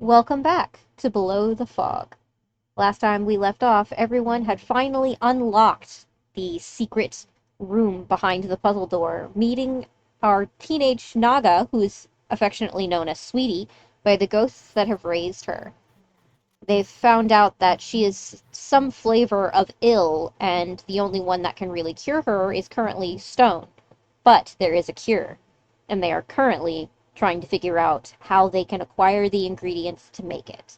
Welcome back to Below the Fog. Last time we left off, everyone had finally unlocked the secret room behind the puzzle door, meeting our teenage Naga, who is affectionately known as Sweetie, by the ghosts that have raised her. They've found out that she is some flavor of ill, and the only one that can really cure her is currently Stone. But there is a cure, and they are currently trying to figure out how they can acquire the ingredients to make it.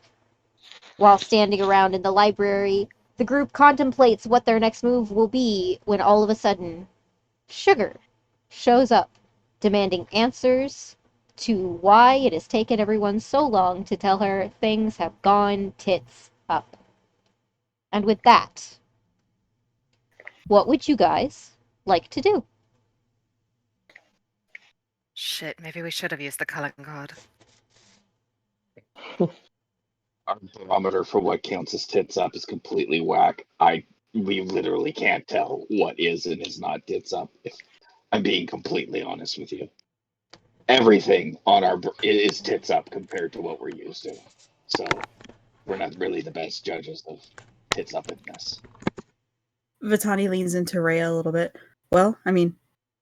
While standing around in the library, the group contemplates what their next move will be when all of a sudden, Sugar shows up, demanding answers to why it has taken everyone so long to tell her things have gone tits up. And with that, what would you guys like to do? Shit, maybe we should have used the culling card. Our barometer for what counts as tits up is completely whack. We literally can't tell what is and is not tits up. If I'm being completely honest with you, everything on our is tits up compared to what we're used to. So we're not really the best judges of tits upness. Vitani leans into Rhea a little bit. Well, I mean,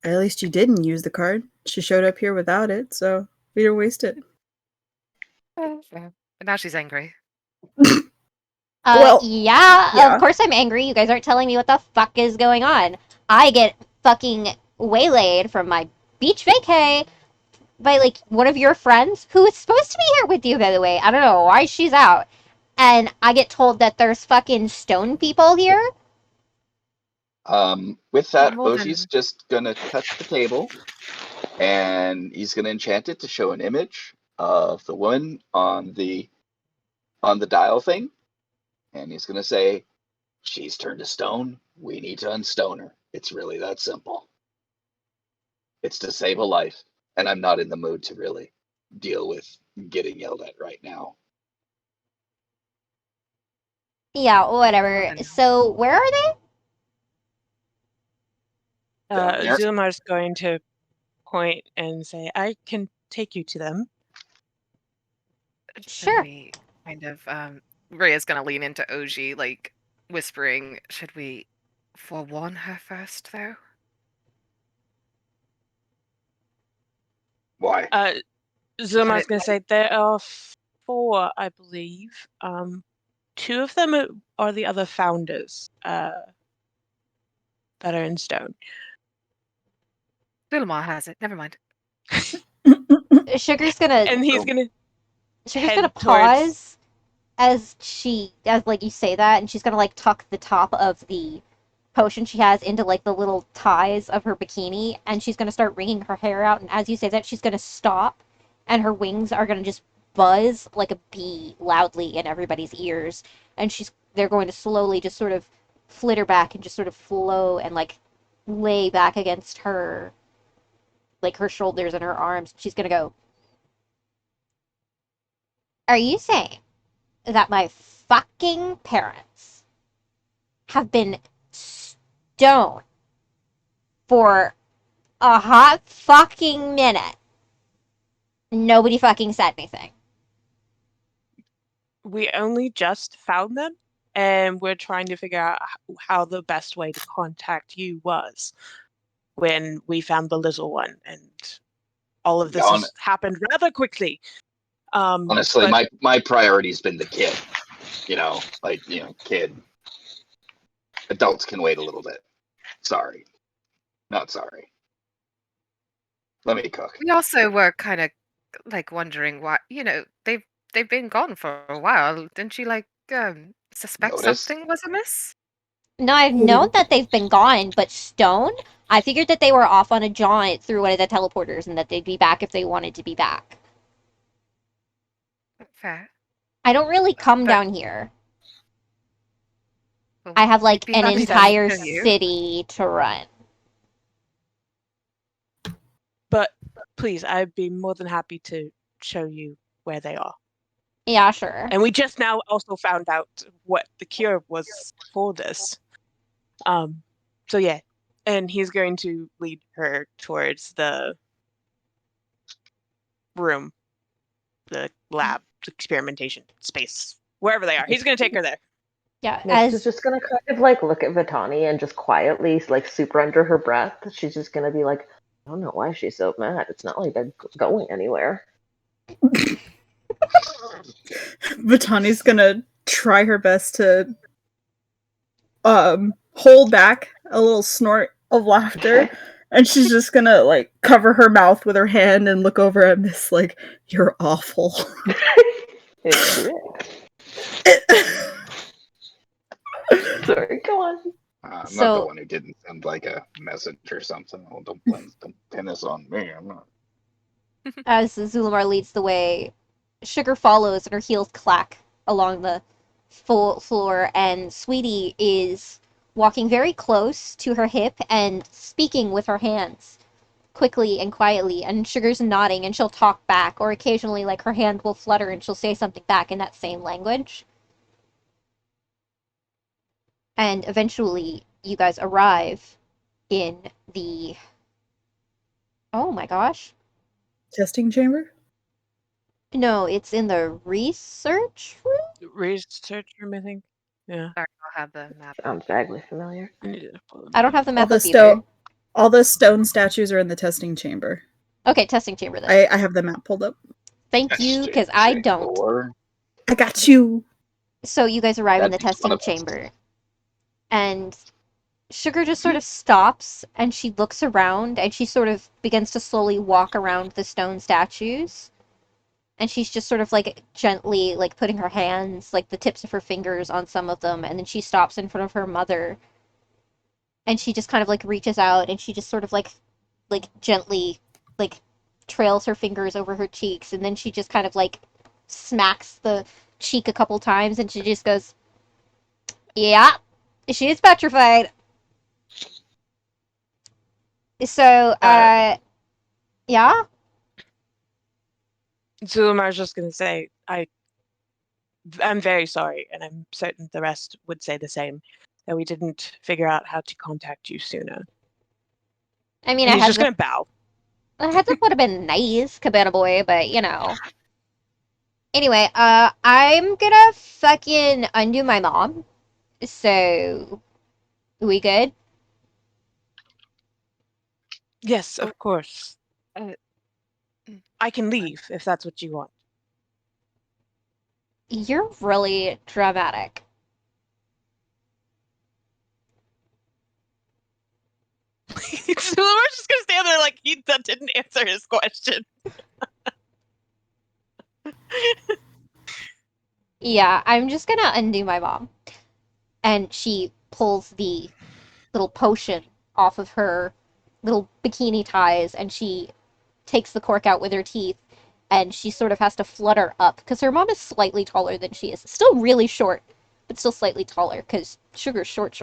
at least you didn't use the card. She showed up here without it, so we didn't waste it. Fair. But now she's angry. Well, Yeah, yeah. of course I'm angry. You guys aren't telling me what the fuck is going on. I get fucking waylaid from my beach vacay by, like, one of your friends who is supposed to be here with you, by the way. I don't know why she's out. And I get told that there's fucking stone people here. With that, More than- Augie's just gonna touch the table, and he's gonna enchant it to show an image of the woman on the dial thing, and he's gonna say, "She's turned to stone. We need to unstone her. It's really that simple. It's to save a life, and I'm not in the mood to really deal with getting yelled at right now." Yeah, whatever. Than- So, where are they? Down there. Zumar's going to point and say, I can take you to them. Should Sure. we kind of, Rhea's gonna lean into Augie, like, whispering, should we forewarn her first, though? Why? Zumar's going to say, there are 4, I believe. 2 of them are the other founders that are in stone. Dulamar has it, never mind. Sugar's gonna And he's going to head pause as like you say that, and she's gonna like tuck the top of the potion she has into like the little ties of her bikini, and she's gonna start wringing her hair out, and as you say that, she's gonna stop, and her wings are gonna just buzz like a bee loudly in everybody's ears, and they're going to slowly just sort of flitter back and just sort of flow and like lay back against her, like her shoulders and her arms. She's gonna go, are you saying that my fucking parents have been stoned for a hot fucking minute? Nobody fucking said anything. We only just found them, and we're trying to figure out how the best way to contact you was when we found the little one, and all of this has happened rather quickly. Honestly, my priority's been the kid. Kid. Adults can wait a little bit. Sorry. Not sorry. Let me cook. We also were kind of, like, wondering why, they've been gone for a while. Didn't you, like, suspect something was amiss? No, I've known that they've been gone, but stone? I figured that they were off on a jaunt through one of the teleporters and that they'd be back if they wanted to be back. Fair. I don't really come down here. Well, I have like we'd be an happy to entire show you. city to run. But please, I'd be more than happy to show you where they are. Yeah, sure. And we just now also found out what the cure was for this. So yeah, and he's going to lead her towards the room, the lab experimentation space, wherever they are. He's going to take her there. Yeah, Nyx is just gonna kind of like look at Vitani and just quietly, like super under her breath, she's just gonna be like, I don't know why she's so mad. It's not like they're going anywhere. Vitani's gonna try her best to hold back a little snort of laughter, and she's just gonna like cover her mouth with her hand and look over at Miss like, you're awful. It's sorry, go on. I'm So- not the one who didn't send like a message or something. Well, don't pin this on me. I'm not. As Zulumar leads the way, Sugar follows and her heels clack along the full floor, and Sweetie is walking very close to her hip and speaking with her hands quickly and quietly, and Sugar's nodding and she'll talk back, or occasionally like her hand will flutter and she'll say something back in that same language. And eventually you guys arrive in the... Oh my gosh. Testing chamber? No, it's in the research room? Research room, I think. Yeah. Sorry, I'll have the map. Sounds vaguely familiar. I need to pull them I don't up. have the map the up either. All the stone statues are in the testing chamber. Okay, testing chamber then. I have the map pulled up. Thank you, because I don't. Or I got you. So you guys arrive in the That makes one testing of us. chamber, and Sugar just sort of stops, and she looks around, and she sort of begins to slowly walk around the stone statues. And she's just sort of like gently like putting her hands, like the tips of her fingers on some of them, and then she stops in front of her mother. And she just kind of like reaches out and she just sort of like gently like trails her fingers over her cheeks, and then she just kind of like smacks the cheek a couple times and she just goes, "Yeah, she is petrified." So, yeah? Zulumar's just going to say, I'm very sorry, and I'm certain the rest would say the same, that we didn't figure out how to contact you sooner. I mean, And a he's just heads going to bow. a heads up would have been nice, Cabana Boy, but you know. Anyway, I'm gonna fucking undo my mom. So, we good? Yes, of course. Uh, I can leave if that's what you want. You're really dramatic. Zulumar's just going to stand there like that didn't answer his question. Yeah, I'm just gonna undo my mom. And she pulls the little potion off of her little bikini ties, and she takes the cork out with her teeth, and she sort of has to flutter up, because her mom is slightly taller than she is. Still really short, but still slightly taller, because Sugar's short.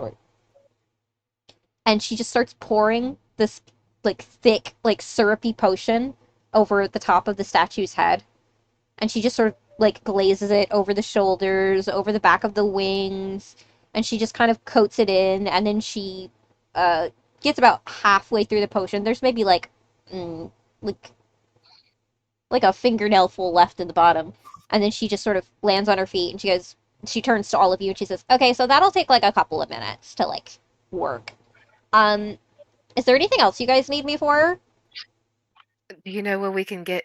And she just starts pouring this, like, thick, like, syrupy potion over the top of the statue's head. And she just sort of, like, glazes it over the shoulders, over the back of the wings, and she just kind of coats it in, and then she, gets about halfway through the potion. There's maybe, like a fingernail full left in the bottom. And then she just sort of lands on her feet, and she turns to all of you, and she says, "Okay, so that'll take, like, a couple of minutes to, like, work. Is there anything else you guys need me for?" Do you know where we can get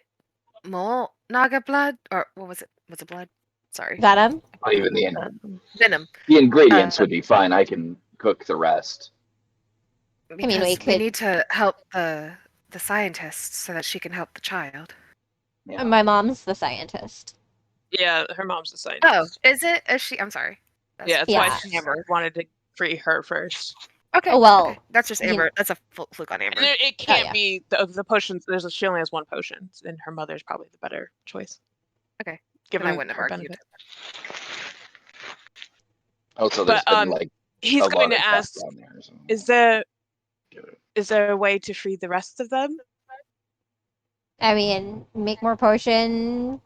more Naga blood? Or what was it? Was it blood? Sorry. Venom? not even Venom. the ingredients would be fine. I can cook the rest. Because mean, we we could- need to help the scientists so that she can help the child. Yeah. My mom's the scientist. Yeah, her mom's a scientist. Oh, is it? Is she? I'm sorry. Yeah, that's Yeah. why she wanted to free her first. Okay. Oh, well, okay. That's just you- Amber. That's a fluke on Amber. And it can't yeah. be the potions. She only has one potion, and her mother's probably the better choice. Okay. Given I wouldn't have her argued. benefit. Also, there's But, been like He's a going lot to of ask, death down there. So. is there a way to free the rest of them? I mean, make more potion.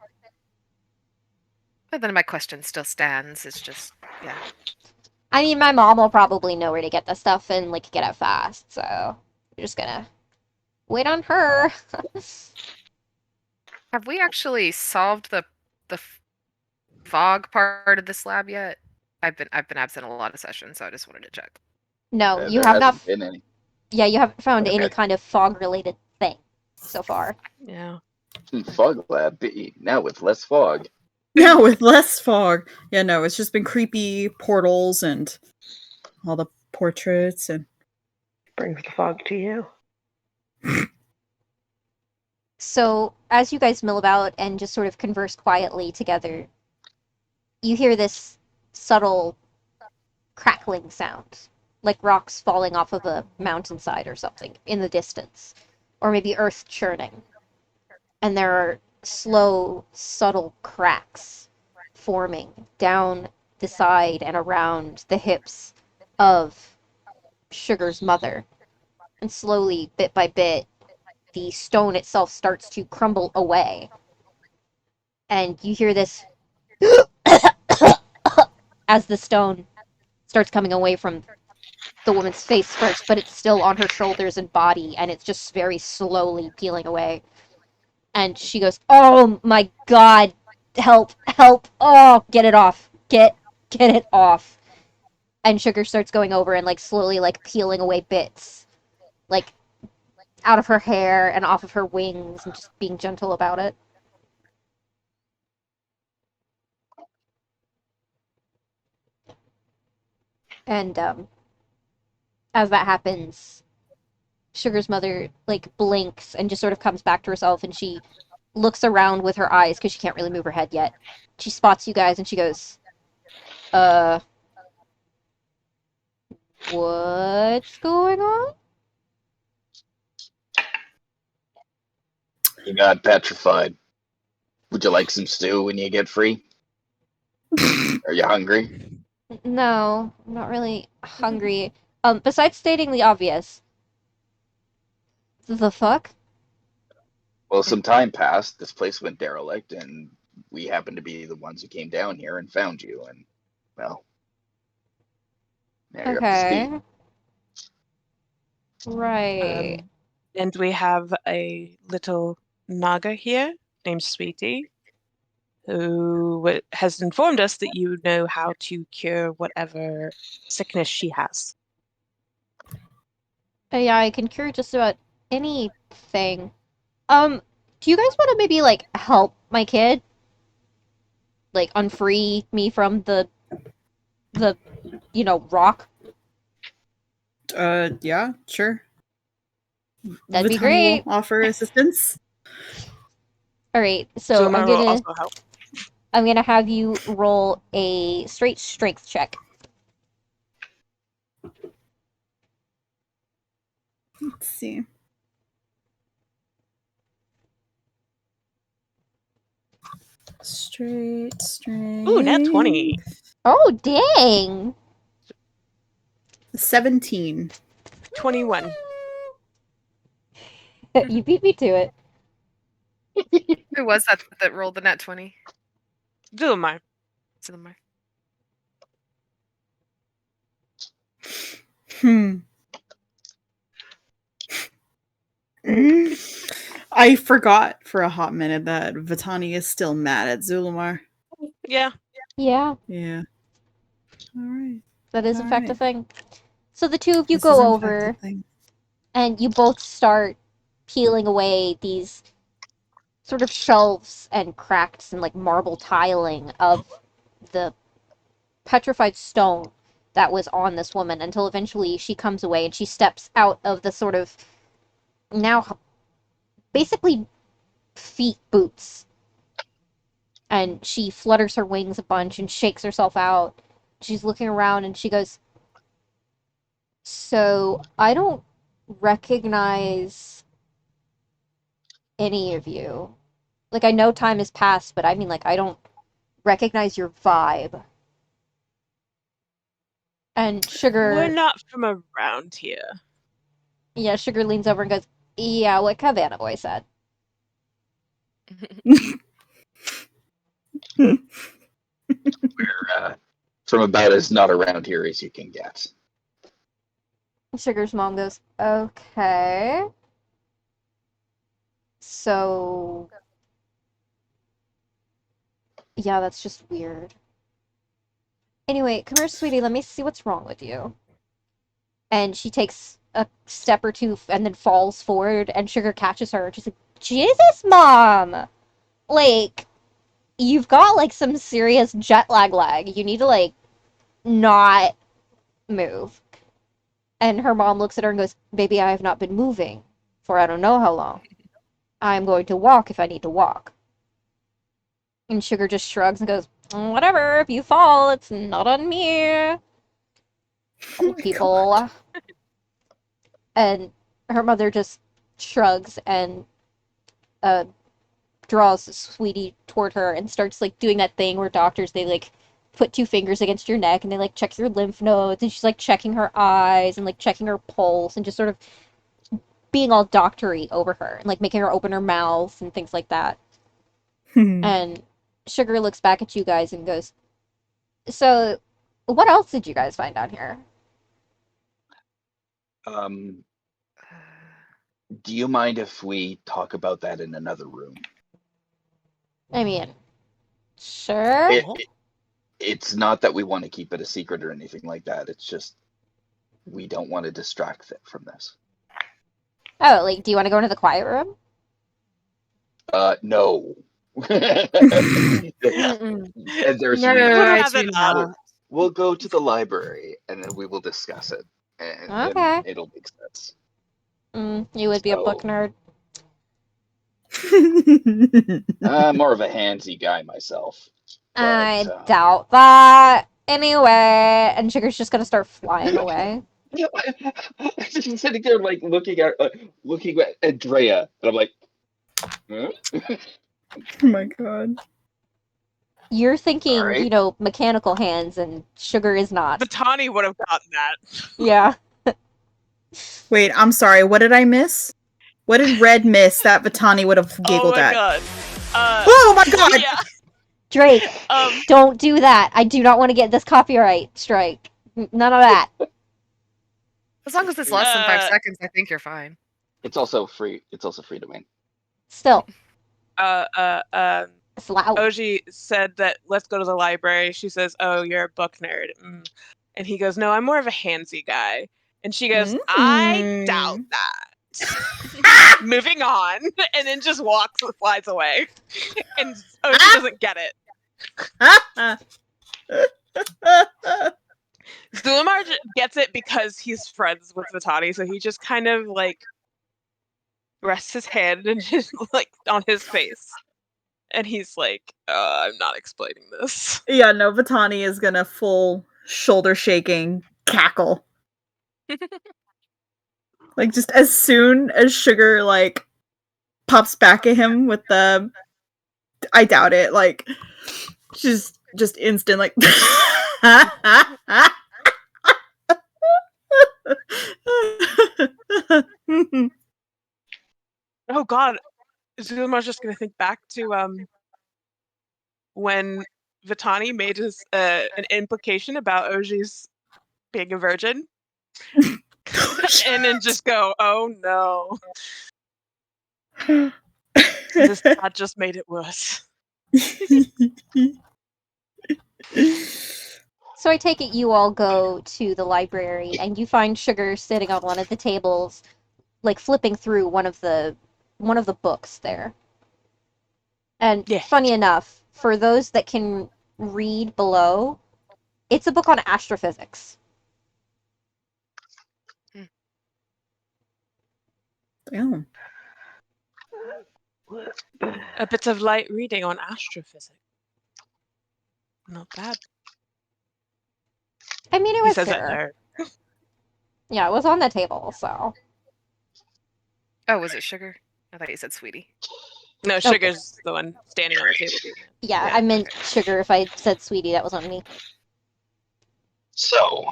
But then my question still stands. It's just, yeah. I mean, my mom will probably know where to get the stuff and, like, get it fast, so we're just gonna wait on her. Have we actually solved the fog part of this lab yet? I've been absent a lot of sessions, so I just wanted to check. No, you There have not. hasn't been any. Yeah, you haven't found any Okay. kind of fog-related thing so far. Yeah. Fog lab B, now with less fog. Now with less fog. Yeah, no, it's just been creepy portals and all the portraits and Brings the fog to you. So, as you guys mill about and just sort of converse quietly together, you hear this subtle crackling sound, like rocks falling off of a mountainside or something in the distance, or maybe earth churning. And there are slow, subtle cracks forming down the side and around the hips of Sugar's mother. And slowly, bit by bit, the stone itself starts to crumble away. And you hear this as the stone starts coming away from the woman's face first, but it's still on her shoulders and body, and it's just very slowly peeling away. And she goes, "Oh my god, help, help, oh, get it off, get it off." And Sugar starts going over and, like, slowly, like, peeling away bits, like, out of her hair and off of her wings, and just being gentle about it. And, as that happens, Sugar's mother, like, blinks and just sort of comes back to herself, and she looks around with her eyes, because she can't really move her head yet. She spots you guys, and she goes, what's going on? You got petrified. Would you like some stew when you get free? Are you hungry? No, I'm not really hungry. Besides stating the obvious. The fuck? Well, some time passed. This place went derelict, and we happened to be the ones who came down here and found you. And, well, now you're up to speed. Okay. Right. And we have a little Naga here named Sweetie, who has informed us that you know how to cure whatever sickness she has. Yeah, I can cure just about anything. Do you guys want to maybe, like, help my kid? Like, unfree me from the, rock? Yeah, sure. That'd be Vitani great. will offer assistance. Alright, so Zuma will also help. I'm gonna have you roll a straight strength check. Let's see. Straight. Ooh, nat 20. Oh, dang! 17. 21. You beat me to it. Who was that rolled the nat 20? Zuma. Zilmar. I forgot for a hot minute that Vitani is still mad at Zulumar. Yeah. Yeah, Yeah. All right. that is in fact a Alright. thing. So the two of you This is go in fact a over, thing. and you both start peeling away these sort of shelves and cracks and, like, marble tiling of the petrified stone that was on this woman, until eventually she comes away and she steps out of the sort of now basically feet boots, and she flutters her wings a bunch and shakes herself out. She's looking around and she goes, "So I don't recognize any of you. Like, I know time has passed, but I mean, like, I don't recognize your vibe." And We're Sugar, not from around here. yeah, Sugar leans over and goes, "Yeah, what Cabana Boy said." We're from about as not around here as you can get. Sugar's mom goes, "Okay. So Yeah, that's just weird. Anyway, come here, sweetie. Let me see what's wrong with you. And she takes a step or two and then falls forward, and Sugar catches her. She's like, Jesus, Mom! Like, you've got, like, some serious jet lag. You need to, like, not move. And her mom looks at her and goes, Baby, I have not been moving for I don't know how long. I'm going to walk if I need to walk. And Sugar just shrugs and goes, Whatever, if you fall, it's not on me. Old people. And her mother just shrugs and draws Sweetie toward her and starts like doing that thing where doctors they like put two fingers against your neck and they like check your lymph nodes and she's like checking her eyes and like checking her pulse and just sort of being all doctory over her and like making her open her mouth and things like that. And Sugar looks back at you guys and goes, So, what else did you guys find down here? Do you mind if we talk about that in another room? I mean, sure. It's not that we want to keep it a secret or anything like that. It's just we don't want to distract from this. Oh, like, do you want to go into the quiet room? No. And there's we'll go to the library and then we will discuss it. And then it'll make sense. You would be a book nerd. I'm more of a handsy guy myself. But, I doubt that. Anyway, and Sugar's just gonna start flying away. I'm just sitting there, like looking at Drea, and I'm like, huh? Oh my god. You're thinking, Right. you know, mechanical hands, and Sugar is not. Vitani would have gotten that. Yeah. Wait, I'm sorry. What did I miss? What did Red miss that Vitani would have giggled at? God. Oh my god! Yeah. Drake, don't do that. I do not want to get this copyright strike. None of that. As long as it's less than 5 seconds, I think you're fine. It's also free. It's also free domain. Still. It's loud. Augie said that let's go to the library. She says, "Oh, you're a book nerd," and he goes, "No, I'm more of a handsy guy." And she goes, "I doubt that." Moving on, and then just flies away, and Augie doesn't get it. Zulamar gets it because he's friends with Vitani, so he just kind of like rests his hand and just like on his face. And he's like, I'm not explaining this. Yeah, no, Vitani is gonna full shoulder shaking cackle. Like just as soon as Sugar like pops back at him with the I doubt it, like she's just instant like Oh god. Zulamar's just gonna think back to when Vitani made his an implication about Augie's being a virgin. And then just go, oh no. This dad just made it worse. So I take it you all go to the library and you find Sugar sitting on one of the tables, like flipping through one of the books there. And funny enough, for those that can read below, it's a book on astrophysics. Damn. A bit of light reading on astrophysics. Not bad. I mean, it was there. Yeah, it was on the table, so. Oh, was it Sugar? I thought you said Sweetie. No, Sugar's the one standing on the table. Yeah, I meant Sugar. If I said Sweetie, that was on me. So,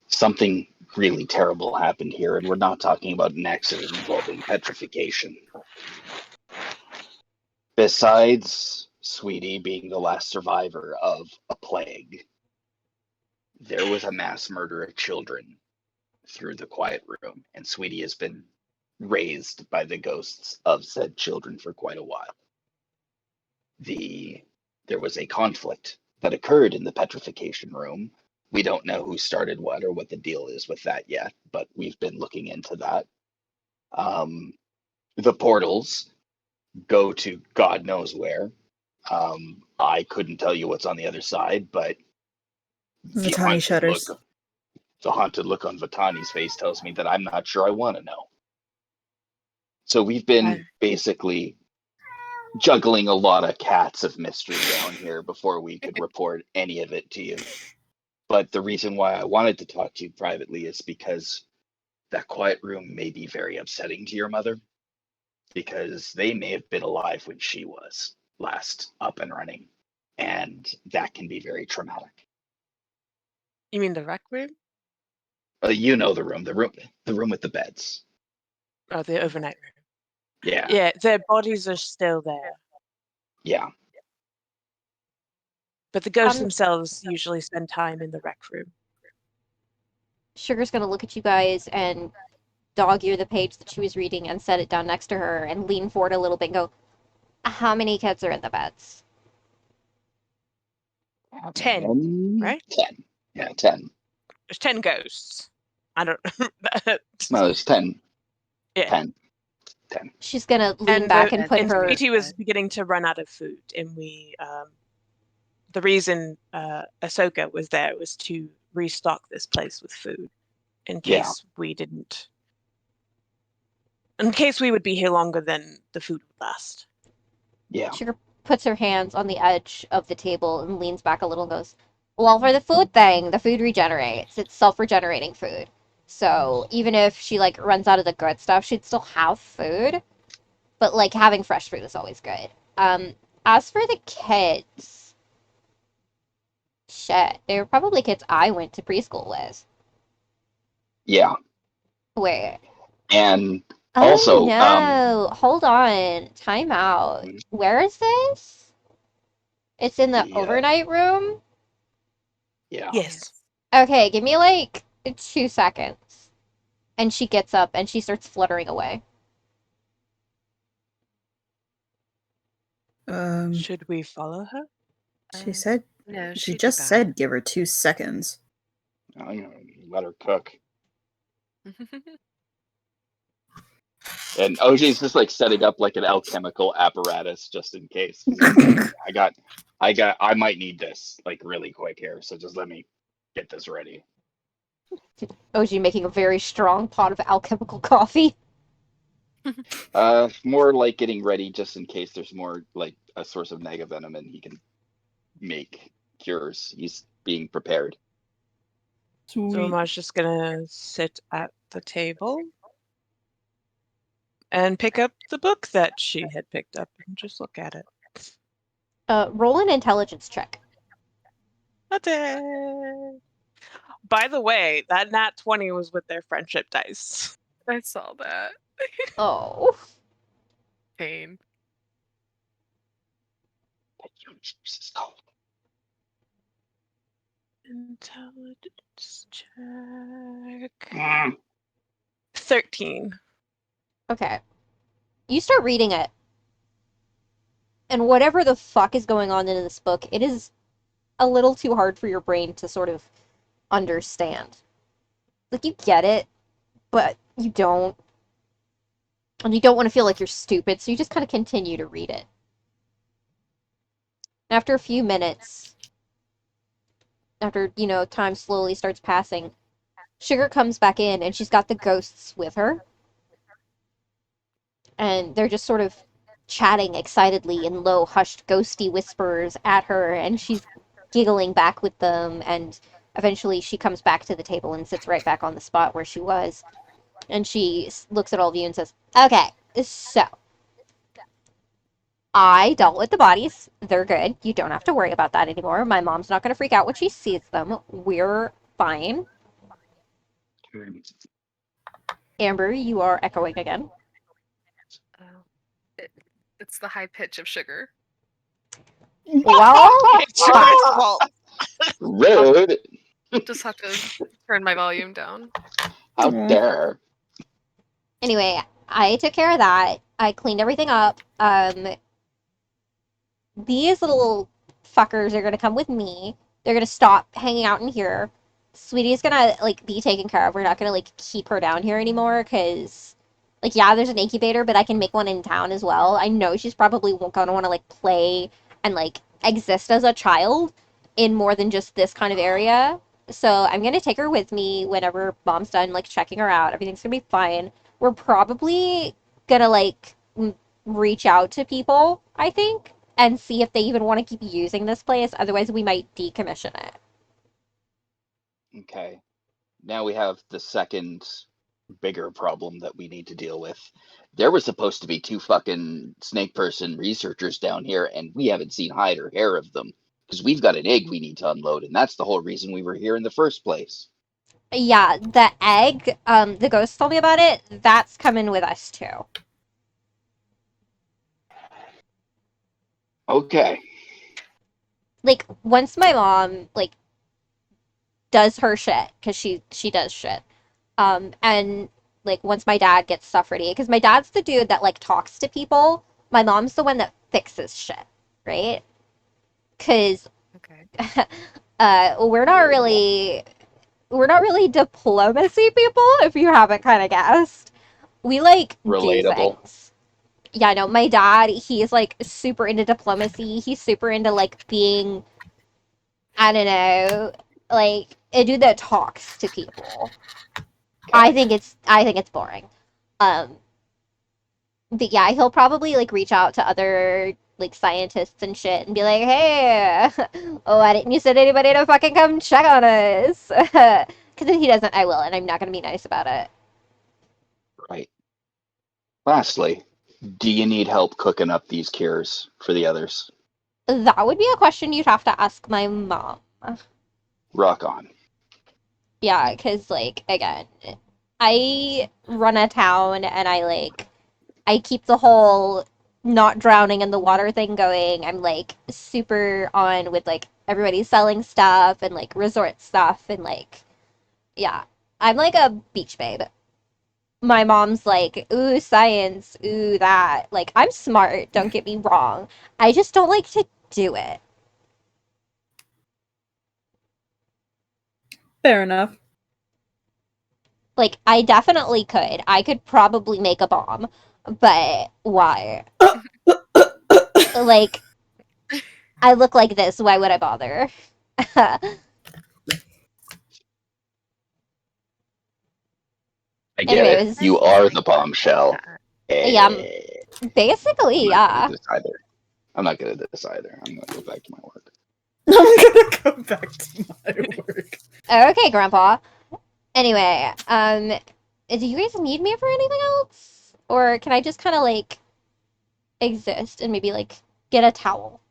something really terrible happened here, and we're not talking about an accident involving petrification. Besides Sweetie being the last survivor of a plague, there was a mass murder of children through the quiet room, and Sweetie has been raised by the ghosts of said children for quite a while. there was a conflict that occurred in the petrification room. We don't know who started what or what the deal is with that yet, but we've been looking into that. The portals go to God knows where. I couldn't tell you what's on the other side, but the Vitani shudders. haunted look on Vitani's face tells me that I'm not sure I want to know. So we've been basically juggling a lot of cats of mystery down here before we could report any of it to you. But the reason why I wanted to talk to you privately is because that quiet room may be very upsetting to your mother, because they may have been alive when she was last up and running, and that can be very traumatic. You mean the rec room? You know the room with the beds. Oh, the overnight room. Yeah. Yeah, their bodies are still there. Yeah. But the ghosts themselves usually spend time in the rec room. Sugar's gonna look at you guys and dog ear the page that she was reading and set it down next to her and lean forward a little bit and go, how many kids are in the beds? 10, right? 10. Yeah, 10. There's 10 ghosts. I don't No, there's 10. Yeah. 10. She's gonna lean back and put her... Sweetie was beginning to run out of food, and we... the reason Ahsoka was there was to restock this place with food in case we didn't... In case we would be here longer than the food would last. Yeah. Sugar puts her hands on the edge of the table and leans back a little and goes, well, for the food thing, the food regenerates. It's self-regenerating food. So even if she, like, runs out of the good stuff, she'd still have food. But, like, having fresh food is always good. As for the kids... Shit, they were probably kids I went to preschool with. Yeah. Wait. And oh, also... no. Hold on. Time out. Where is this? It's in the overnight room? Yeah. Yes. Okay, give me, like, 2 seconds. And she gets up and she starts fluttering away. Should we follow her? She said... No, she just said give her 2 seconds. Oh, you know, let her cook. And OJ's just like setting up like an alchemical apparatus just in case. I might need this like really quick here, so just let me get this ready. OG making a very strong pot of alchemical coffee. More like getting ready just in case there's more like a source of negavenom and he can make cures. He's being prepared. Sweet. So Mar's just gonna sit at the table and pick up the book that she had picked up and just look at it. Roll an intelligence check. By the way, that nat 20 was with their friendship dice. I saw that. Oh. Pain. Intelligence check. 13. Okay. You start reading it. And whatever the fuck is going on in this book, it is a little too hard for your brain to sort of understand. Like, you get it, but you don't. And you don't want to feel like you're stupid, so you just kind of continue to read it. After a few minutes, after, you know, time slowly starts passing, Sugar comes back in, and she's got the ghosts with her. And they're just sort of chatting excitedly in low, hushed, ghosty whispers at her, and she's giggling back with them, and eventually she comes back to the table and sits right back on the spot where she was. And she looks at all of you and says, okay, so I dealt with the bodies. They're good. You don't have to worry about that anymore. My mom's not going to freak out when she sees them. We're fine. Amber, you are echoing again. It's the high pitch of Sugar. Well, Rude. Just have to turn my volume down. How dare. Anyway, I took care of that. I cleaned everything up. these little fuckers are gonna come with me. They're gonna stop hanging out in here. Sweetie's gonna like be taken care of. We're not gonna like keep her down here anymore because like yeah, there's an incubator, but I can make one in town as well. I know she's probably gonna want to like play and like exist as a child in more than just this kind of area. So I'm gonna take her with me whenever mom's done like checking her out. Everything's gonna be fine. We're probably gonna like reach out to people, I think, and see if they even want to keep using this place. Otherwise, we might decommission it. Okay. Now we have the second bigger problem that we need to deal with. There was supposed to be 2 fucking snake person researchers down here, and we haven't seen hide or hair of them because we've got an egg we need to unload, and that's the whole reason we were here in the first place. Yeah, the egg, the ghost told me about it. That's coming with us too. Okay. Like once my mom like does her shit because she does shit, and like once my dad gets stuff ready because my dad's the dude that like talks to people. My mom's the one that fixes shit, right? Because Okay. we're not really diplomacy people, if you haven't kind of guessed. We like do Relatable. things. Yeah, no, my dad, he's like super into diplomacy. He's super into like being, I don't know, like a dude that talks to people. Okay. I think it's boring. Um, but yeah, he'll probably like reach out to other like scientists and shit and be like, "Hey, oh, why didn't you send anybody to fucking come check on us?" Because if he doesn't, I will, and I'm not gonna be nice about it. Right. Lastly, do you need help cooking up these cures for the others? That would be a question you'd have to ask my mom. Rock on. Yeah, because like again, I run a town and I keep the whole not drowning in the water thing going. I'm like super on with like everybody selling stuff and like resort stuff and like yeah. I'm like a beach babe. My mom's like, ooh, science, ooh, that. Like, I'm smart, don't get me wrong. I just don't like to do it. Fair enough. Like, I definitely could. I could probably make a bomb, but why? Like, I look like this, why would I bother? I get it. Anyways, You are the bombshell. yeah, I'm basically, not good yeah. at this either. I'm not good at this either. I'm gonna go back to my work. I'm gonna go back to my work. Okay, Grandpa. Anyway, do you guys need me for anything else? Or can I just kind of like exist and maybe like get a towel?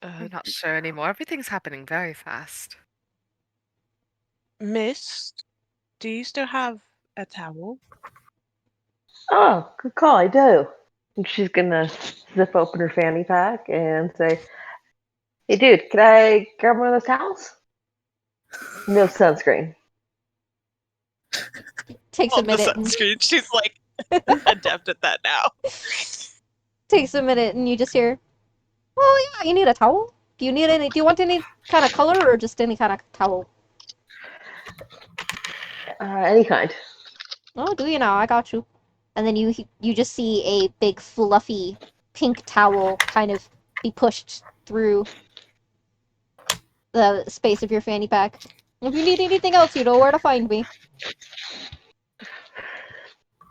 I'm not sure anymore. Everything's happening very fast. Miss, do you still have a towel? Oh, good call, I do. And she's gonna zip open her fanny pack and say, "Hey, dude, can I grab one of those towels? No sunscreen." Takes a On the minute and sunscreen, she's like adept at that now. takes a minute and you just hear, "Oh yeah, you need a towel? Do you want any kind of color or just any kind of towel?" Any kind. "Oh, do you now? I got you." And then you just see a big fluffy pink towel kind of be pushed through the space of your fanny pack. If you need anything else, you know where to find me.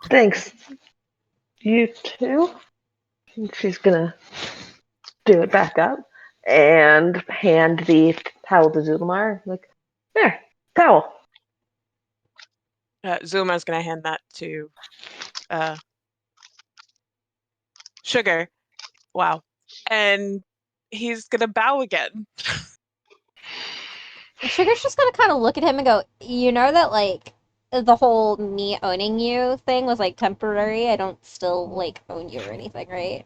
Thanks. You too? And she's gonna do it back up and hand the towel to Zulmar. Like, there, towel. Zuma's gonna hand that to Sugar. Wow. And he's gonna bow again. Sugar's just gonna kind of look at him and go, "You know that like the whole me owning you thing was like temporary. I don't still like own you or anything, right?"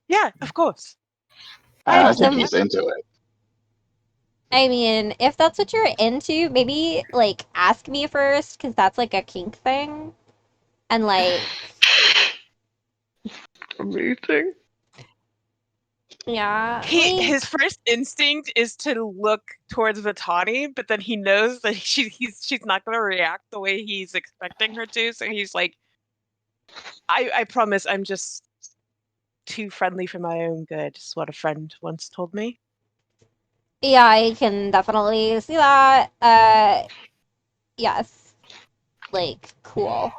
Yeah, of course. I Oh, think then he's into it. I mean, if that's what you're into, maybe like ask me first, because that's like a kink thing, and like Amazing. Yeah, we His first instinct is to look towards Vitani, but then he knows that she's not going to react the way he's expecting her to. So he's like, I promise I'm just too friendly for my own good, is what a friend once told me. yeah, I can definitely see that. Yes. Like, cool.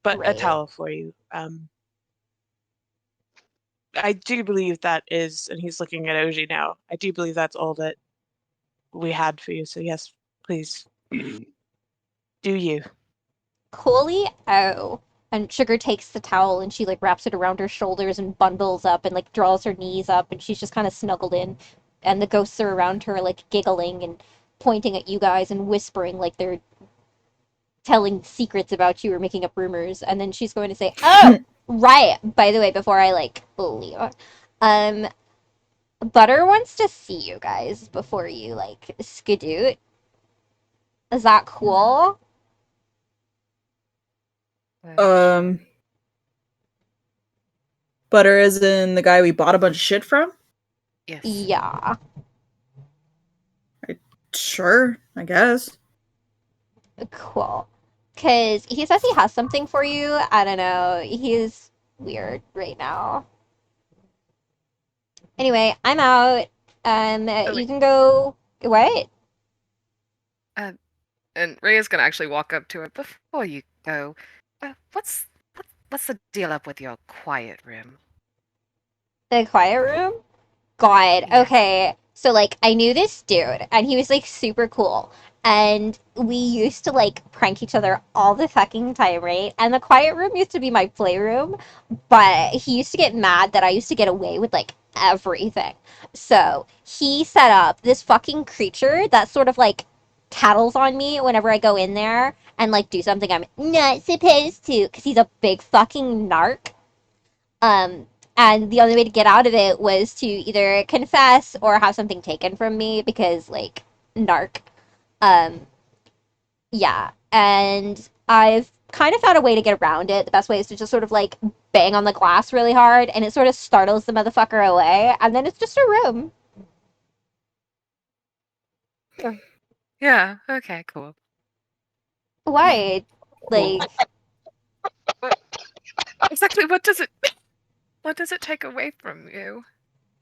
But a Great. towel for you. I do believe that is, and he's looking at Augie now. I do believe that's all that we had for you. So yes, please do you. Coolly oh. And Sugar takes the towel and she like wraps it around her shoulders and bundles up and like draws her knees up and she's just kind of snuggled in. And the ghosts are around her like giggling and pointing at you guys and whispering like they're telling secrets about you or making up rumors. And then she's going to say, "Oh, right. By the way, before I like leave, um, Butter wants to see you guys before you like skedoot. Is that cool?" Butter is in the guy we bought a bunch of shit from? Yes. Yeah. Sure, I guess. Cool. Because he says he has something for you. I don't know. He's weird right now. Anyway, I'm out. You can go. What? And Rhea's gonna actually walk up to her before you go. What's the deal up with your quiet room? The quiet room? God. Yes. Okay. So, like, I knew this dude, and he was, like, super cool. And we used to, like, prank each other all the fucking time, right? And the quiet room used to be my playroom, but he used to get mad that I used to get away with, like, everything. So, he set up this fucking creature that sort of, like, tattles on me whenever I go in there and, like, do something I'm not supposed to, because he's a big fucking narc. Um, and the only way to get out of it was to either confess or have something taken from me because, like, narc. Um, yeah. And I've kind of found a way to get around it. The best way is to just sort of, like, bang on the glass really hard, and it sort of startles the motherfucker away, and then it's just a room. Yeah. Okay. Cool. Why? Like, Exactly. What does it? What does it take away from you?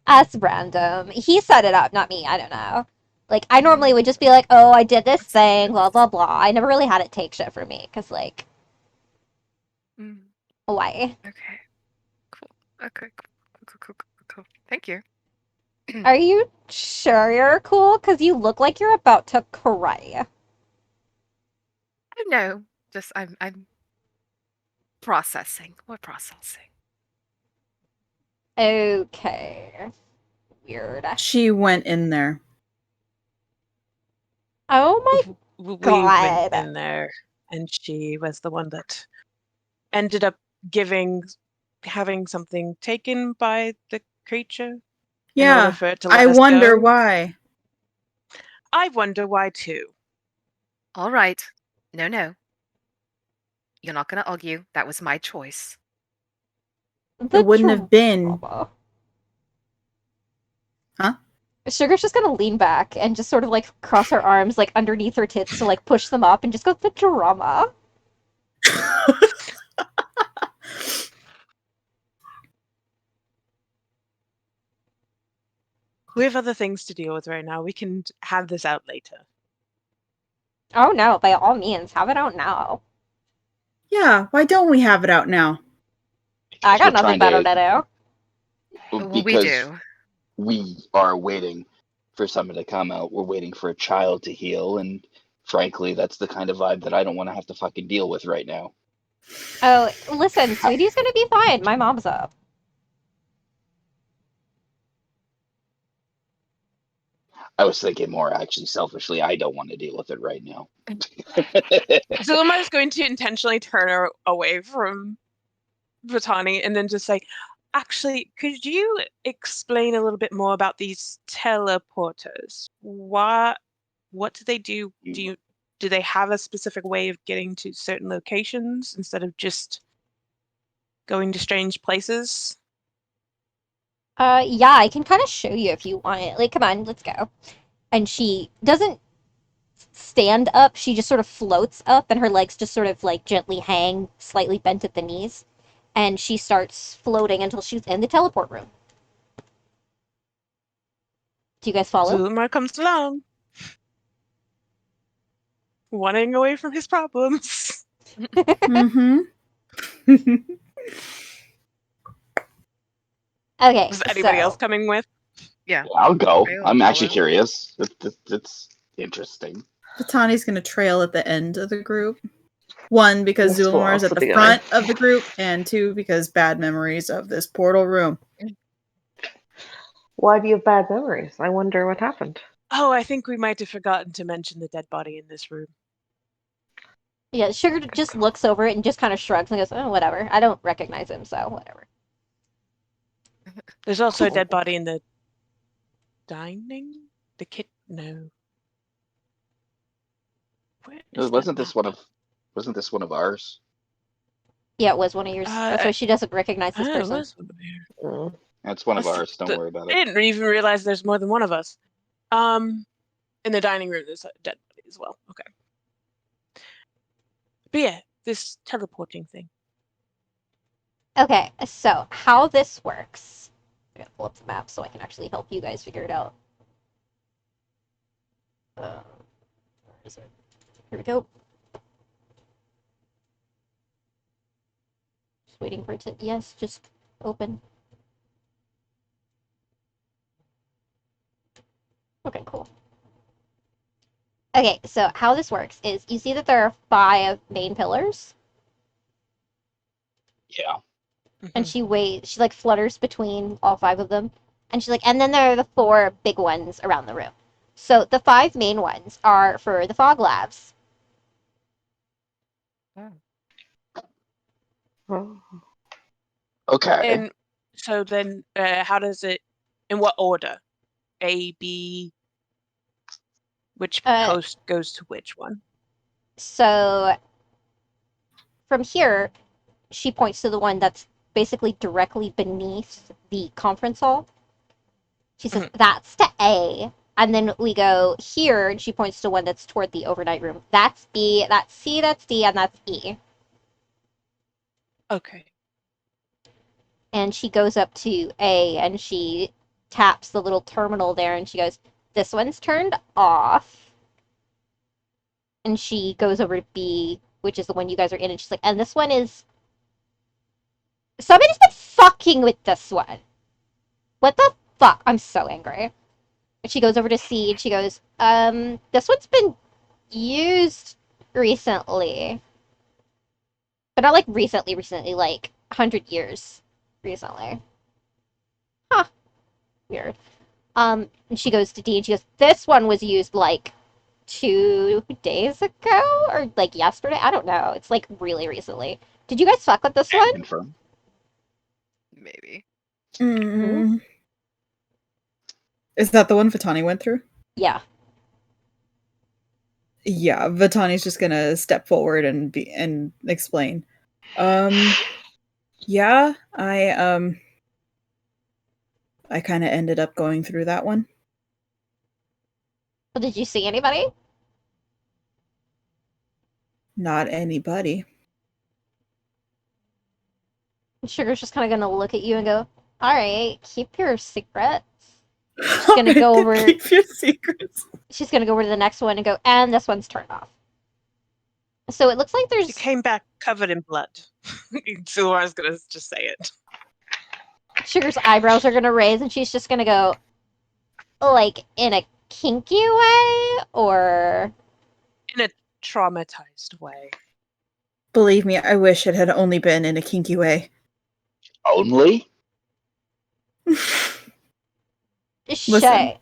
that's random. He set it up, not me. I don't know. Like, I normally would just be like, oh, I did this thing, blah, blah, blah. I never really had it take shit from me, because, like, Mm, why? okay. Cool. Okay. Cool. Thank you. Are you sure you're cool? Because you look like you're about to cry. Oh no. Just I'm processing. We're processing. Okay. Weird. She went in there. Oh my We went God. in there, and she was the one that ended up having something taken by the creature in order Yeah, for it to I let us wonder go. why. I wonder why too. All right. No. You're not gonna argue. That was my choice. The It wouldn't have been. drama. Huh? Sugar's just gonna lean back and just sort of like cross her arms like underneath her tits to like push them up and just go, the drama. We have other things to deal with right now. We can have this out later. Oh no, by all means, have it out now. Yeah, why don't we have it out now? I got We're nothing trying better to, to do. Well, we because do. we are waiting for someone to come out. We're waiting for a child to heal, and frankly, that's the kind of vibe that I don't want to have to fucking deal with right now. Oh, listen, Sweetie's gonna be fine. My mom's up. I was thinking more actually selfishly, I don't want to deal with it right now. Zulma is going to intentionally turn her away from Vitani and then just say, actually, could you explain a little bit more about these teleporters? What do they do? Do they have a specific way of getting to certain locations instead of just going to strange places? Yeah, I can kind of show you if you want it. Like, come on, let's go. And she doesn't stand up, she just sort of floats up, and her legs just sort of, like, gently hang, slightly bent at the knees. And she starts floating until she's in the teleport room. Do you guys follow? Zulmar comes along. Running away from his problems. Mm-hmm. Okay, Is anybody else coming with? Yeah. I'll go. I'll I'm actually follow. curious. It's interesting. Batani's gonna trail at the end of the group. One, because This will Zulmar is at also the be front going. of the group, and two, because bad memories of this portal room. Why do you have bad memories? I wonder what happened. Oh, I think we might have forgotten to mention the dead body in this room. Yeah, Sugar just looks over it and just kind of shrugs and goes, oh, whatever. I don't recognize him, so whatever. There's also a Cool. dead body in the dining? The kit? No. Where is Wasn't that this map? wasn't this one of ours? Yeah, it was one of yours. That's why she doesn't recognize this Oh, it person. was over here. Mm. That's one of What's ours. Don't the- worry about I it. didn't even realize there's more than one of us. In the dining room, there's a dead body as well. Okay. But yeah, this teleporting thing. Okay, so how this works. I'm gonna pull up the map so I can actually help you guys figure it out. Where is it? Here we go. Just waiting for it to, yes, just open. Okay, cool. Okay, so how this works is you see that there are 5 main pillars, Yeah. and she like flutters between all 5 of them, and she's like, and then there are the 4 big ones around the room. So the 5 main ones are for the fog labs. Oh. Okay. And so then, how does it? In what order? A, B. Which post goes to which one? So from here, she points to the one that's basically directly beneath the conference hall. She says, that's to A. And then we go here, and she points to one that's toward the overnight room. That's B, that's C, that's D, and that's E. Okay. And she goes up to A, and she taps the little terminal there, and she goes, this one's turned off. And she goes over to B, which is the one you guys are in, and she's like, and this one is... Somebody's been fucking with this one. What the fuck? I'm so angry. And she goes over to C, and she goes, this one's been used recently. But not like recently, like 100 years recently. Huh. Weird. And she goes to D, and she goes, this one was used like 2 days ago? Or like yesterday? I don't know. It's like really recently. Did you guys fuck with this one? Confirm. Maybe. Mm. Is that the one Vitani went through? Yeah. Yeah, Vitani's just gonna step forward and explain. Yeah, I kind of ended up going through that one. Well, did you see anybody? Not anybody. Sugar's just kind of gonna look at you and go, alright, keep your secrets. She's gonna go over. Keep your secrets. She's gonna go over to the next one and go, and this one's turned off. So it looks like there's. She came back covered in blood. So I was gonna just say it. Sugar's eyebrows are gonna raise, and she's just gonna go, like, in a kinky way, or In a traumatized way. Believe me, I wish it had only been in a kinky way. Only? Listen.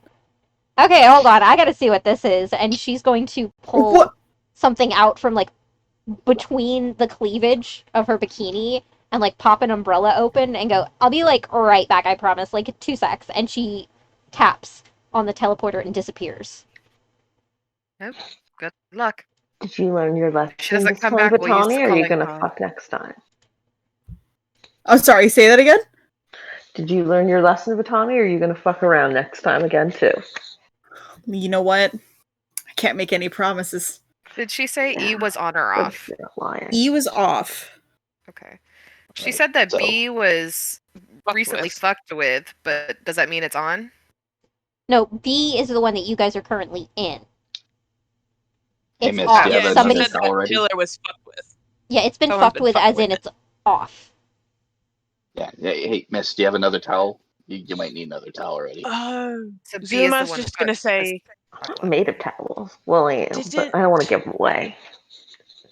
Okay, hold on. I gotta see what this is. And she's going to pull something out from, like, between the cleavage of her bikini and, like, pop an umbrella open and go, I'll be, like, right back, I promise. Like, 2 secs. And she taps on the teleporter and disappears. Nope. Good luck. Did you learn your lesson She doesn't this come time, back, we'll use Batani, the or are you calling gonna card. fuck next time? Oh, sorry, say that again? Did you learn your lesson, Batani, or are you going to fuck around next time again, too? You know what? I can't make any promises. Did she say E was on or But off? you're lying. E was off. Okay. She Right, said that so- B was recently with. fucked with, but does that mean it's on? No, B is the one that you guys are currently in. Hey, It's miss, off. do you have Yeah, another she said towel that ready? Pillar was fucked with. Yeah, it's been Someone's fucked been with fucking as in with it's off. Yeah. Hey, miss, do you have another towel? You might need another towel already. Oh, So B is the Zuma's one just gonna fucked- say, I'm not made of towels. Well, I am, but Didn't- I don't want to give them away.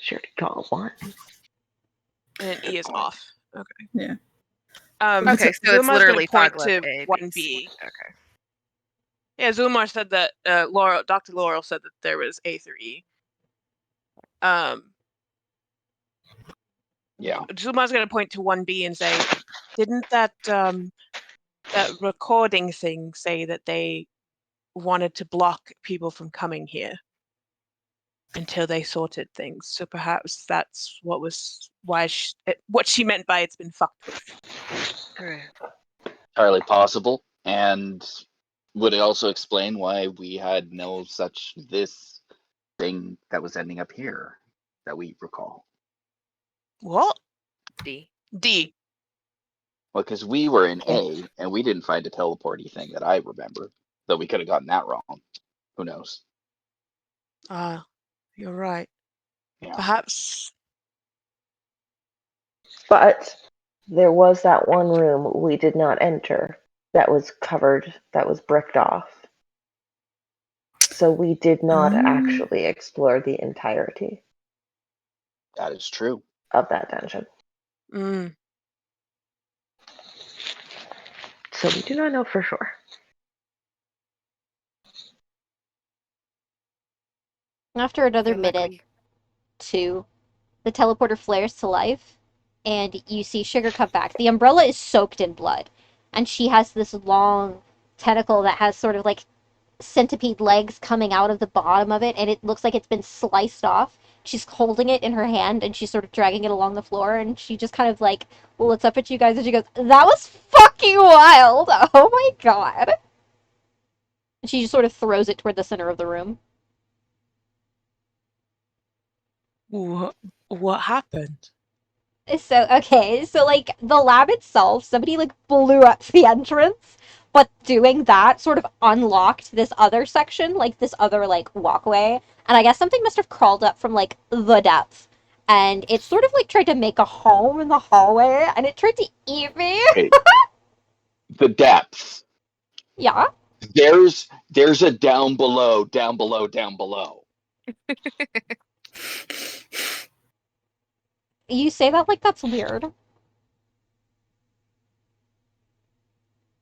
Sure to call one. and E is off. Okay. Yeah. Okay, so it's Zuma's literally gonna point fog left to A, B, 1B. C. Okay. Yeah, Zumar said that Dr. Laurel said that there was A through E. Yeah. Zuma's gonna point to 1B and say, didn't that recording thing say that they wanted to block people from coming here until they sorted things? So perhaps that's what she meant by it's been fucked with. Right. Entirely possible. And would it also explain why we had no such this thing that was ending up here that we recall? What? D. D. Well, because we were in A and we didn't find a teleporty thing that I remember, though we could have gotten that wrong. Who knows? You're right. Yeah. Perhaps. But there was that one room we did not enter that was covered, that was bricked off. So we did not actually explore the entirety That is true. of that dungeon. Mm. So we do not know for sure. After another Feel like minute, we- two, the teleporter flares to life, and you see Sugar come back. The umbrella is soaked in blood, and she has this long tentacle that has sort of like centipede legs coming out of the bottom of it, and it looks like it's been sliced off. She's holding it in her hand, and she's sort of dragging it along the floor, and she just kind of like looks up at you guys, and she goes, "That was fucking wild! Oh my god!" And she just sort of throws it toward the center of the room. What happened? So, okay, so like the lab itself, somebody like blew up the entrance, but doing that sort of unlocked this other section, like this other like walkway, and I guess something must have crawled up from like the depths, and it sort of like tried to make a home in the hallway, and it tried to eat me. Hey, the depths. Yeah. There's a down below, down below, down below. You say that like that's weird.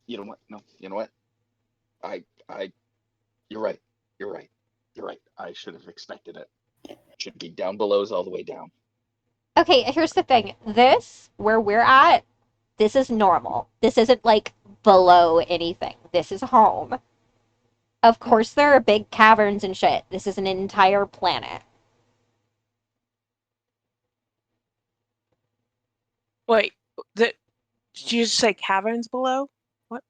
You know what? No, you know what? You're right. You're right. You're right. I should have expected it. Should be down belows all the way down. Okay, here's the thing. This, where we're at, this is normal. This isn't like below anything. This is home. Of course, there are big caverns and shit. This is an entire planet. Wait, did you just say caverns below? What?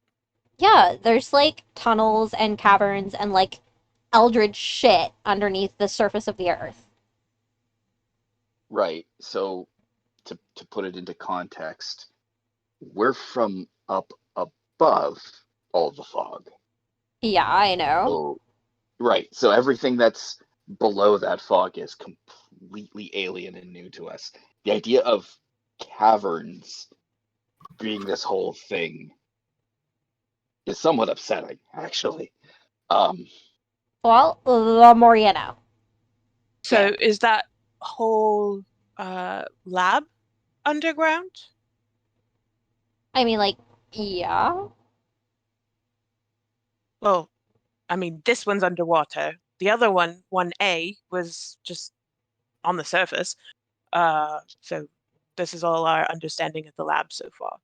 Yeah, there's like tunnels and caverns and like eldritch shit underneath the surface of the earth. Right. So to put it into context, we're from up above all the fog. Yeah, I know. So, right. So everything that's below that fog is completely alien and new to us. The idea of caverns being this whole thing is somewhat upsetting, actually. Well, the more you know. So Yeah. is that whole lab underground? I mean, like, yeah. Well, I mean, this one's underwater. The other one, 1A, was just on the surface. So this is all our understanding of the lab so far.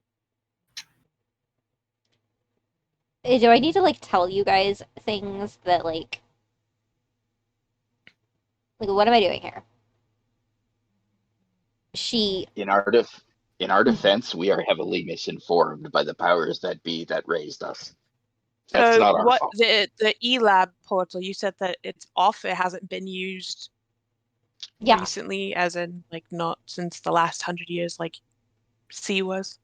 Do I need to like tell you guys things that like what am I doing here? She In In our defense, we are heavily misinformed by the powers that be that raised us. That's So not our what fault. the eLab portal, you said that it's off, it hasn't been used Yeah. recently, as in like not since the last 100 years like C was?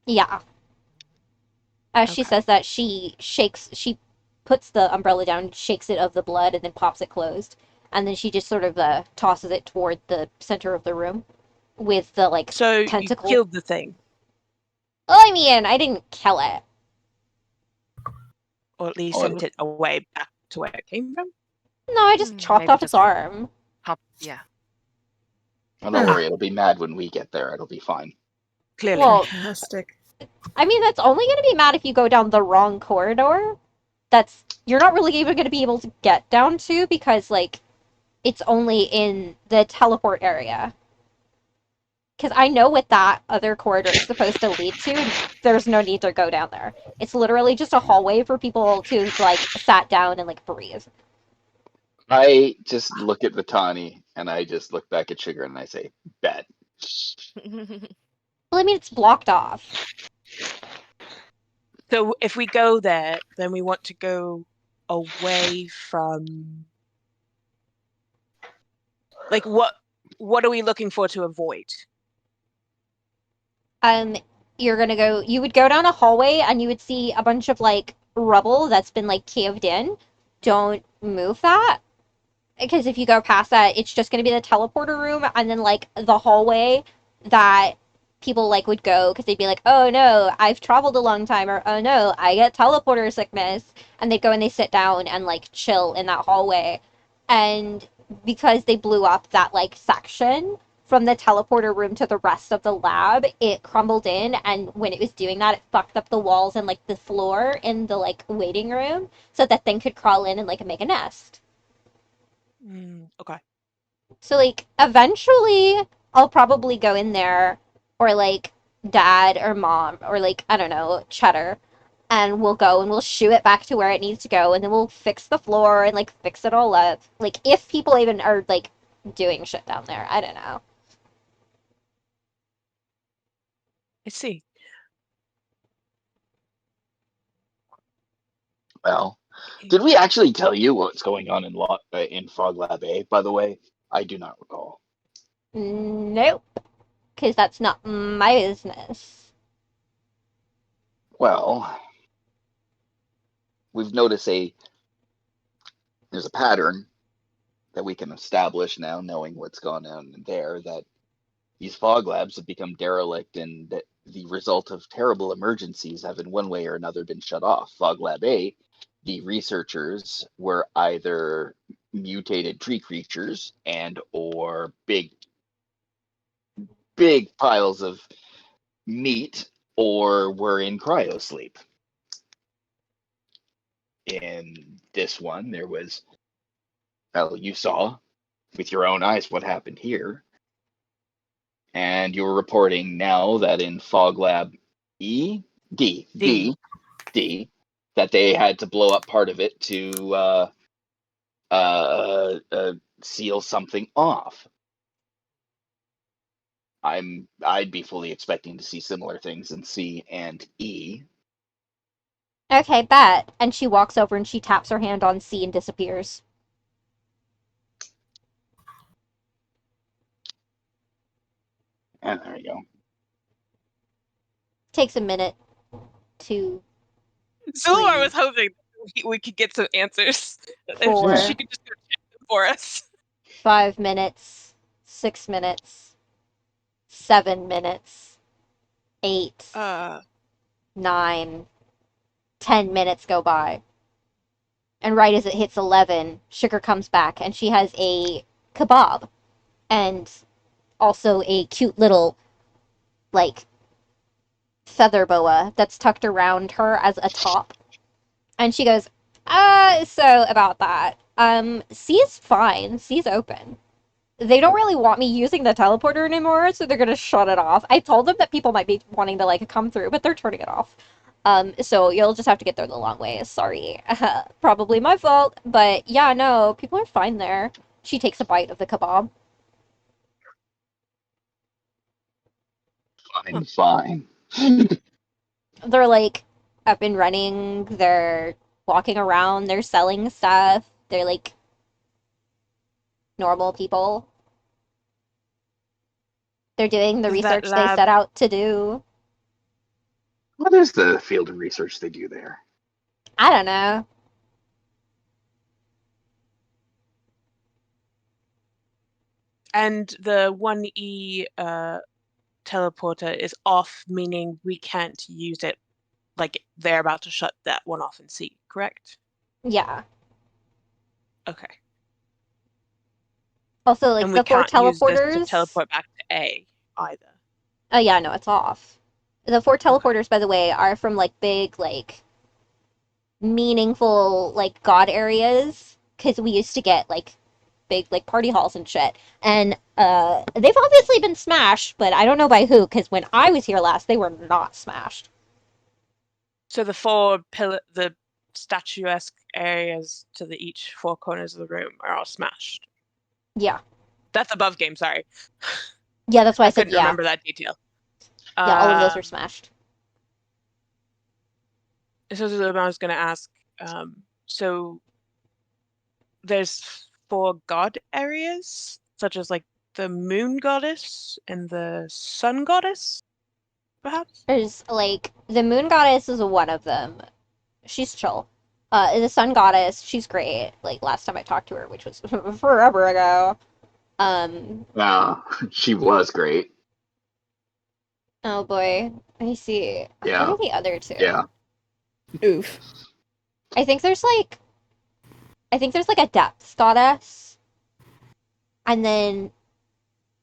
Yeah. She Okay. says that she puts the umbrella down, shakes it of the blood, and then pops it closed. And then she just sort of tosses it toward the center of the room with the, like, So you tentacle. killed the thing, Well, I mean, I didn't kill it. or at least Oh, sent it away back to where it came from? No, I just chopped Maybe off its just arm. yeah. don't worry, it'll be mad when we get there. It'll be fine. Clearly. Well, Fantastic. I mean, that's only going to be mad if you go down the wrong corridor. You're not really even going to be able to get down to, because, like, it's only in the teleport area. Because I know what that other corridor is supposed to lead to, and there's no need to go down there. It's literally just a hallway for people to, like, sat down and, like, breathe. I just look at Vitani and I just look back at Sugar and I say, bet. Well, I mean, it's blocked off. So if we go there, then we want to go away from, like, what are we looking for to avoid? You would go down a hallway and you would see a bunch of, like, rubble that's been, like, caved in. Don't move that. Because if you go past that, it's just going to be the teleporter room, and then, like, the hallway that people, like, would go, because they'd be like, oh no, I've traveled a long time, or oh no, I get teleporter sickness, and they'd go and they sit down and, like, chill in that hallway. And because they blew up that, like, section from the teleporter room to the rest of the lab, it crumbled in, and when it was doing that, it fucked up the walls and, like, the floor in the, like, waiting room, so that thing could crawl in and, like, make a nest. Okay. So, like, eventually I'll probably go in there, or, like, dad or mom, or, like, I don't know, Cheddar, and we'll go and we'll shoo it back to where it needs to go, and then we'll fix the floor and, like, fix it all up. Like, if people even are, like, doing shit down there. I don't know. I see. Well, did we actually tell you what's going on in Fog Lab A, by the way? I do not recall. Nope. Because that's not my business. Well, we've noticed there's a pattern that we can establish now, knowing what's gone on there, that these fog labs have become derelict, and that the result of terrible emergencies have in one way or another been shut off. Fog Lab A, the researchers were either mutated tree creatures and or big piles of meat, or were in cryosleep. In this one, there was, well, you saw with your own eyes what happened here. And you're reporting now that in Fog Lab D, that they had to blow up part of it to seal something off. I'd be fully expecting to see similar things in C and E. Okay, bet. And she walks over and she taps her hand on C and disappears. And there you go. Takes a minute to Zulor was hoping we could get some answers. Four. If she could just go check them for us. 5 minutes, 6 minutes, 7 minutes, 8, 9, 10 minutes go by. And right as it hits 11, Sugar comes back and she has a kebab and also a cute little, like, feather boa that's tucked around her as a top. And she goes, so about that. C's fine. C's open. They don't really want me using the teleporter anymore, so they're gonna shut it off. I told them that people might be wanting to, like, come through, but they're turning it off. So you'll just have to get there the long way. Sorry. Probably my fault, but yeah, no, people are fine there. She takes a bite of the kebab. Fine. They're like up and running. They're walking around. They're selling stuff. They're like normal people. They're doing the Is that research they lab set out to do. What is the field of research they do there? I don't know. and the 1E teleporter is off, meaning we can't use it. Like they're about to shut that one off and see, correct? Yeah. Okay. Also, like And we the 4 can't use this to teleporters. teleport back to A either. Oh yeah, no, it's off. The 4 teleporters, by the way, are from like big, like meaningful, like god areas. Because we used to get like big, like party halls and shit. And they've obviously been smashed, but I don't know by who. Because when I was here last, they were not smashed. So the statuesque areas to the each 4 corners of the room are all smashed. Yeah. That's above game, sorry. Yeah, that's why I said couldn't yeah. remember that detail. Yeah, all of those were smashed. So I was going to ask, so there's 4 god areas, such as like the moon goddess and the sun goddess, perhaps? There's like the moon goddess is one of them. She's chill. The sun goddess, she's great. Like last time I talked to her, which was forever ago. She was great. Oh boy, I see. Yeah. What are the other 2? Yeah. Oof. I think there's like a depths goddess, and then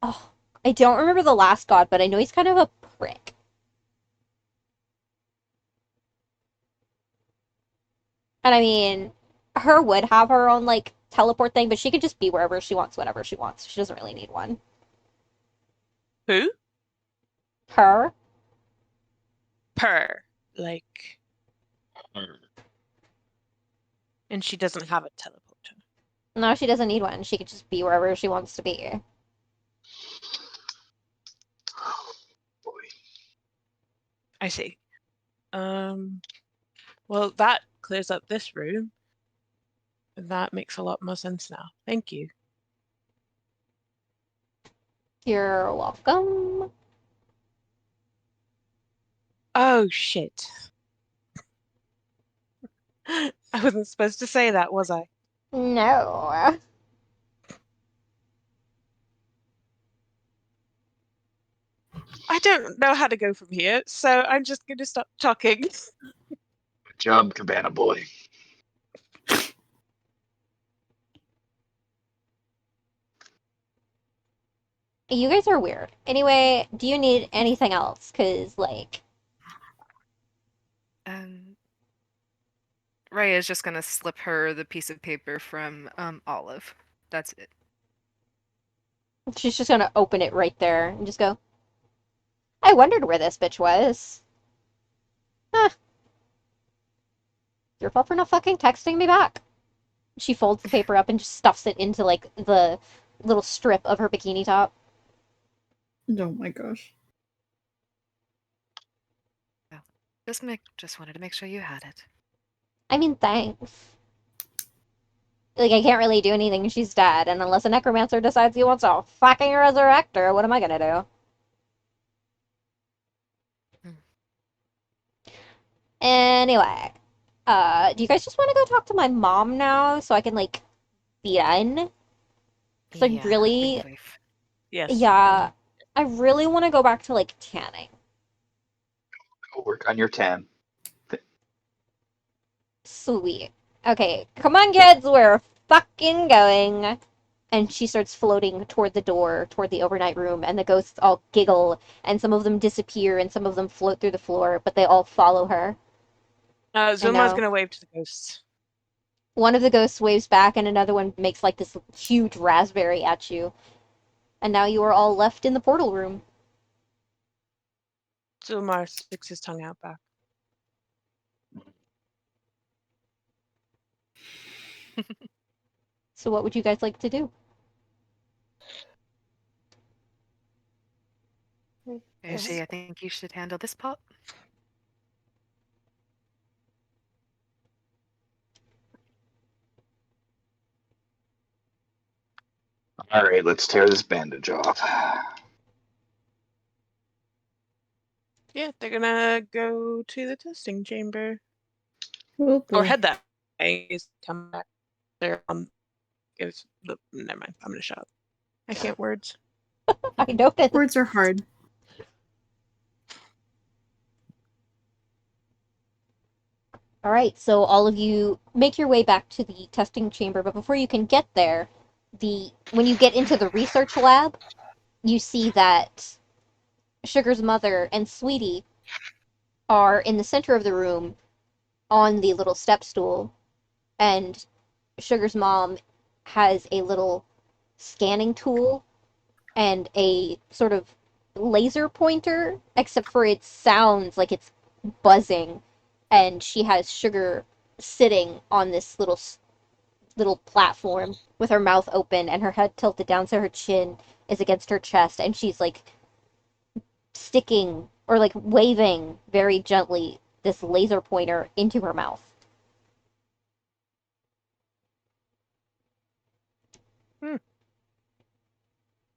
I don't remember the last god, but I know he's kind of a prick. And I mean, her would have her own like teleport thing, but she could just be wherever she wants, whenever she wants. She doesn't really need one. Who? Her? Like, and she doesn't have a teleporter. No, she doesn't need one. She could just be wherever she wants to be. Boy. I see. Well, that clears up this room. That makes a lot more sense now. Thank you. You're welcome. Oh, shit. I wasn't supposed to say that, was I? No. I don't know how to go from here, so I'm just going to stop talking. Good job, Cabana Boy. You guys are weird. Anyway, do you need anything else? Because, like... Rhea is just gonna slip her the piece of paper from Olive. That's it. She's just gonna open it right there and just go, I wondered where this bitch was. Huh. Your fault for not fucking texting me back. She folds the paper up and just stuffs it into, like, the little strip of her bikini top. Oh my gosh. Just wanted to make sure you had it. I mean, thanks. Like, I can't really do anything. She's dead, and unless a necromancer decides he wants to fucking resurrect her, what am I gonna do? Anyway, do you guys just want to go talk to my mom now so I can, like, be done? Because I really, Yes. yeah, I really want to go back to, like, tanning. Go work on your tan. Sweet. Okay, come on, kids, we're fucking going. And she starts floating toward the door, toward the overnight room, and the ghosts all giggle, and some of them disappear, and some of them float through the floor, but they all follow her. Zuma's going to wave to the ghosts. One of the ghosts waves back, and another one makes, like, this huge raspberry at you. And now you are all left in the portal room. Zuma sticks his tongue out back. So what would you guys like to do? Augie, I think you should handle this part. All right, let's tear this bandage off. Yeah, they're gonna go to the testing chamber. Oh, boy. Or head that way. Come back. They're on. Never mind. I'm gonna shut up. I can't words. I know that. Words are hard. All right, so all of you make your way back to the testing chamber, but before you can get there, when you get into the research lab, you see that Sugar's mother and Sweetie are in the center of the room on the little step stool, and Sugar's mom has a little scanning tool and a sort of laser pointer, except for it sounds like it's buzzing, and she has Sugar sitting on this little platform with her mouth open and her head tilted down so her chin is against her chest, and she's like sticking or like waving very gently this laser pointer into her mouth.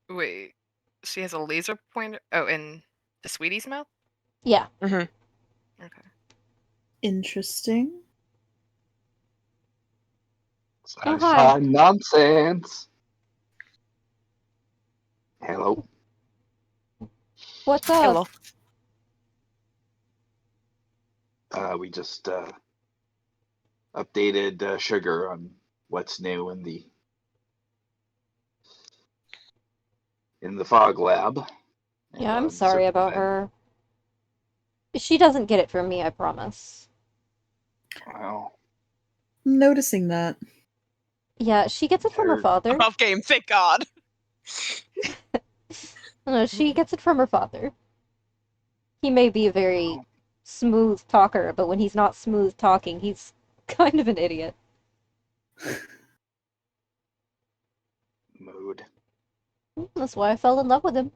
Wait, she has a laser pointer? Oh, in the Sweetie's mouth? Yeah. Mm-hmm. Okay. Interesting. Oh, hi. Sci-fi nonsense. Hello. What's up? Hello. We just updated Sugar on what's new in the fog lab. Yeah, I'm on sorry certain about event. her. She doesn't get it from me, I promise. Well, I'm noticing that. Yeah, she gets it from her father. I'm off game, thank God. No, she gets it from her father. He may be a very smooth talker, but when he's not smooth talking, he's kind of an idiot. mood. That's why I fell in love with him.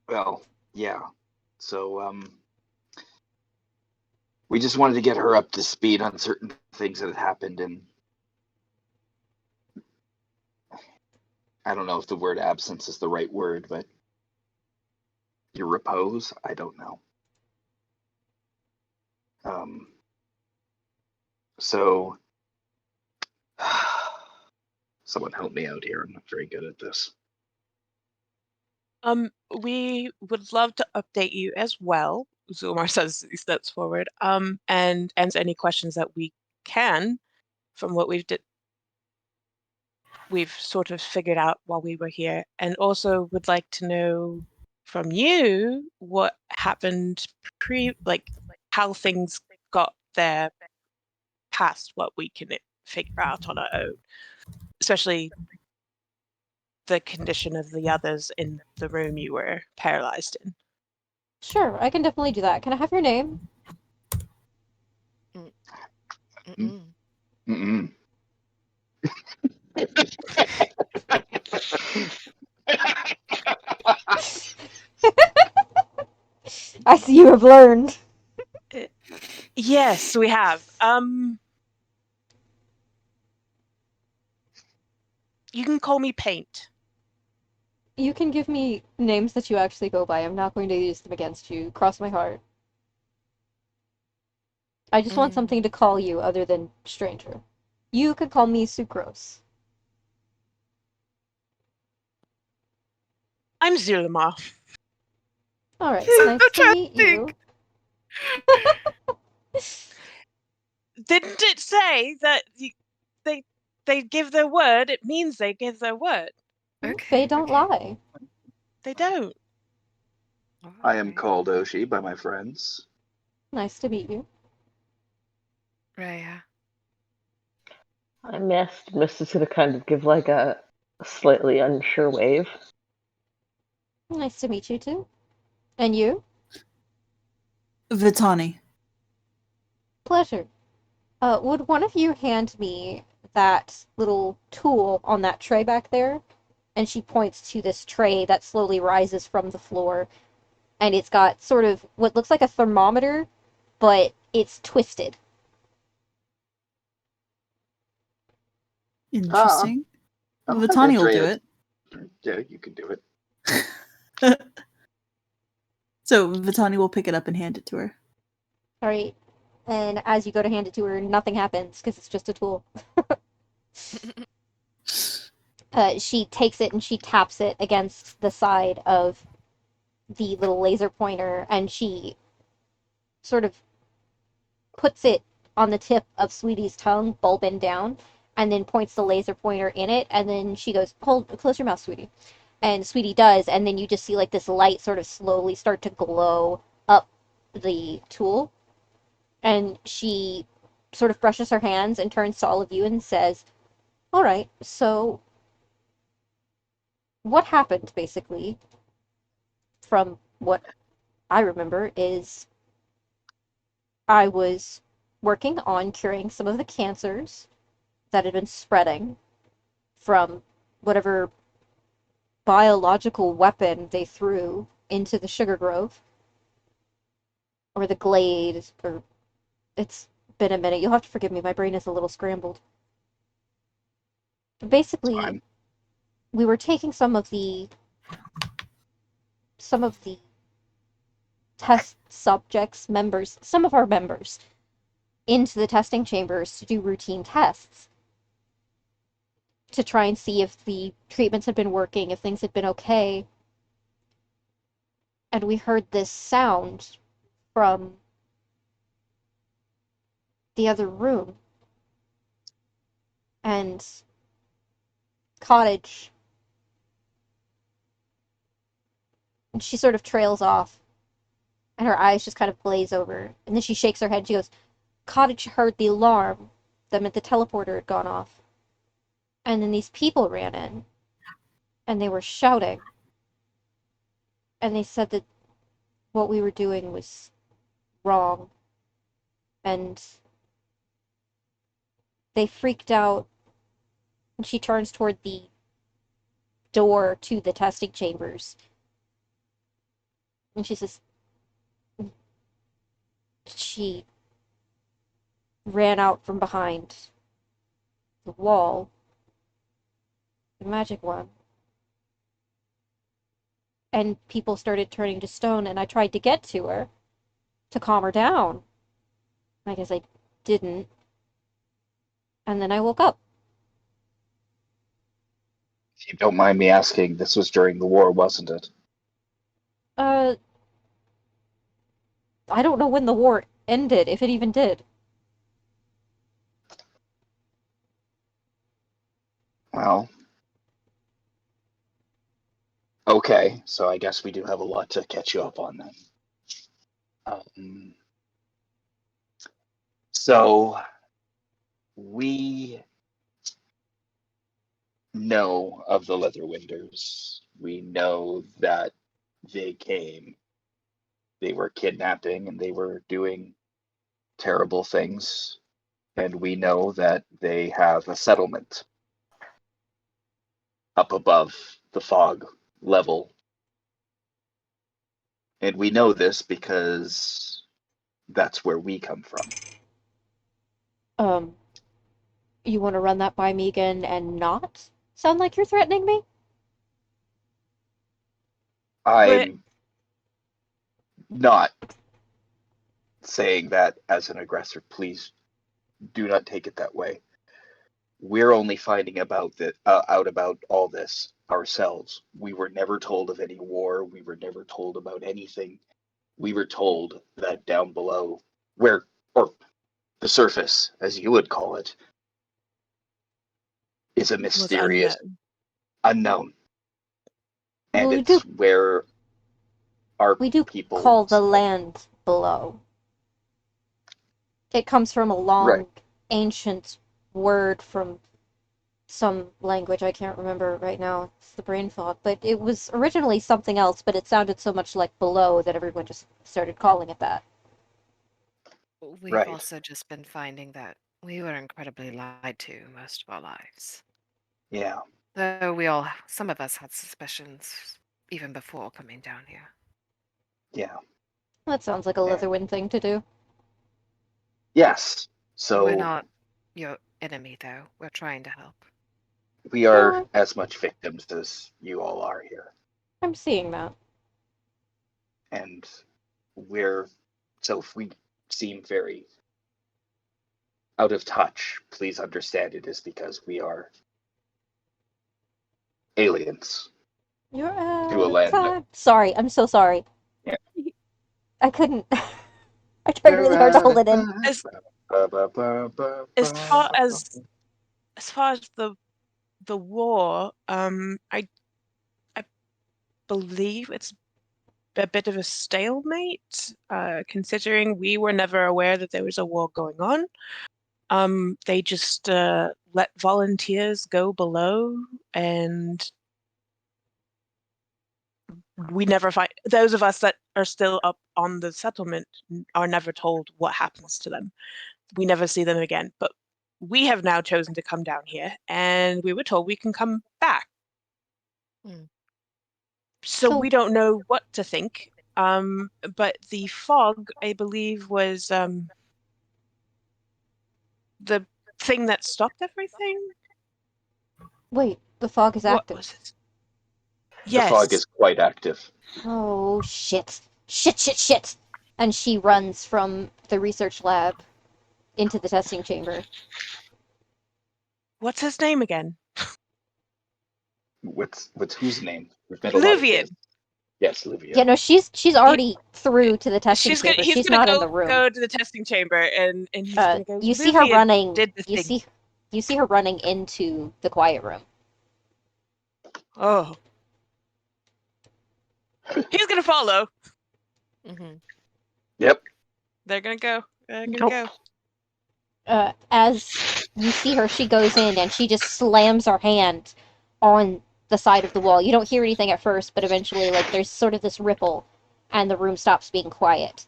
Well, yeah. So, we just wanted to get her up to speed on certain things that had happened, and I don't know if the word absence is the right word, but your repose? I don't know. So, someone help me out here. I'm not very good at this. We would love to update you as well. Zulmar says he steps forward. And answer any questions that we can from what we've sort of figured out while we were here, and also would like to know from you what happened like how things got there past what we can figure out on our own, especially the condition of the others in the room you were paralyzed in. Sure, I can definitely do that. Can I have your name? Mm-mm. I see you have learned. Yes, we have. You can call me Paint. You can give me names that you actually go by. I'm not going to use them against you. Cross my heart. I just want something to call you other than stranger. You could call me Sucrose. I'm Zulma. Alright, nice to meet you. Didn't it say that they give their word? It means they give their word. Okay, they don't lie. They don't. I am called Oshi by my friends. Nice to meet you. Rhea. I missed. Mist is gonna kind of give like a slightly unsure wave. Nice to meet you too. And you? Vitani. Pleasure. Would one of you hand me that little tool on that tray back there, and she points to this tray that slowly rises from the floor, and it's got sort of what looks like a thermometer, but it's twisted. Interesting. I'll have Vitani that will do tray. it. Yeah, you can do it. So Vitani will pick it up and hand it to her. All right. And as you go to hand it to her, nothing happens because it's just a tool. She takes it and she taps it against the side of the little laser pointer, and she sort of puts it on the tip of Sweetie's tongue, bulbing down, and then points the laser pointer in it, and then she goes, close your mouth, Sweetie. And Sweetie does, and then you just see like this light sort of slowly start to glow up the tool. And she sort of brushes her hands and turns to all of you and says, all right, so what happened, basically, from what I remember, is I was working on curing some of the cancers that had been spreading from whatever biological weapon they threw into the sugar grove. Or the glade, or it's been a minute. You'll have to forgive me, my brain is a little scrambled. Basically, Fine. we were taking some of the test subjects, some of our members, into the testing chambers to do routine tests to try and see if the treatments had been working, if things had been okay. And we heard this sound from the other room. And Cottage. And she sort of trails off. And her eyes just kind of glaze over. And then she shakes her head and she goes, Cottage heard the alarm that meant the teleporter had gone off. And then these people ran in. And they were shouting. And they said that what we were doing was wrong. And they freaked out. And she turns toward the door to the testing chambers. And she says, she ran out from behind the wall, the magic one. And people started turning to stone, and I tried to get to her to calm her down. I guess I didn't. And then I woke up. If you don't mind me asking, this was during the war, wasn't it? I don't know when the war ended, if it even did. Well, okay, so I guess we do have a lot to catch you up on then. So we know of the Leatherwinders. We know that they came. They were kidnapping and they were doing terrible things. And we know that they have a settlement up above the fog level. And we know this because that's where we come from. You want to run that by me again and not sound like you're threatening me? I'm not saying that as an aggressor. Please do not take it that way. We're only finding out about all this ourselves. We were never told of any war. We were never told about anything. We were told that down below, or the surface, as you would call it, is a mysterious unknown. And Well, it's where we do people call the land below. It comes from a long, ancient word from some language I can't remember right now. It's the brain fog. But it was originally something else, but it sounded so much like below that everyone just started calling it that. We've also just been finding that We were incredibly lied to most of our lives. Yeah. Though some of us had suspicions even before coming down here. Yeah. That sounds like a Yeah. Lithuanian thing to do. Yes. We're So not your enemy, though. We're trying to help. we are No, as much victims as you all are here. I'm seeing that. And so if we seem very out of touch, please understand it is because we are aliens You're to a out of land. time. Sorry, I'm so sorry. Yeah. I couldn't. I tried really hard to hold it in. As as far as the war, I believe it's a bit of a stalemate, considering we were never aware that there was a war going on. They just let volunteers go below, and we never find those of us that are still up on the settlement are never told what happens to them. We never see them again. But we have now chosen to come down here, and we were told we can come back. So we don't know what to think. But the fog, I believe, was the thing that stopped everything. Wait, the fog is What active. was it? The fog Yes. is quite active. Oh, shit. Shit, shit, shit. And she runs from the research lab into the testing chamber. What's his name again? What's whose name? We've made a lot of Luvian. guesses. Yes, Livia. Yeah, no, she's already through to the testing He's chamber. She's gonna not in the room. go to the testing chamber, and he's gonna go. You see her Luvian running. did the You thing. see her running into the quiet room. Oh. He's gonna follow. Yep. They're gonna go. They're gonna Nope. go. As you see her, she goes in and she just slams her hand on the side of the wall. You don't hear anything at first, but eventually, like, there's sort of this ripple, and the room stops being quiet.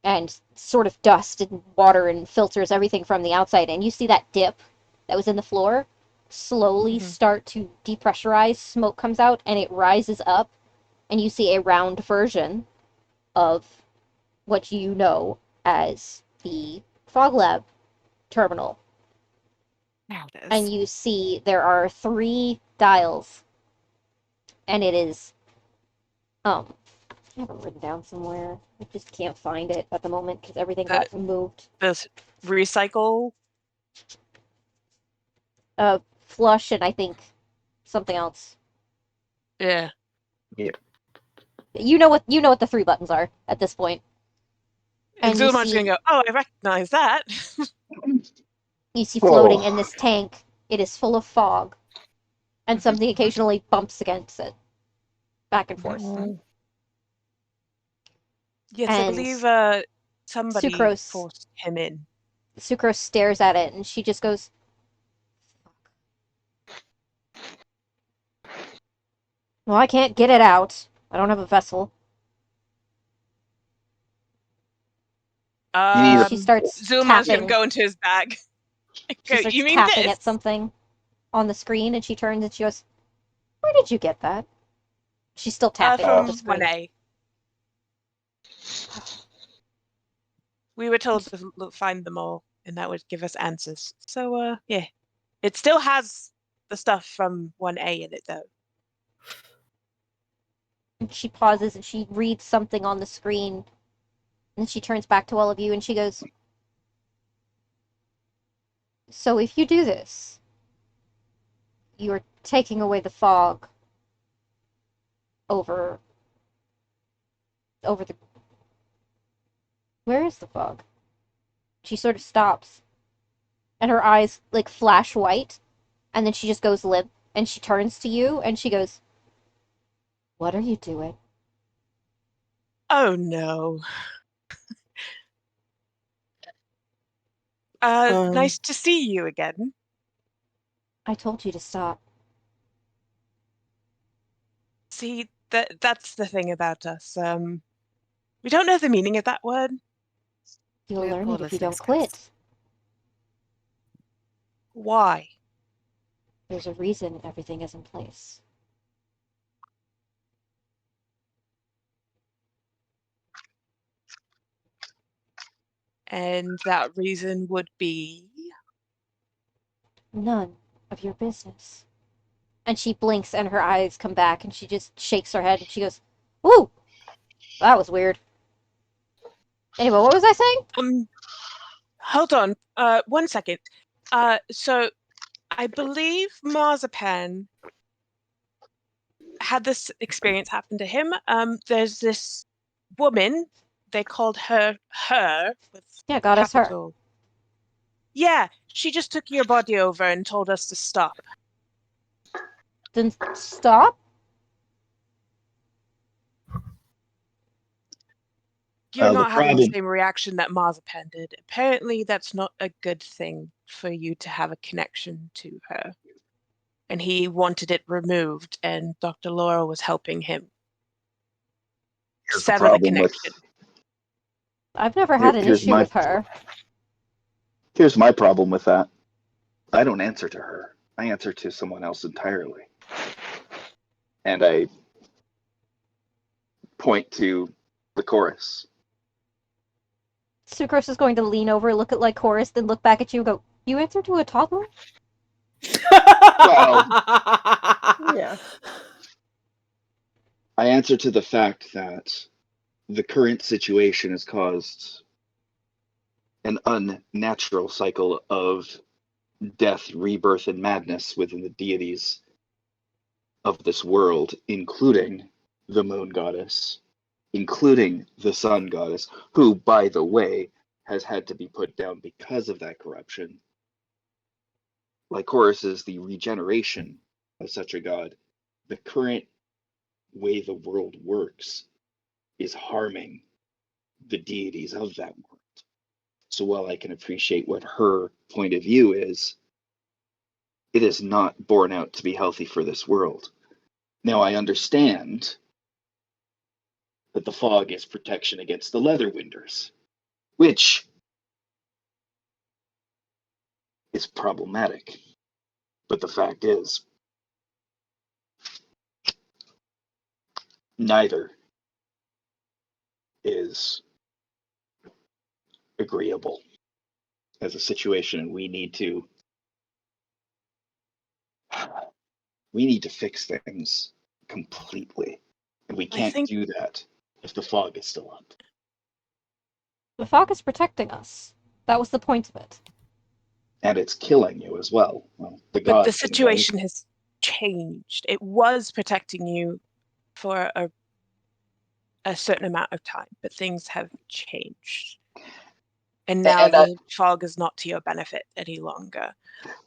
And sort of dust and water and filters everything from the outside. And you see that dip that was in the floor slowly start to depressurize. Smoke comes out and it rises up, and you see a round version of what you know as the Fog Lab terminal. Now it is. And you see there are 3 dials, and it is I have it written down somewhere. I just can't find it at the moment because everything got moved. This recycle. Flush and I think something else. Yeah. Yep. You know what the 3 buttons are at this point. And you Zuma's see gonna go, oh, I recognize that. you see floating in this tank. It is full of fog, and something occasionally bumps against it, back and forth. Yes, And I believe somebody Sucrose forced him in. Sucrose stares at it, and she just goes, "Well, I can't get it out. I don't have a vessel." She starts Zuma's tapping. gonna go into his bag. She starts You mean tapping this? at something on the screen, and she turns and she goes, "Where did you get that?" She's still tapping From at the screen. 1A. We were told to find them all, and that would give us answers. So, yeah. It still has the stuff from 1A in it, though. And she pauses and she reads something on the screen. And she turns back to all of you and she goes, "So if you do this, you're taking away the fog over the... Where is the fog?" She sort of stops. And her eyes, like, flash white. And then she just goes limp. And she turns to you and she goes, "What are you doing?" Oh, no. Nice to see you again. "I told you to stop." See, that's the thing about us. We don't know the meaning of that word. "You'll We have learn poor it if you listening don't quit." skills. Why? There's a reason everything is in place. And that reason would be... None of your business. And she blinks and her eyes come back and she just shakes her head and she goes, "Ooh, that was weird." Anyway, what was I saying? Hold on, 1 second. So I believe Marzipan had this experience happen to him. There's this woman, they called her with Yeah, goddess her. capital. Yeah, she just took your body over and told us to stop. Then stop? You're The not having the problem- same reaction that Marzipan did. Apparently, that's not a good thing for you to have a connection to her. And he wanted it removed, and Dr. Laurel was helping him Here's sever the problem with- connection. I've never had an Here's issue my- with her. Here's my problem with that. I don't answer to her. I answer to someone else entirely. And I point to the chorus. Sucrose is going to lean over, look at Chorus, then look back at you and go, "You answer to a toddler?" Yeah. I answer to the fact that the current situation has caused an unnatural cycle of death, rebirth, and madness within the deities of this world, including the moon goddess, including the sun goddess, who, by the way, has had to be put down because of that corruption. Lycoris is the regeneration of such a god. The current way the world works is harming the deities of that world. So while I can appreciate what her point of view is, it is not borne out to be healthy for this world. Now I understand that the fog is protection against the leather winders, which is problematic. But the fact is, neither is agreeable as a situation, and we need to fix things completely, and we can't do that if the fog is still up. The fog is protecting us. That was the point of it. And it's killing you as well. Well, But the situation has changed. It was protecting you for a certain amount of time, but things have changed. And now the fog is not to your benefit any longer.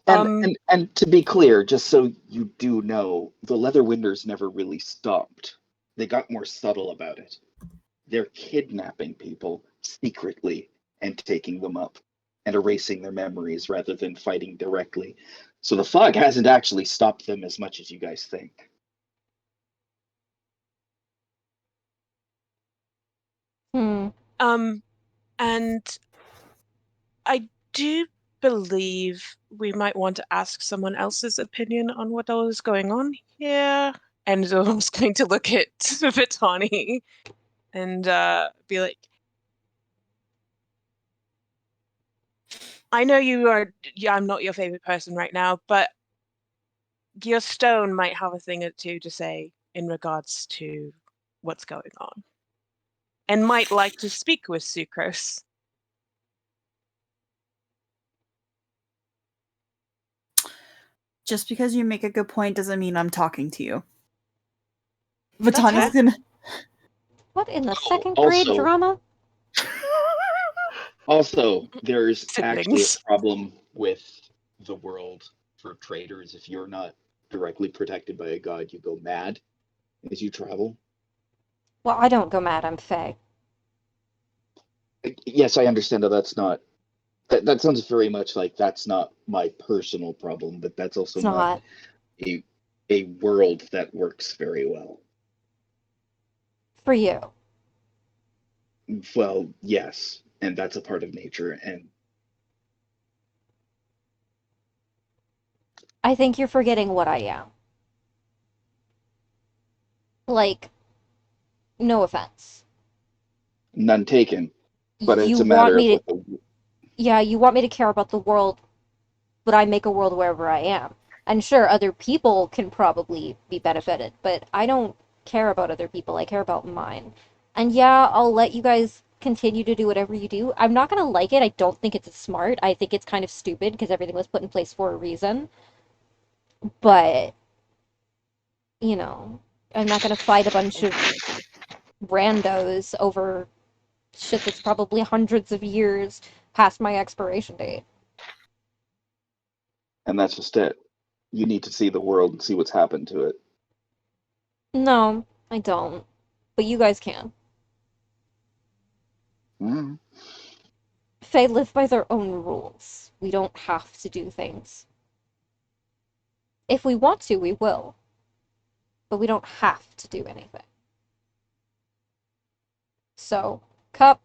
And to be clear, just so you do know, the leather winders never really stopped. They got more subtle about it. They're kidnapping people secretly and taking them up and erasing their memories rather than fighting directly. So the fog hasn't actually stopped them as much as you guys think. And I do believe we might want to ask someone else's opinion on what all is going on here. And I was going to look at Vitani and be like, I know I'm not your favorite person right now, but your stone might have a thing or two to say in regards to what's going on. And might like to speak with Sucrose. Just because you make a good point doesn't mean I'm talking to you. Vitani's gonna... What in the second grade drama? Also, there's actually Siblings. a problem with the world for traders. If you're not directly protected by a god, you go mad as you travel. Well, I don't go mad, I'm Fae. Yes, I understand that that's not... That sounds very much like that's not my personal problem, but that's also It's not. a world that works very well. For you. Well, yes, and that's a part of nature, and I think you're forgetting what I am. Like, no offense. None taken. But it's You a want matter of me what to, the yeah, you want me to care about the world, but I make a world wherever I am. And sure, other people can probably be benefited, but I don't care about other people. I care about mine. And yeah, I'll let you guys continue to do whatever you do. I'm not gonna like it. I don't think it's smart. I think it's kind of stupid because everything was put in place for a reason. But, you know, I'm not gonna fight a bunch of randos over shit that's probably hundreds of years past my expiration date. and that's just it. You need to see the world and see what's happened to it. No, I don't. But you guys can. Mm. Fae live by their own rules. We don't have to do things. If we want to, we will. But we don't have to do anything. So, Cup.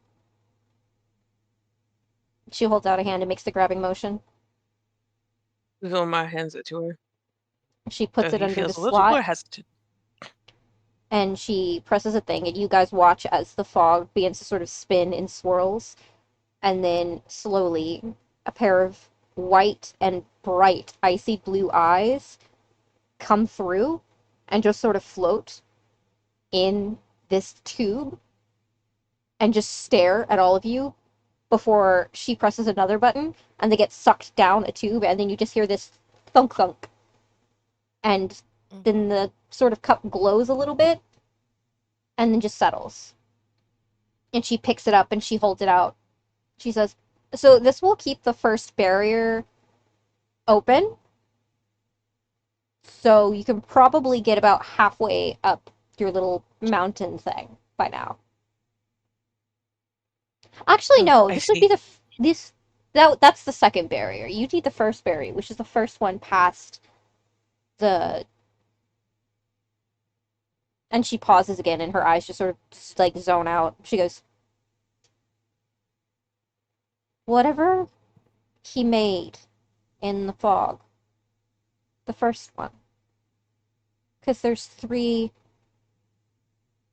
She holds out a hand and makes the grabbing motion. Vilma hands it to her. She puts So it he under the feels a little more slot, hesitant. and she presses a thing, and you guys watch as the fog begins to sort of spin in swirls, and then slowly a pair of white and bright icy blue eyes come through and just sort of float in this tube and just stare at all of you before she presses another button and they get sucked down a tube, and then you just hear this thunk thunk, and then the sort of cup glows a little bit and then just settles, and she picks it up and she holds it out. She says, so this will keep the first barrier open, so you can probably get about halfway up your little mountain thing by now. Actually, Oh, no. I This would be see. that's the second barrier. You need the first barrier, which is the first one past the. And she pauses again, and her eyes just sort of just, like zone out. She goes, "Whatever he made in the fog, the first one, because there's three."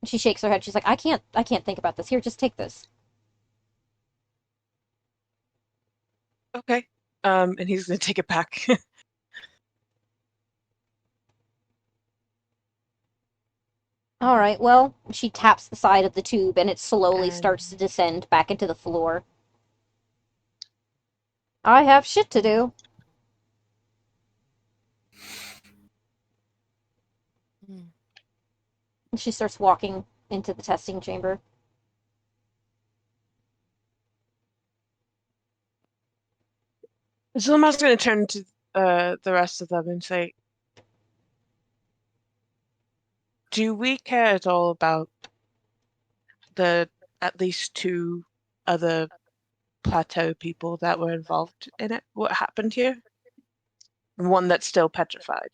She shakes her head. She's like, I can't think about this. Here, just take this." Okay. And he's gonna take it back. All right, well, she taps the side of the tube and it slowly And starts to descend back into the floor. I have shit to do. And she starts walking into the testing chamber. Zulma's gonna turn to the rest of them and say, do we care at all about the at least two other plateau people that were involved in it? What happened here? One that's still petrified.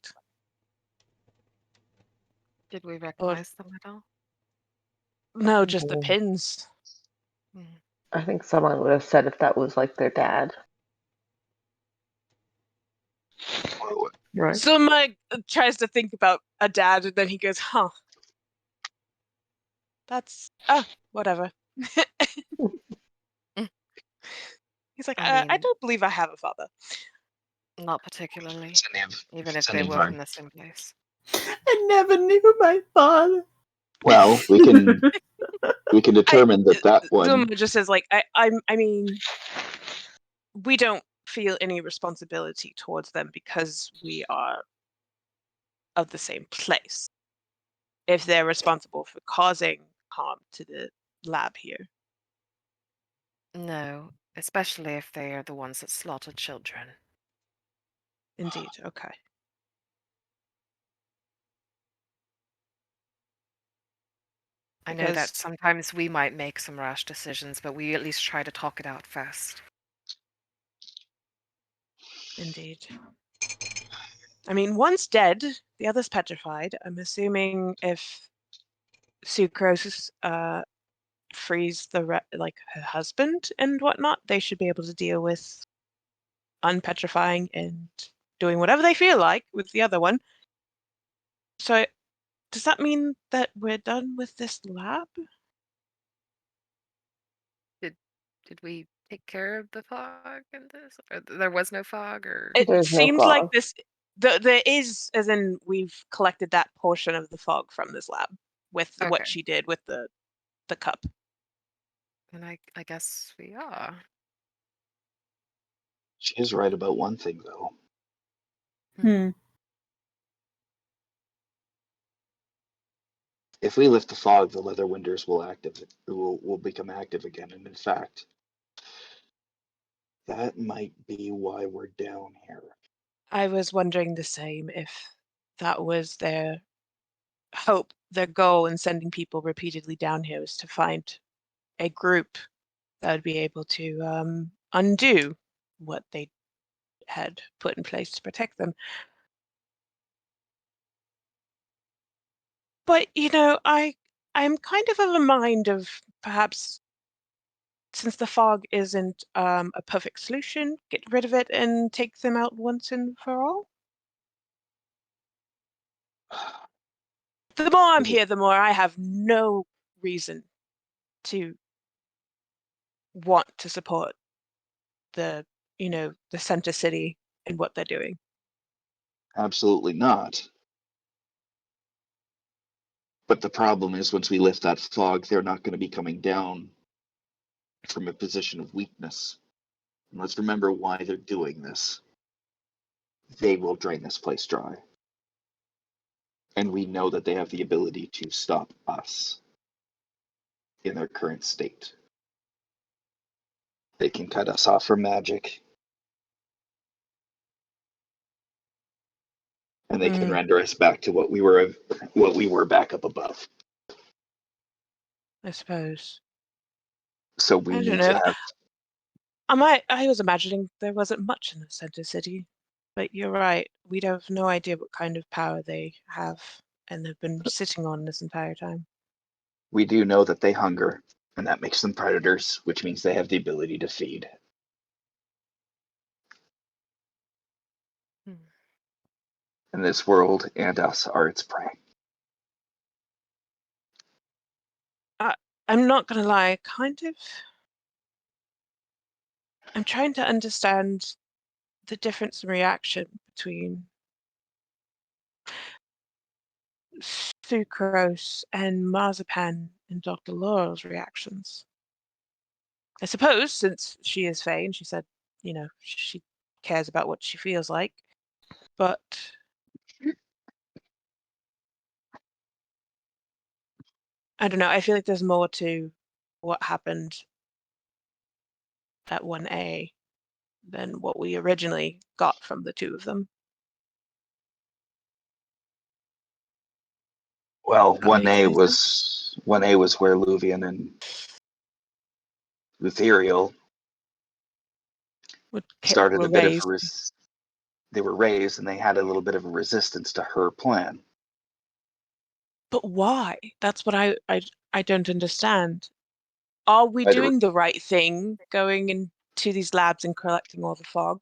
Did we Or recognize them at all? no, just the No. pins. I think someone would have said if that was like their dad. Right. Zulma tries to think about a dad, and then he goes, "Huh, that's whatever." He's like, I I mean, don't believe I have a father. not particularly, even if It's they any were of from the same place. I never knew my father. Well, we can determine that one. Zulma just says, like, I mean, we don't feel any responsibility towards them because we are of the same place. If they're responsible for causing harm to the lab here. No, especially if they are the ones that slaughtered children. Indeed, okay. I know that Because sometimes we might make some rash decisions, but we at least try to talk it out first. indeed. I mean, one's dead, the other's petrified. I'm assuming if Sucrose frees like her husband and whatnot, they should be able to deal with unpetrifying and doing whatever they feel like with the other one. So does that mean that we're done with this lab? Did we take care of the fog in this? Or there was no fog, or It There's no seemed like fog. this. There is, as in we've collected that portion of the fog from this lab with okay? what she did with the cup. And I guess we are. She is right about one thing, though. Hmm. If we lift the fog, the leather winders will become active again. And in fact, that might be why we're down here. I was wondering the same, if that was their hope, their goal in sending people repeatedly down here, was to find a group that would be able to undo what they had put in place to protect them. But I'm kind of a mind of, perhaps, since the fog isn't a perfect solution, get rid of it and take them out once and for all. The more I'm here, the more I have no reason to want to support the center city and what they're doing. Absolutely not. But the problem is, once we lift that fog, they're not going to be coming down from a position of weakness. And let's remember why they're doing this. They will drain this place dry. And we know that they have the ability to stop us in their current state. They can cut us off from magic. And they can render us back to what we were back up above. I suppose. So we I don't need know. to have. I was imagining there wasn't much in the center city, but you're right. We'd have no idea what kind of power they have and they've been sitting on this entire time. We do know that they hunger, and that makes them predators, which means they have the ability to feed. And this world and us are its prey. I'm not gonna lie, I'm trying to understand the difference in reaction between sucrose and marzipan and Dr. Laurel's reactions. I suppose, since she is Faye and she said, she cares about what she feels like, but I don't know, I feel like there's more to what happened at 1A than what we originally got from the two of them. Well, That makes any sense. 1A was where Luvian and Lutheriel started Were a bit of raised. they were raised, and they had a little bit of a resistance to her plan. But why? That's what I don't understand. Are we doing the right thing going into these labs and collecting all the fog?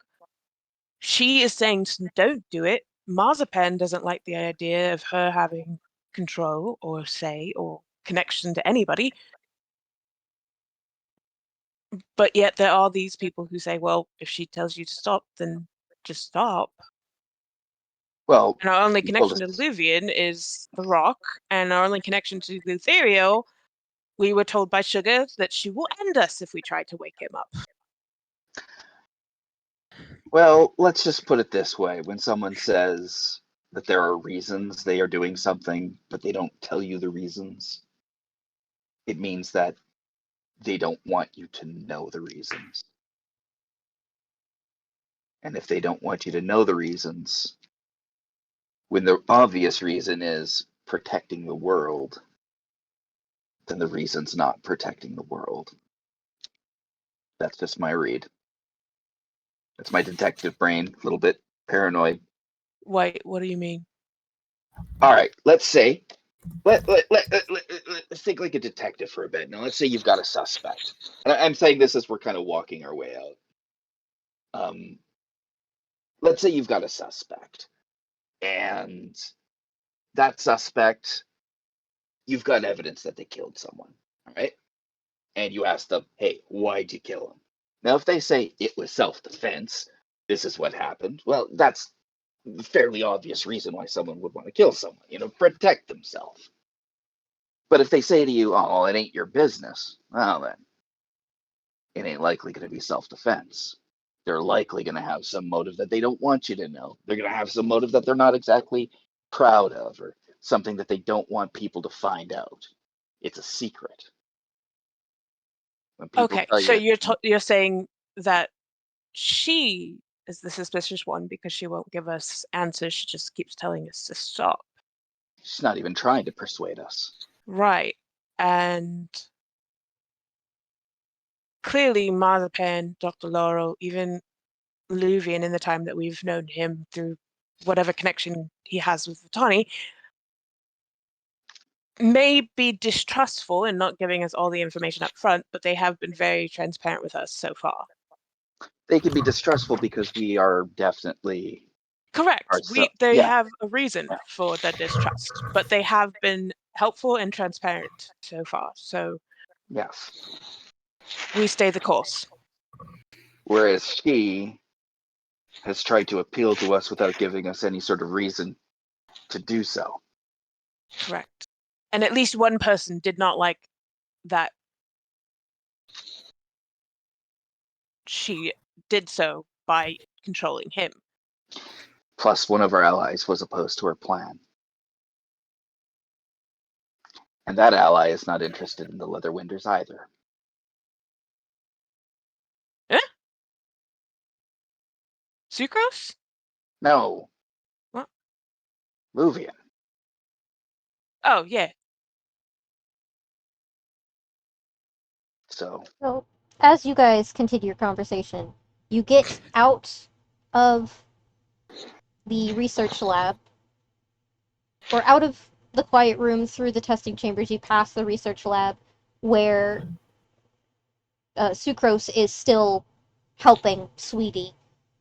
She is saying don't do it. Marzipan doesn't like the idea of her having control or say or connection to anybody. But yet there are these people who say, well, if she tells you to stop, then just stop. Well, and our only connection to Luvian is the rock, and our only connection to Lutheriel, we were told by Sugar that she will end us if we try to wake him up. Well, let's just put it this way. When someone says that there are reasons they are doing something, but they don't tell you the reasons, it means that they don't want you to know the reasons. And if they don't want you to know the reasons, when the obvious reason is protecting the world, then the reason's not protecting the world. That's just my read. That's my detective brain, a little bit paranoid. Wait, what do you mean? All right, let's say, let's think like a detective for a bit. Now, let's say you've got a suspect. And I'm saying this as we're kind of walking our way out. let's say you've got a suspect, and that suspect, you've got evidence that they killed someone, all right? And you ask them, hey, why'd you kill him? Now, if they say it was self-defense, this is what happened, well, that's a fairly obvious reason why someone would want to kill someone, protect themselves. But if they say to you, oh, it ain't your business, well, then it ain't likely going to be self-defense. They're likely going to have some motive that they don't want you to know. They're going to have some motive that they're not exactly proud of, or something that they don't want people to find out. It's a secret. When people Okay, tell so you, you're saying that she is the suspicious one because she won't give us answers. She just keeps telling us to stop. she's not even trying to persuade us. Right. And clearly Marzipan, Dr. Laurel, even Luvian in the time that we've known him through whatever connection he has with Vitani, may be distrustful in not giving us all the information up front, but they have been very transparent with us so far. They can be distrustful because we are definitely Correct. They yeah, have a reason for their distrust, but they have been helpful and transparent so far. So yes. we stay the course. Whereas she has tried to appeal to us without giving us any sort of reason to do so. Correct. And at least one person did not like that she did so by controlling him. Plus, one of our allies was opposed to her plan. And that ally is not interested in the Leatherwinders either. Eh? Sucrose? No. What? Luvian. Oh, yeah. So, as you guys continue your conversation, you get out of the research lab, or out of the quiet room through the testing chambers. You pass the research lab where Sucrose is still helping Sweetie,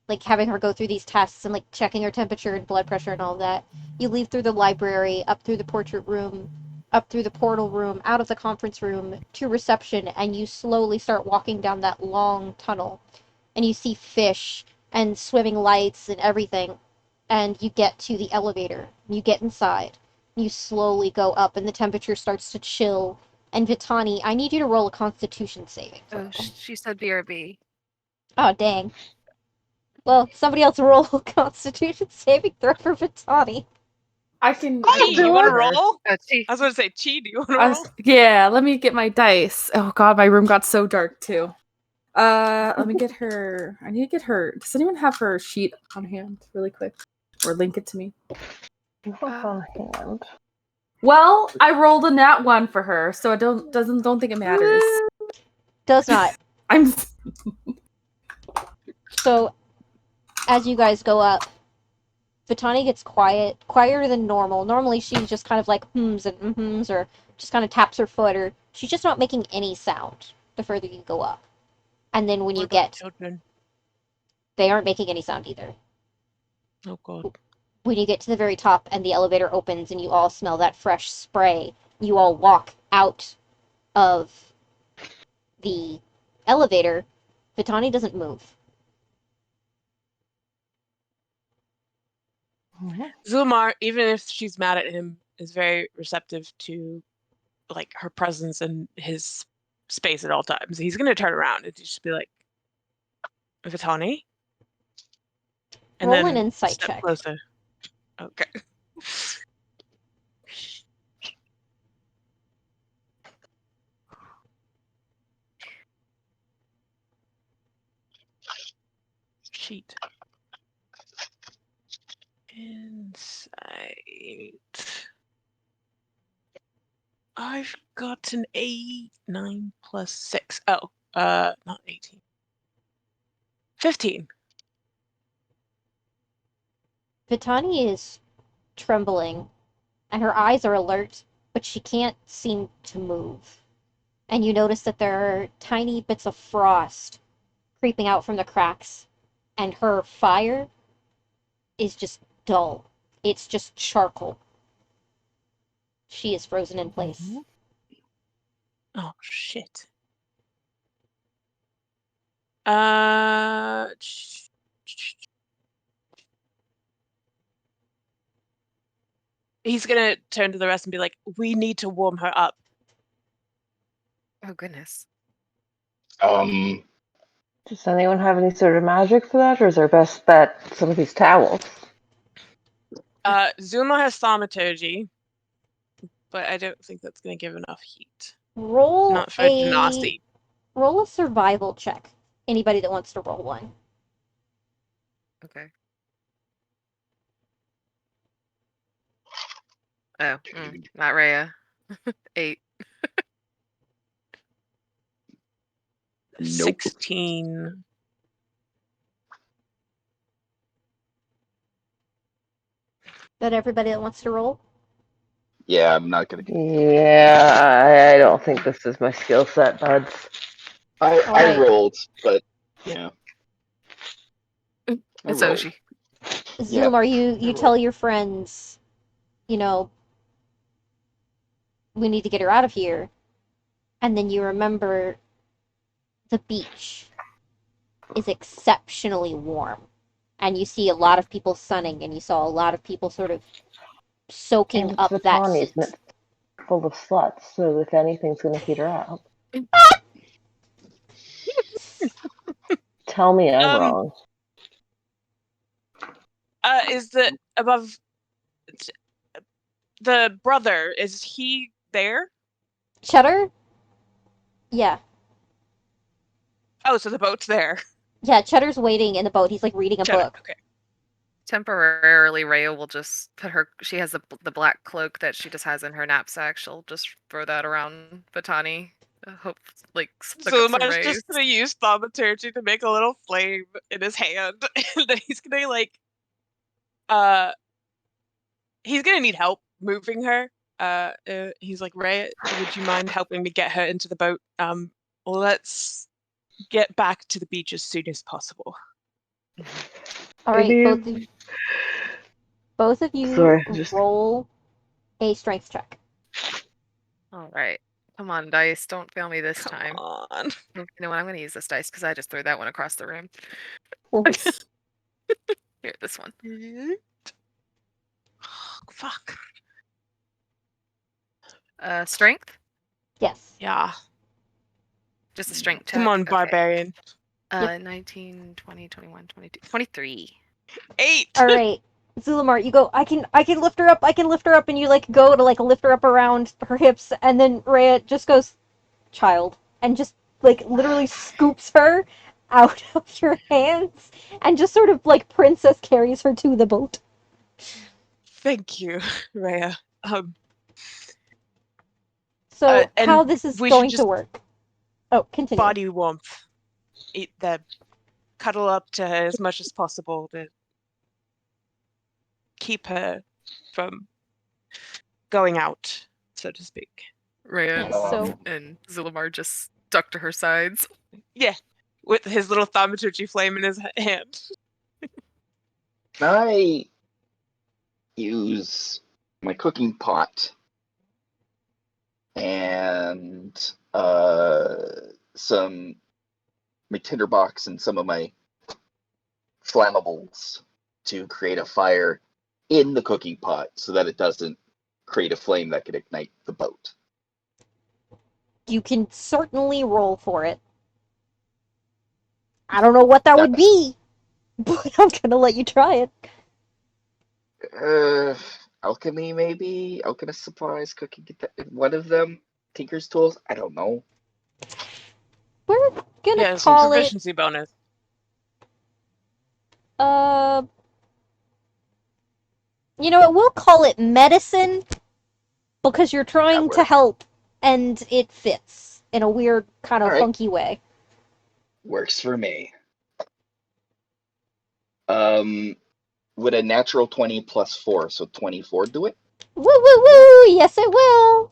like having her go through these tests and like checking her temperature and blood pressure and all of that. You leave through the library, up through the portrait room, up through the portal room, out of the conference room to reception, and you slowly start walking down that long tunnel. And you see fish and swimming lights and everything. And you get to the elevator. You get inside. You slowly go up, and the temperature starts to chill. And Vitani, I need you to roll a Constitution saving throw. Oh, she said BRB. Oh, dang. Well, somebody else roll a Constitution saving throw for Vitani. I can Chi, you want to roll. roll? Chi. I was going to say, Chi, do you want to roll? Yeah, let me get my dice. Oh god, my room got so dark too. Let me get her. I need to get her. Does anyone have her sheet on hand, really quick, or link it to me? Not on hand. Well, I rolled a nat 1 for her, so I don't think it matters. Does not. I'm. So, as you guys go up, Vitani gets quieter than normal. Normally, she just kind of like hums and hums, or just kind of taps her foot, or she's just not making any sound the further you go up. And then when What you about get, children? they aren't making any sound either. Oh, God. When you get to the very top and the elevator opens and you all smell that fresh spray, you all walk out of the elevator. Vitani doesn't move. Zulmar, even if she's mad at him, is very receptive to like her presence in his space at all times. He's going to turn around and just be like, Vitani? And Roll then an insight step check. closer. Okay. Sheet. Insight. I've got an 8, 9 plus 6. Oh, not 18. 15. Vitani is trembling, and her eyes are alert, but she can't seem to move. And you notice that there are tiny bits of frost creeping out from the cracks, and her fire is just dull. It's just charcoal. She is frozen in place. Oh, shit. Uh, he's gonna turn to the rest and be like, "We need to warm her up." Oh goodness. Does anyone have any sort of magic for that, or is our best bet some of these towels? Zuma has thaumaturgy, but I don't think that's gonna give enough heat. Roll Not for a Genasi. roll a survival check. Anybody that wants to roll one. Okay. Oh, not Rhea. 8. Nope. 16. That everybody that wants to roll? Yeah, I'm not gonna. Yeah, I don't think this is my skill set, buds. I Alright. rolled, but yeah. It's rolled. Augie. Zoom, Yeah, you tell your friends, you know, we need to get her out of here. And then you remember the beach is exceptionally warm. And you see a lot of people sunning, and you saw a lot of people sort of soaking And it's up the that Connie's, heat. and it's full of sluts, so if anything's going to heat her up. Tell me I'm wrong. Is the above the brother, is he there? Cheddar? Yeah. Oh, so the boat's there. Yeah, Cheddar's waiting in the boat. He's like reading a Cheddar, book. okay. Temporarily, Rhea will just put her. She has the black cloak that she just has in her knapsack. She'll just throw that around Batani. Hope like suck up some Zuma's rays. just gonna use thaumaturgy to make a little flame in his hand, and then he's gonna he's gonna need help moving her. He's like, Rhea, would you mind helping me get her into the boat? Let's get back to the beach as soon as possible. Alright, both of you Sorry, just roll a strength check. All right, come on, dice, don't fail me this time. Come on. You know what? I'm gonna use this dice because I just threw that one across the room. Here, this one. Oh, fuck. Strength. Yes. Yeah. Just a strength check. Come on, Okay. barbarian. 19, 20, 21, 22, 23. 8. Alright. Zulamar, you go, I can lift her up, and you like go to like lift her up around her hips, and then Rhea just goes, child, and just like literally scoops her out of your hands and just sort of like princess carries her to the boat. Thank you, Rhea. So and how this is we should going to just work. Oh, continue. body warmth. Eat the cuddle up to her as much as possible to keep her from going out, so to speak. Rhea Yes, so and Zulamar just stuck to her sides. Yeah, with his little thaumaturgy flame in his hand. I use my cooking pot and some my tinderbox and some of my flammables to create a fire in the cooking pot so that it doesn't create a flame that could ignite the boat. you can certainly roll for it. I don't know what that would be, but I'm gonna let you try it. Alchemy, maybe? Alchemist supplies, cooking, one of them? Tinker's tools? I don't know. We're gonna Yeah, some call it, proficiency bonus. you know what, we'll call it medicine, because you're trying to help, and it fits in a weird, kind of funky way. Works for me. Would a natural 20 plus 4, so 24 do it? Woo woo woo! Yes, it will!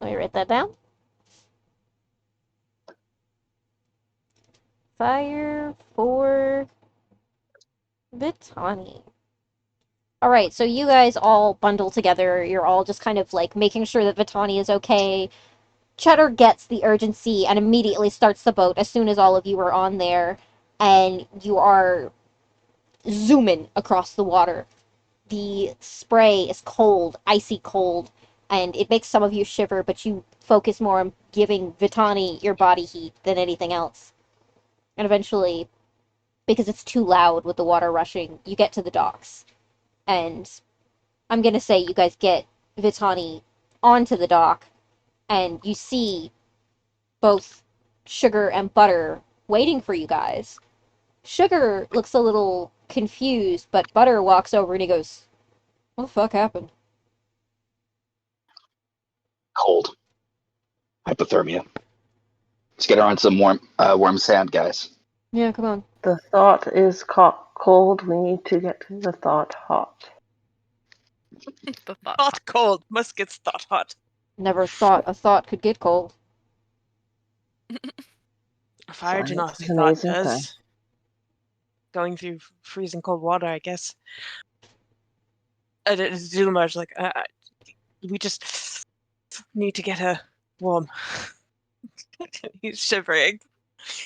Let me write that down. Fire for Vitani. Alright, so you guys all bundle together. You're all just kind of like making sure that Vitani is okay. Cheddar gets the urgency and immediately starts the boat as soon as all of you are on there. And you are zooming across the water. The spray is cold, icy cold, and it makes some of you shiver, but you focus more on giving Vitani your body heat than anything else. And eventually, because it's too loud with the water rushing, you get to the docks. And I'm gonna say you guys get Vitani onto the dock, and you see both Sugar and Butter waiting for you guys. Sugar looks a little confused, but Butter walks over and he goes, "What the fuck happened?" Cold. Hypothermia. Let's get her on some warm sand, guys. Yeah, come on. The thought is cold. We need to get the thought hot. The thought. Hot cold. Musket's thought hot. Never thought a thought could get cold. A fire Science genasi is an thought amazing does. thing. Going through freezing cold water, I guess. And it's Zulumar's like, we just need to get her warm. He's shivering.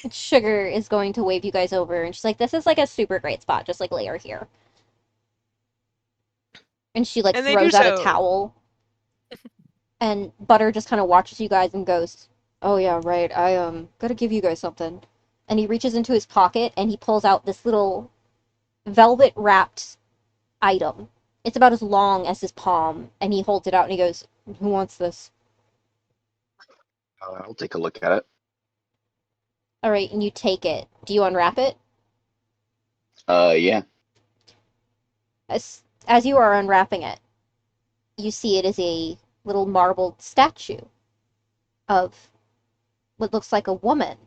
And Sugar is going to wave you guys over, and she's like, "This is like a super great spot. Just like lay her here." And she like And they throws do out a so. towel. And Butter just kind of watches you guys and goes, "Oh yeah, right. I gotta give you guys something." And he reaches into his pocket and he pulls out this little velvet wrapped item. It's about as long as his palm, and he holds it out and he goes, "Who wants this?" I'll take a look at it. All right, and you take it. Do you unwrap it? Yeah. As you are unwrapping it, you see it is a little marbled statue of what looks like a woman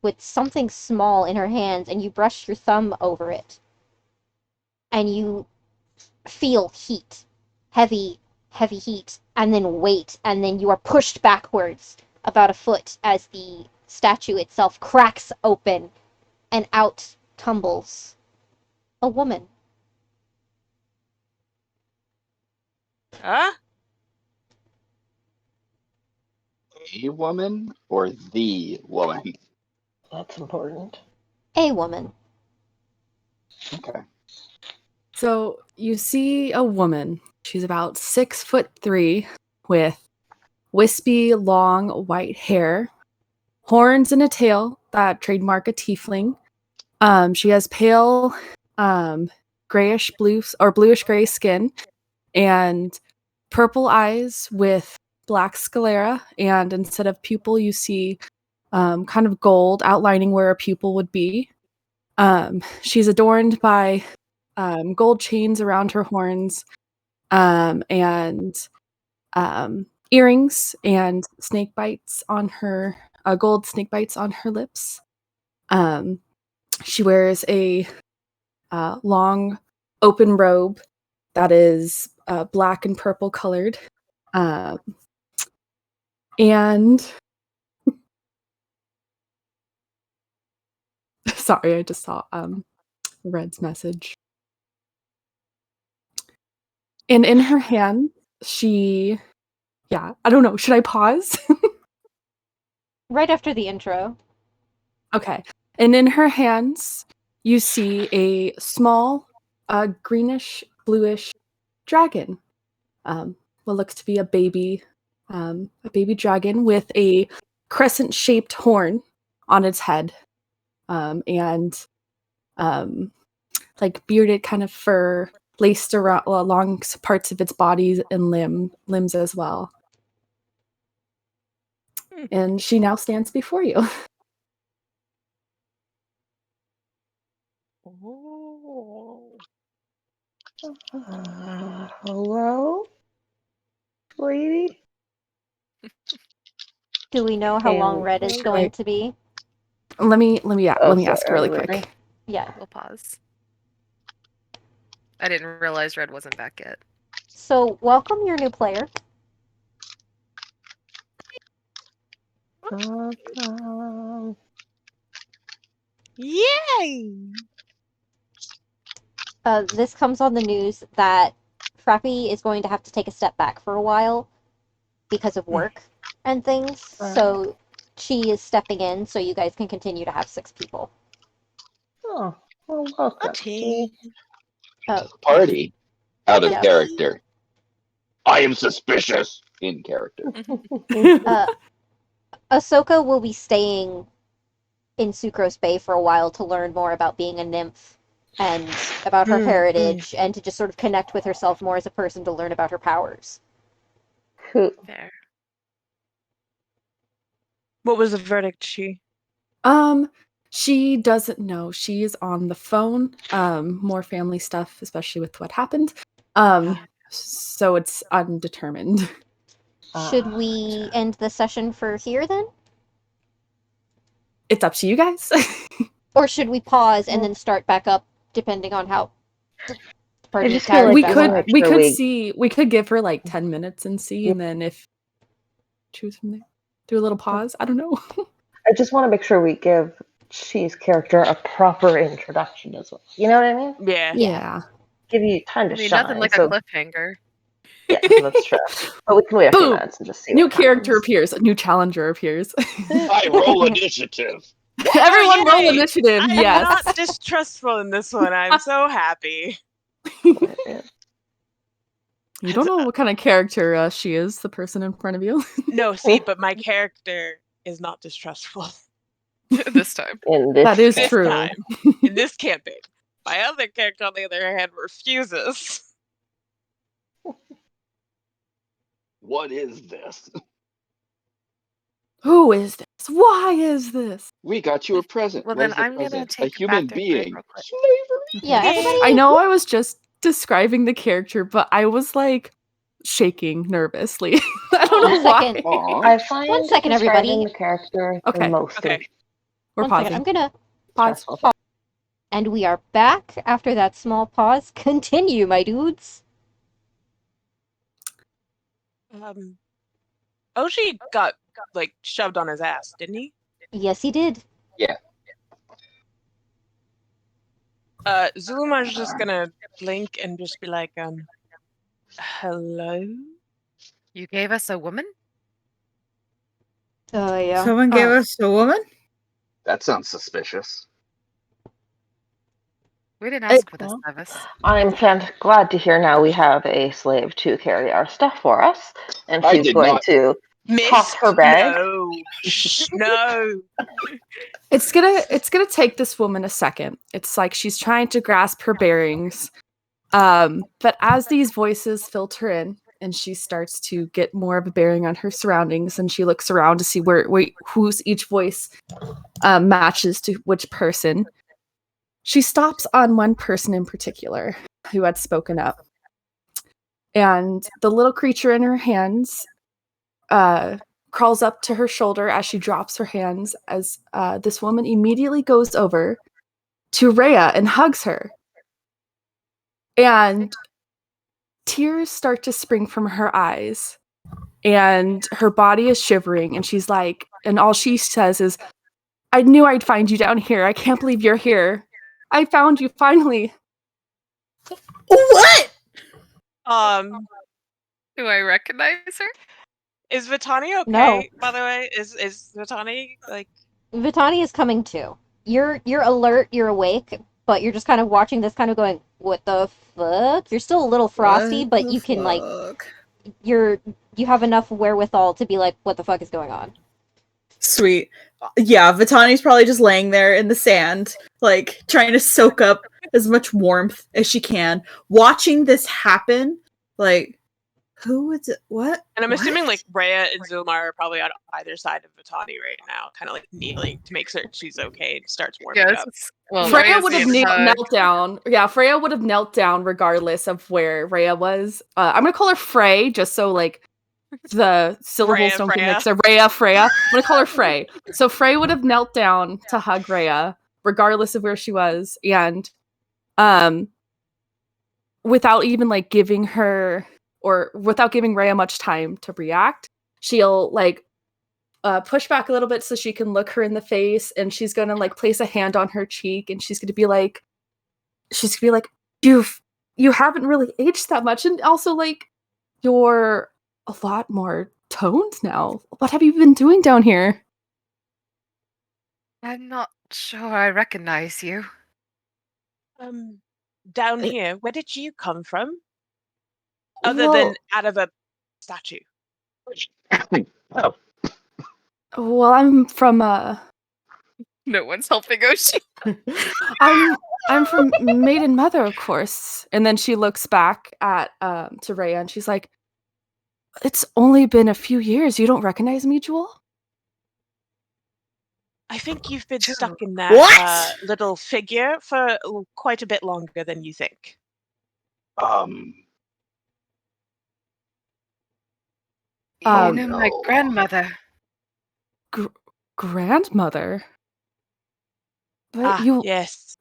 with something small in her hands, and you brush your thumb over it. And you feel heat. Heavy, heavy heat, and then weight, and then you are pushed backwards about a foot as the statue itself cracks open, and out tumbles a woman. Huh? A woman or the woman? That's important. A woman. Okay. So you see a woman. She's about 6'3" with wispy, long white hair, horns and a tail that trademark a tiefling. She has pale, grayish blue or bluish gray skin, and purple eyes with black sclera. And instead of pupil, you see kind of gold outlining where a pupil would be. She's adorned by gold chains around her horns, and earrings and snake bites on her, gold snake bites on her lips. She wears a long open robe that is black and purple colored. And sorry, I just saw Red's message. And in her hand, I don't know, should I pause? Right after the intro. Okay. And in her hands, you see a small, greenish, bluish dragon. What looks to be a baby dragon with a crescent-shaped horn on its head, and like bearded kind of fur laced around along parts of its body and limbs as well. And she now stands before you. Hello, lady? Do we know how long And- Red is going to be? Let me sorry, ask really are we quick. waiting? Yeah. We'll pause. I didn't realize Red wasn't back yet. So, welcome your new player. Yay! This comes on the news that Frappy is going to have to take a step back for a while because of work and things. So she is stepping in so you guys can continue to have 6 people. Oh, well, welcome. Okay. Party out of Yeah. character. I am suspicious in character. Ahsoka will be staying in Sucrose Bay for a while to learn more about being a nymph and about her heritage and to just sort of connect with herself more as a person to learn about her powers. Cool. There. What was the verdict, she? She doesn't know. She's on the phone. More family stuff, especially with what happened. So it's undetermined. Should we end the session for here then? It's up to you guys. Or should we pause and then start back up depending on how the party just feel like we I could wanna make we sure could we- see we could give her like 10 minutes and see, and then if choose from there. Do a little pause. I don't know. I just want to make sure we give She's character a proper introduction as well. You know what I mean? Yeah. Yeah. Give you time to I mean, shine. nothing like so, a cliffhanger. yeah, that's true. But we can wait a few Boom. minutes and just see. New what character happens. appears. A new challenger appears. I roll initiative. Everyone roll Yay! initiative. I'm Yes. not distrustful in this one. I'm so happy. Yeah. You don't know what kind of character she is, the person in front of you. No, see, but my character is not distrustful This time. In this That is this true. time in this campaign. My other character, on the other hand, refuses. What is this? Who is this? Why is this? We got you a present. Well, What then is the I'm gonna present? A take a human bathroom break being. real quick. Slavery. Yeah, everybody. I know I was just describing the character, but I was like shaking nervously. I don't know One why. second. Aw. I find 1 second, describing everybody. the character Okay. the most Okay. We're 1 second. pausing. I'm gonna Pause. stressful. and we are back after that small pause. Continue, my dudes. Augie got like shoved on his ass, didn't he? Yes, he did. Zulumar's just gonna blink and just be like, hello? You gave us a woman? Oh yeah. Someone gave us a woman? That sounds suspicious. We didn't ask for this, well, Nevis. I'm glad to hear now we have a slave to carry our stuff for us, and I she's did going not. to Miss? toss her bag. No. Shh, no. It's gonna take this woman a second. It's like she's trying to grasp her bearings. But as these voices filter in and she starts to get more of a bearing on her surroundings, and she looks around to see whose each voice matches to which person, she stops on one person in particular who had spoken up. And the little creature in her hands crawls up to her shoulder as she drops her hands, as this woman immediately goes over to Rhea and hugs her. And tears start to spring from her eyes, and her body is shivering, and she's like, and all she says is, I knew I'd find you down here. I can't believe you're here. I found you finally. What? Do I recognize her? Is Vitani okay? No. By the way, is Vitani like? Vitani is coming too. You're alert, you're awake, but you're just kind of watching this, kind of going, "What the fuck?" You're still a little frosty, What but the you can like fuck? you have enough wherewithal to be like, "What the fuck is going on?" Sweet. Yeah, Vitani's probably just laying there in the sand, like trying to soak up as much warmth as she can, watching this happen. Like, who is it? What? And I'm What? assuming like Rhea and Zulmar are probably on either side of Vitani right now, kind of like kneeling to make certain she's okay and starts warming Yes. up. Well, Freya Rhea's would have being hugged. knelt down. Yeah, Freya would have knelt down regardless of where Rhea was. I'm gonna call her Frey, just so like the syllables don't get Freya. mixed. So Freya. I'm gonna call her Frey. So Frey would have knelt down to hug Rhea, regardless of where she was, and without even like giving her, or without giving Rhea much time to react, she'll like push back a little bit so she can look her in the face, and she's gonna like place a hand on her cheek, and she's gonna be like, you haven't really aged that much, and also like you're a lot more toned now. What have you been doing down here? I'm not sure I recognize you. Down Uh, here, where did you come from? Other well, than out of a statue. Oh, well, I'm from No one's helping Oshi. I'm from Maiden Mother, of course. And then she looks back at to Rhea, and she's like, "It's only been a few years. You don't recognize me, Jewel?" I think you've been True. stuck in that What? little figure for quite a bit longer than you think. You Um, know my no. grandmother. Grandmother. But you, Yes.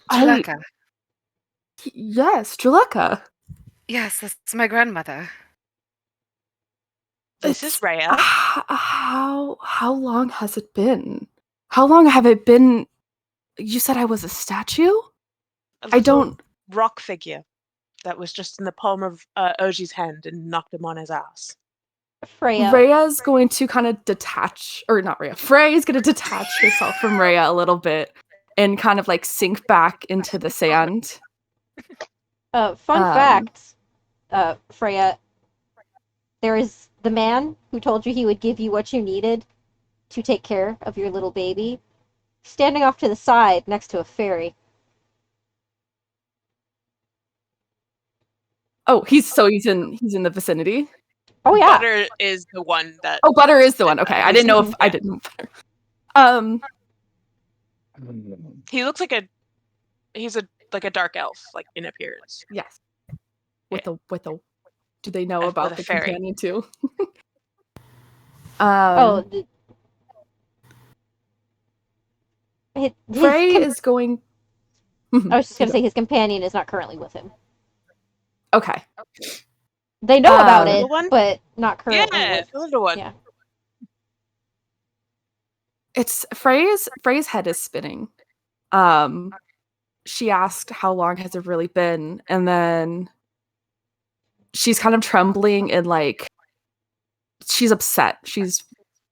I Juleka. yes, Juleka. Yes, that's my grandmother. This is Rhea. How long has it been? How long have it been? You said I was a statue? A I little don't. rock figure that was just in the palm of Auggie's hand and knocked him on his ass. Freya. Rhea's going to kind of detach, or not Rhea. Freya's going to detach herself from Rhea a little bit and kind of like sink back into the sand. Fun fact, Freya, there is the man who told you he would give you what you needed to take care of your little baby, standing off to the side next to a fairy. Oh, he's in the vicinity. Oh yeah. Butter is the one that. Oh, Butter is the one. Okay, I didn't know if I didn't know Butter. He looks like he's a dark elf, like in appearance. Yes. With a do they know With about a the fairy. companion too? Frey is going. I was just gonna say his companion is not currently with him. Okay. They know about it, Little one? but not currently Yeah, with. the little one. Yeah. It's Frey's head is spinning. She asked how long has it really been, and then she's kind of trembling and like she's upset. She's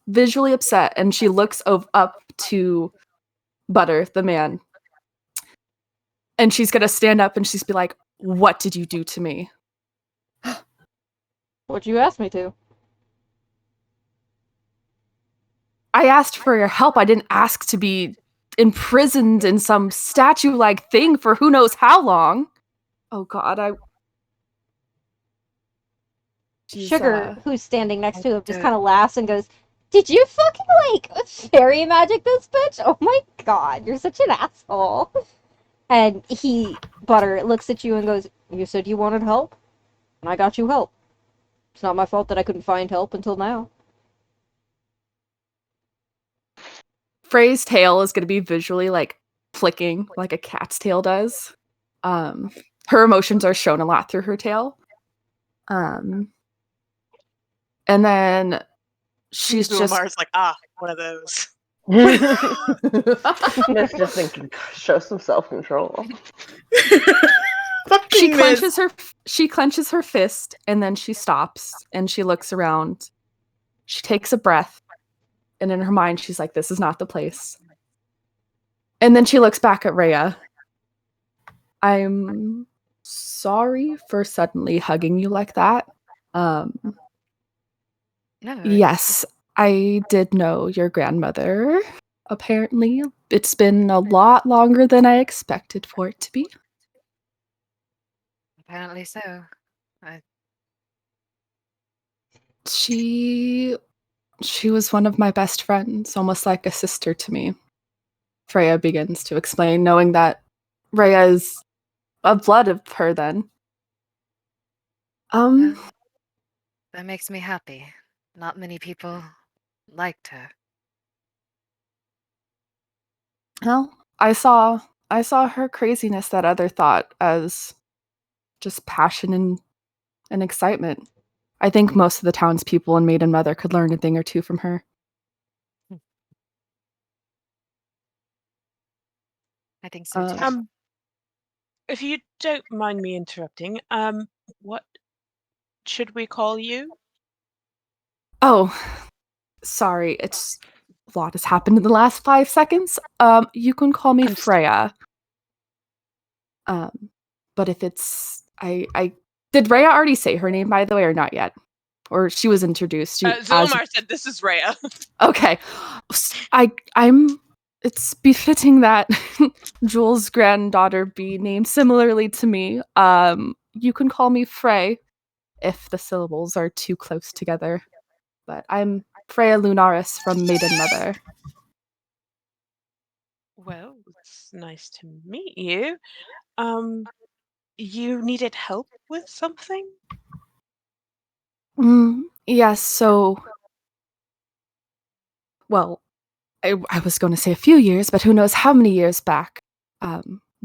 visually upset, and she looks up to Butter, the man, and she's gonna stand up and she's be like, "What did you do to me?" What'd you ask me to? I asked for your help. I didn't ask to be imprisoned in some statue-like thing for who knows how long. Oh God, Sugar, who's standing next to him, just don't- kind of laughs and goes, "Did you fucking, like, fairy magic this bitch? Oh my god, you're such an asshole." And Butter, looks at you and goes, "You said you wanted help? And I got you help. It's not my fault that I couldn't find help until now." Frey's tail is going to be visually like flicking like a cat's tail does. Her emotions are shown a lot through her tail. And then she's just Mars like, one of those. Miss just thinking, show some self-control. she clenches her fist, and then she stops and she looks around. She takes a breath, and in her mind she's like, this is not the place. And then she looks back at Rhea. I'm sorry for suddenly hugging you like that. No. Yes, I did know your grandmother. Apparently, it's been a lot longer than I expected for it to be. Apparently so. She was one of my best friends, almost like a sister to me. Freya begins to explain, knowing that Rhea is of blood of her then. That makes me happy. Not many people liked her. Well, I saw her craziness that other thought as just passion and excitement. I think most of the townspeople and Maiden Mother could learn a thing or two from her. I think so too. If you don't mind me interrupting, what should we call you? Oh, sorry. It's a lot has happened in the last 5 seconds. You can call me Understood. Freya. But if it's I did Rhea already say her name, by the way, or not yet? Or she was introduced. Zulmar said, "This is Rhea." Okay. I'm it's befitting that Jules' granddaughter be named similarly to me. You can call me Frey if the syllables are too close together. But I'm Freya Lunaris from Maiden Mother. Well, it's nice to meet you. You needed help with something? Yes, so well, I was going to say a few years, but who knows how many years back,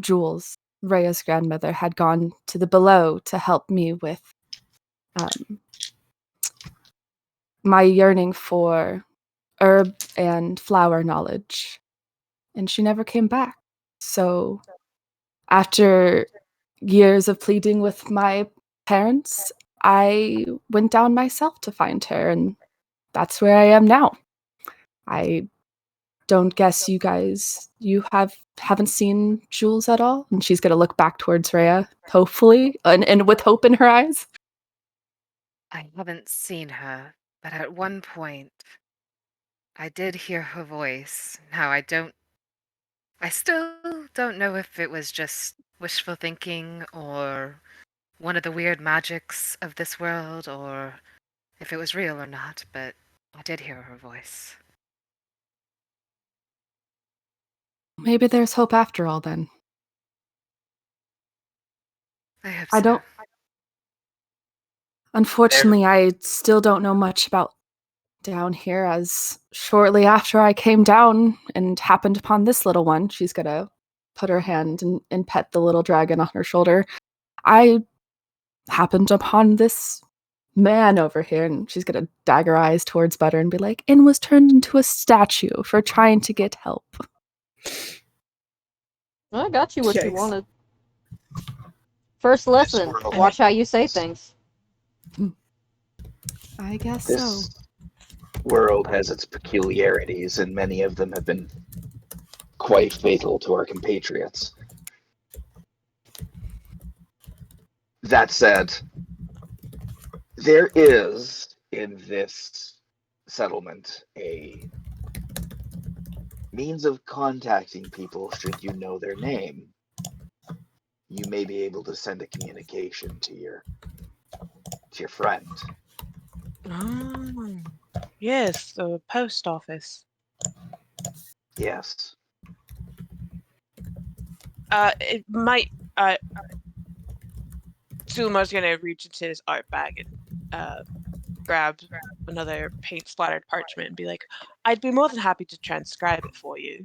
Jules, Rhea's grandmother, had gone to the below to help me with my yearning for herb and flower knowledge. And she never came back. So after years of pleading with my parents, I went down myself to find her, and that's where I am now. I don't guess you haven't seen Jules at all? And she's gonna look back towards Rhea, hopefully, and with hope in her eyes. I haven't seen her, but at one point, I did hear her voice. Now I still don't know if it was just wishful thinking or one of the weird magics of this world or if it was real or not, but I did hear her voice. Maybe there's hope after all then. I hope I so. don't Unfortunately, I still don't know much about down here, as shortly after I came down and happened upon this little one, she's gonna put her hand and pet the little dragon on her shoulder. I happened upon this man over here, and she's gonna dagger eyes towards Butter and be like, and was turned into a statue for trying to get help. I got you what you Yikes. wanted. First lesson, world- watch how you say things. I guess This so. world has its peculiarities, and many of them have been quite fatal to our compatriots. That said, there is in this settlement a means of contacting people should you know their name. You may be able to send a communication to your friend. Oh, yes, the post office. Yes. It might. Zulmar's gonna reach into his art bag and grab another paint splattered parchment and be like, "I'd be more than happy to transcribe it for you."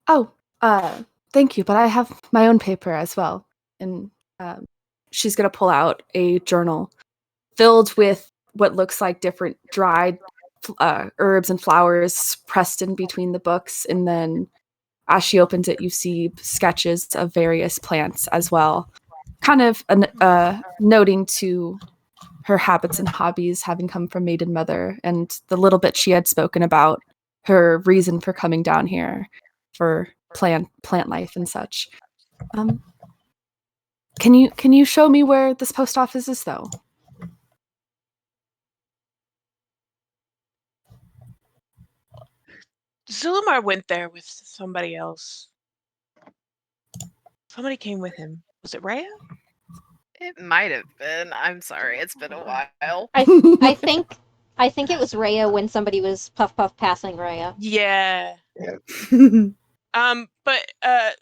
Oh, thank you, but I have my own paper as well. And she's gonna pull out a journal filled with what looks like different dried herbs and flowers pressed in between the books. And then as she opens it, you see sketches of various plants as well. Kind of noting to her habits and hobbies having come from Maiden Mother and the little bit she had spoken about her reason for coming down here for plant life and such. Can you show me where this post office is though? Zulmar went there with somebody else. Somebody came with him. Was it Rhea? It might have been. I'm sorry, it's been a while. I think it was Rhea when somebody was puff passing Rhea. Yeah. Yeah. But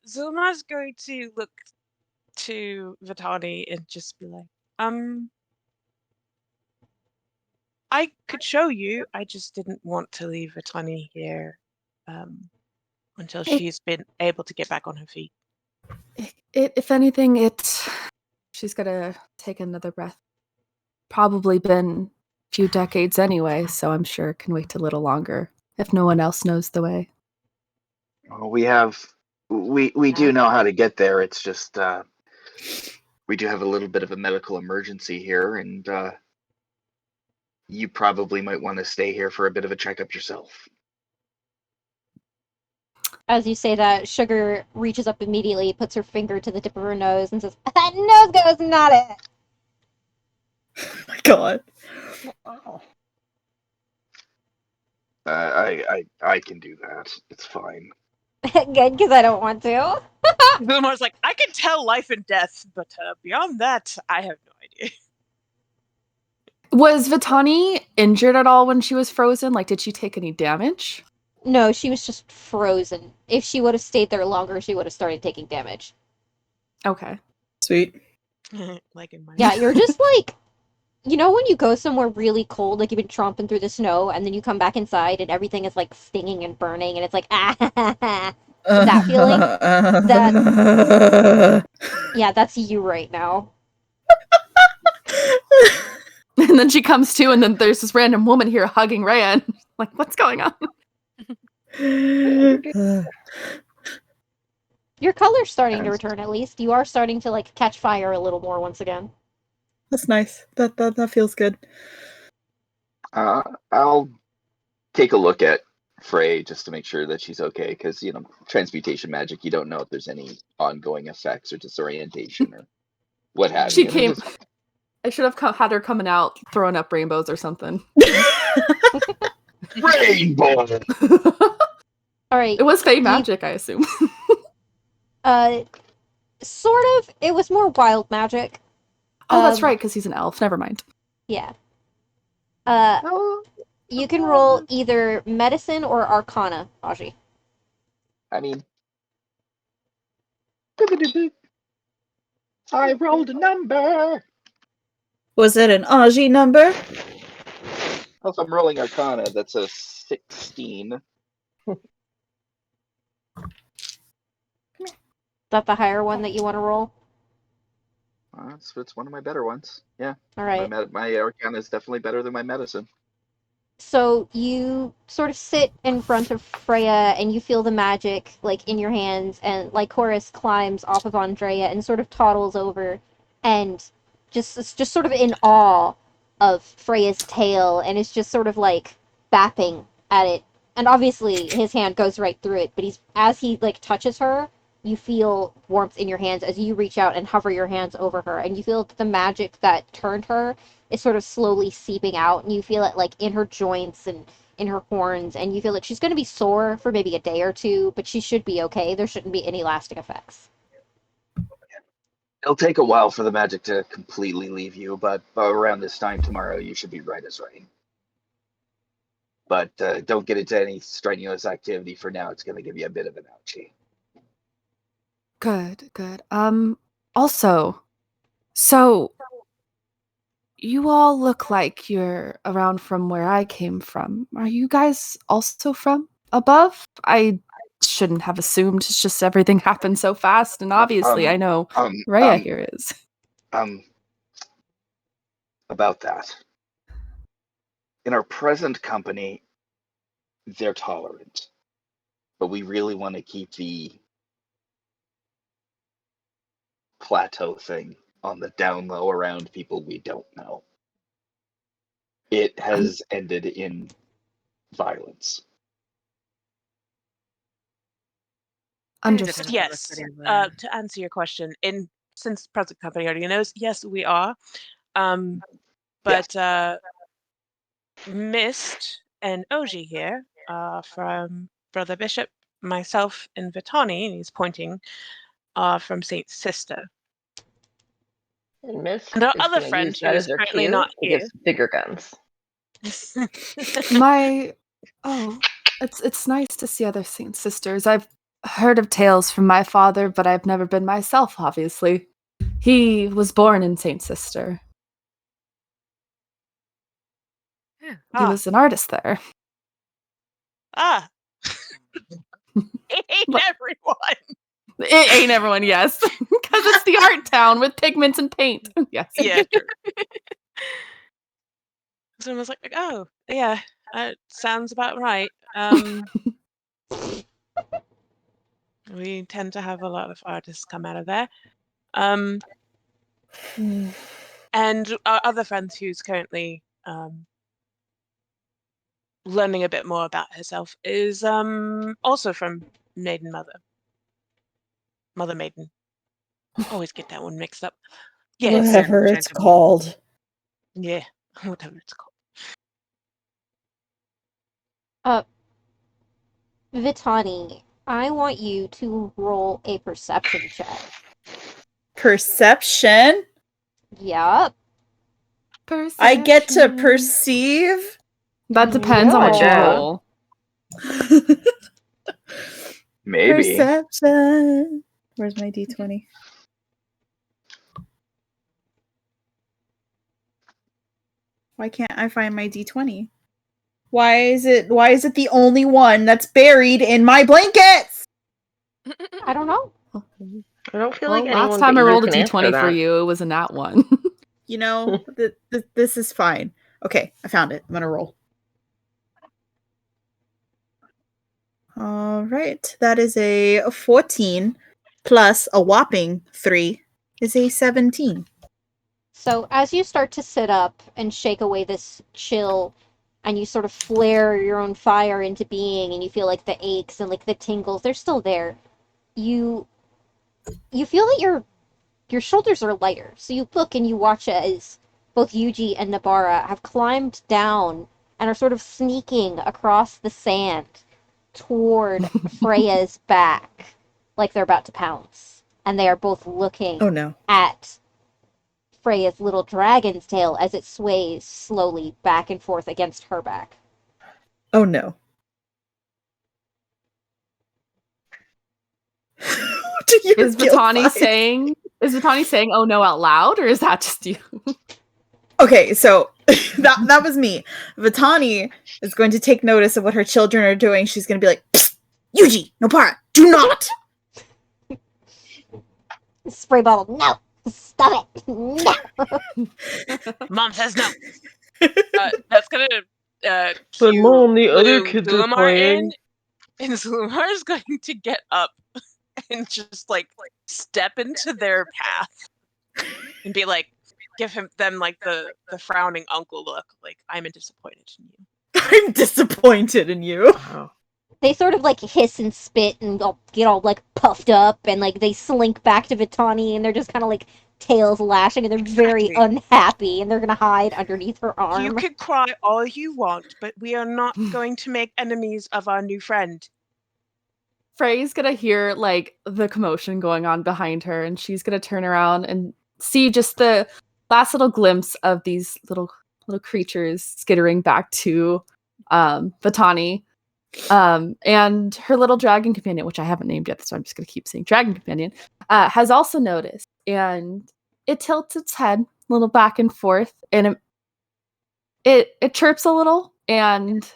Zulmar's going to look to Vitani and just be like, I could show you. I just didn't want to leave Vitani here until she's been able to get back on her feet. If anything, it she's gonna take another breath. Probably been a few decades anyway, so I'm sure it can wait a little longer if no one else knows the way. Well, we do know how to get there. It's just we do have a little bit of a medical emergency here, and you probably might want to stay here for a bit of a checkup yourself. As you say that, Sugar reaches up immediately, puts her finger to the tip of her nose, and says, "That nose goes not it." Oh my god. Oh. I can do that. It's fine. Good, because I don't want to. Umar's like, I can tell life and death, but beyond that, I have no idea. Was Vitani injured at all when she was frozen? Like, did she take any damage? No, she was just frozen. If she would have stayed there longer, she would have started taking damage. Okay. Sweet. Like in my Yeah, you're just like, you know when you go somewhere really cold, like you've been tromping through the snow, and then you come back inside and everything is like stinging and burning, and it's like, ah, that feeling? Yeah, that's you right now. And then she comes to, and then there's this random woman here hugging Rhea, and like, what's going on? Your color's starting to return, at least. You are starting to like catch fire a little more once again. That's nice. That feels good. I'll take a look at Frey just to make sure that she's okay, because transmutation magic, you don't know if there's any ongoing effects or disorientation or what have She you. came. I should have had her coming out, throwing up rainbows or something. Rainbow. All right. It was fey magic, I assume. Sort of. It was more wild magic. Oh, that's right, because he's an elf. Never mind. Yeah. You can roll either medicine or arcana, Augie. I mean, I rolled a number. Was it an Augie number? If I'm rolling arcana, that's a 16. Is that the higher one that you want to roll? It's one of my better ones. Yeah. All right. My arcana is definitely better than my medicine. So you sort of sit in front of Freya and you feel the magic like in your hands, and Lycoris climbs off of Andrea and sort of toddles over and just sort of in awe of Freya's tail, and is just sort of like bapping at it. And obviously his hand goes right through it, but as he like touches her, you feel warmth in your hands as you reach out and hover your hands over her, and you feel the magic that turned her is sort of slowly seeping out, and you feel it like in her joints and in her horns, and you feel like she's going to be sore for maybe a day or two, but she should be okay. There shouldn't be any lasting effects. It'll take a while for the magic to completely leave you, but around this time tomorrow, you should be right as rain. But don't get into any strenuous activity for now. It's going to give you a bit of an ouchie. Good. Also, so you all look like you're around from where I came from. Are you guys also from above? I shouldn't have assumed. It's just everything happened so fast, and obviously I know Rhea here is. About that. In our present company, they're tolerant. But we really want to keep the plateau thing on the down low around people we don't know. It has ended in violence. Understood. Yes. To answer your question, since present company already knows, yes, we are. But Mist and Augie here from Brother Bishop, myself, and Vitani, and he's pointing, from Saint Sister. And Miss And our is other gonna friend use that who as is their currently cue not to here. get bigger guns. It's nice to see other Saint Sisters. I've heard of tales from my father, but I've never been myself, obviously. He was born in Saint Sister. Yeah. He was an artist there. He hate everyone. It ain't everyone, yes. Because it's the art town with pigments and paint. Yes. Yeah, true. Someone was like, oh, yeah, sounds about right. We tend to have a lot of artists come out of there. And our other friend who's currently learning a bit more about herself is also from Maiden Mother Maiden. Always get that one mixed up. Yeah, Whatever it's interchangeable. called. yeah, whatever it's called. Vitani, I want you to roll a perception check. Perception? Yup. I get to Perception. perceive? That depends on what you Yeah. roll. Maybe. Perception. Where's my d20? Why can't I find my d20? Why is it the only one that's buried in my blankets? I don't know. I don't feel Well, like anyone last time I but you rolled a can answer d20 for that. you, it was a nat one. You know, this is fine. Okay, I found it. I'm gonna roll. All right, that is a 14 plus a whopping 3 is a 17. So as you start to sit up and shake away this chill, and you sort of flare your own fire into being, and you feel like the aches and like the tingles, they're still there. You feel that your shoulders are lighter. So you look and you watch as both Yuji and Nabara have climbed down and are sort of sneaking across the sand toward Freya's back, like they're about to pounce. And they are both looking Oh no. at Freya's little dragon's tail as it sways slowly back and forth against her back. Oh no. Do you Is feel Vitani fine? saying "oh no" out loud, or is that just you? Okay, so that was me. Vitani is going to take notice of what her children are doing. She's going to be like, "Psst, Yuji, Nobara, do not!" Spray bottle, no! Stop it! No! Mom says no. That's gonna But cue Mom, the other Blue kids are Zulumar playing. in, and Zulumar is going to get up and just like step into their path and be like, give them like the frowning uncle look, like I'm disappointed in you. I'm disappointed in you. Wow. They sort of like hiss and spit and get all like puffed up, and like they slink back to Vitani, and they're just kind of like tails lashing, and they're very Exactly. unhappy, and they're gonna hide underneath her arm. You could cry all you want, but we are not going to make enemies of our new friend. Frey's gonna hear like the commotion going on behind her, and she's gonna turn around and see just the last little glimpse of these little creatures skittering back to Vitani. And her little dragon companion, which I haven't named yet, so I'm just gonna keep saying dragon companion, has also noticed, and it tilts its head a little back and forth, and it chirps a little, and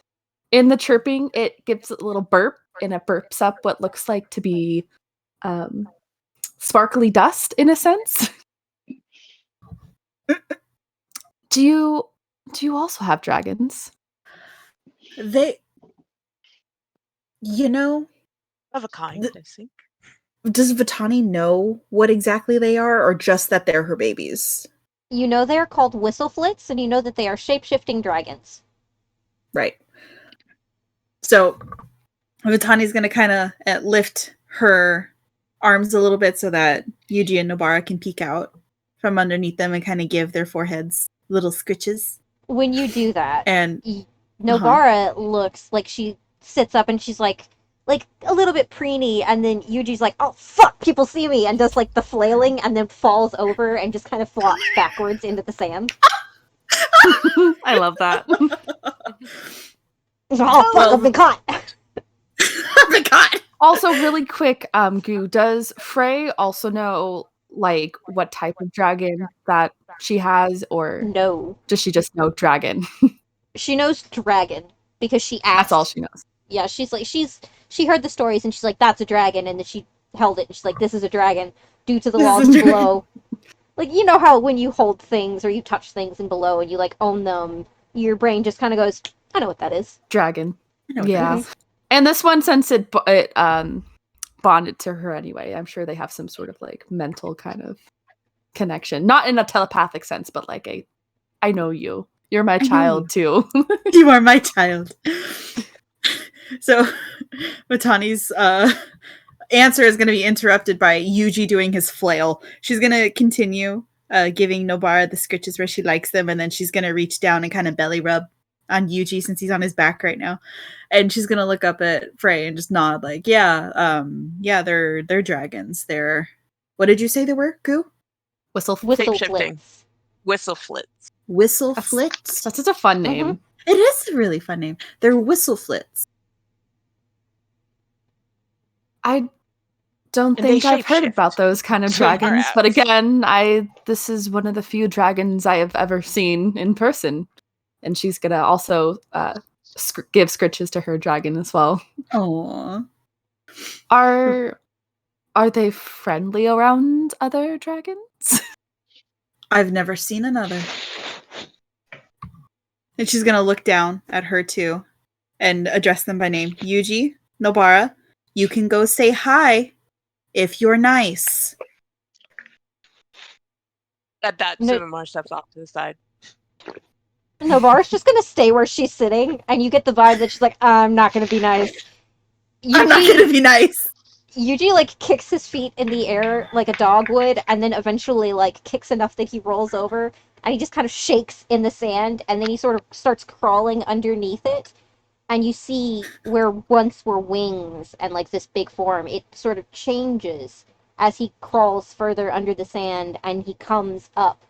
in the chirping, it gives a little burp, and it burps up what looks like to be sparkly dust, in a sense. Do you also have dragons? You know, Of a kind, I think. does Vitani know what exactly they are, or just that they're her babies? You know they're called whistleflits, and you know that they are shape-shifting dragons. Right. So Vitani's going to kind of lift her arms a little bit so that Yuji and Nobara can peek out from underneath them and kind of give their foreheads little scritches. When you do that, And Nobara looks like she sits up and she's like a little bit preeny, and then Yuji's like, oh fuck, people see me, and does like the flailing and then falls over and just kind of flops backwards into the sand. I love that. Oh fuck, I've been caught! the god. Also, really quick, Goo, does Frey also know like what type of dragon that she has, or No. does she just know dragon? She knows dragon because she asked. That's all she knows. Yeah, she's like she heard the stories and she's like, that's a dragon, and then she held it. She's like, this is a dragon due to the This is laws a dragon. below. Like, you know how when you hold things or you touch things in below and you like own them, your brain just kind of goes, I know what that is. Dragon. I know what Yeah. that is. And this one, since it bonded to her anyway, I'm sure they have some sort of like mental kind of connection. Not in a telepathic sense, but like I know you. You're my know child too. You are my child. So Matani's answer is going to be interrupted by Yuji doing his flail. She's going to continue giving Nobara the scritches where she likes them, and then she's going to reach down and kind of belly rub on Yuji since he's on his back right now. And she's going to look up at Frey and just nod like, yeah, they're dragons. They're, what did you say they were, Goo? Whistle Shape-shifting. flits. Whistle flits. Whistle flits? That's such a fun name. It is a really fun name. They're whistle flits. I don't And they think I've heard shape-shift. about those kind of So far dragons, but out. again, this is one of the few dragons I have ever seen in person, and she's gonna also give scritches to her dragon as well. Aww. Are they friendly around other dragons? I've never seen another. And she's gonna look down at her too and address them by name. Yuji, Nobara, you can go say hi if you're nice. At that, No- Sumimar steps off to the side. Nobara's just gonna stay where she's sitting, and you get the vibe that she's like, I'm not gonna be nice. I'm not gonna be nice. Yuji, like, kicks his feet in the air like a dog would, and then eventually, like, kicks enough that he rolls over, and he just kind of shakes in the sand, and then he sort of starts crawling underneath it, and you see where once were wings and, like, this big form, it sort of changes as he crawls further under the sand, and he comes up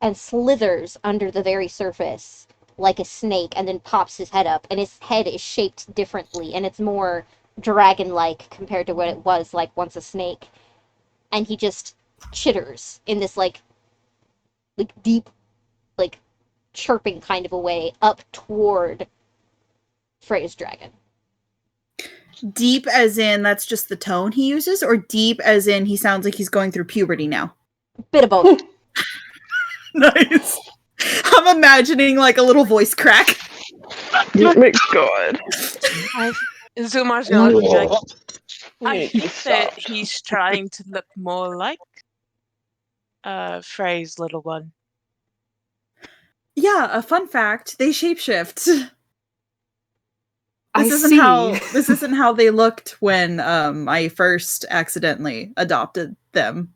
and slithers under the very surface like a snake, and then pops his head up, and his head is shaped differently, and it's more dragon-like compared to what it was like once a snake, and he just chitters in this like deep, like chirping kind of a way up toward Frey's dragon. Deep as in that's just the tone he uses, or deep as in he sounds like he's going through puberty now? Bit of both. Nice. I'm imagining like a little voice crack. Oh my god. And Zumar's gonna look at you like, You I need to think stop. that he's trying to look more like Frey's little one. Yeah, a fun fact, they shapeshift. I This isn't see. how they looked when I first accidentally adopted them.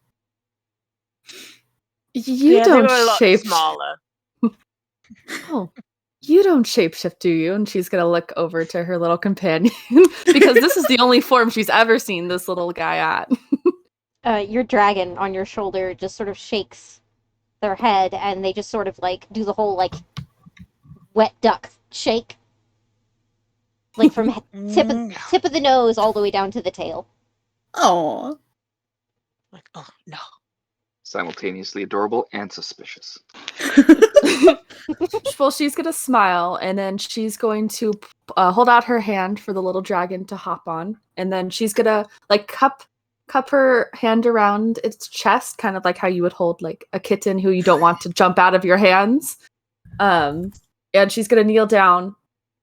You yeah, don't they were a lot shape. smaller. Oh, you don't shapeshift, do you? And she's gonna look over to her little companion because this is the only form she's ever seen this little guy at. Your dragon on your shoulder just sort of shakes their head, and they just sort of like do the whole like wet duck shake, like from tip of the nose all the way down to the tail. Oh, Like, oh no. Simultaneously adorable and suspicious. Well, she's gonna smile, and then she's going to hold out her hand for the little dragon to hop on, and then she's gonna like cup her hand around its chest, kind of like how you would hold like a kitten who you don't want to jump out of your hands. And she's gonna kneel down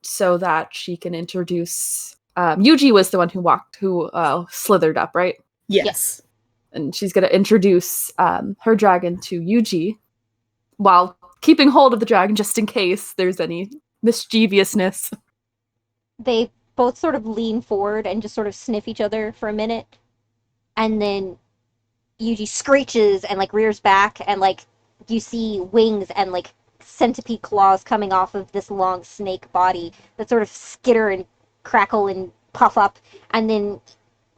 so that she can introduce. Yuji was the one who slithered up, right? yes. And she's going to introduce her dragon to Yuji while keeping hold of the dragon just in case there's any mischievousness. They both sort of lean forward and just sort of sniff each other for a minute, and then Yuji screeches and like rears back, and like you see wings and like centipede claws coming off of this long snake body that sort of skitter and crackle and puff up, and then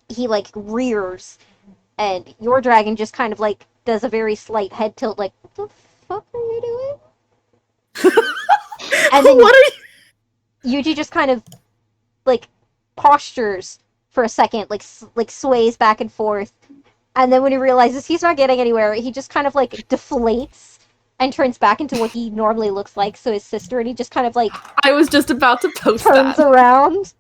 he like rears, and your dragon just kind of like does a very slight head tilt, like, what the fuck are you doing? And then What are you? Yuji just kind of like postures for a second, like sways back and forth, and then when he realizes he's not getting anywhere, he just kind of like deflates and turns back into what he normally looks like, so his sister, and he just kind of like I was just about to post turns that. around.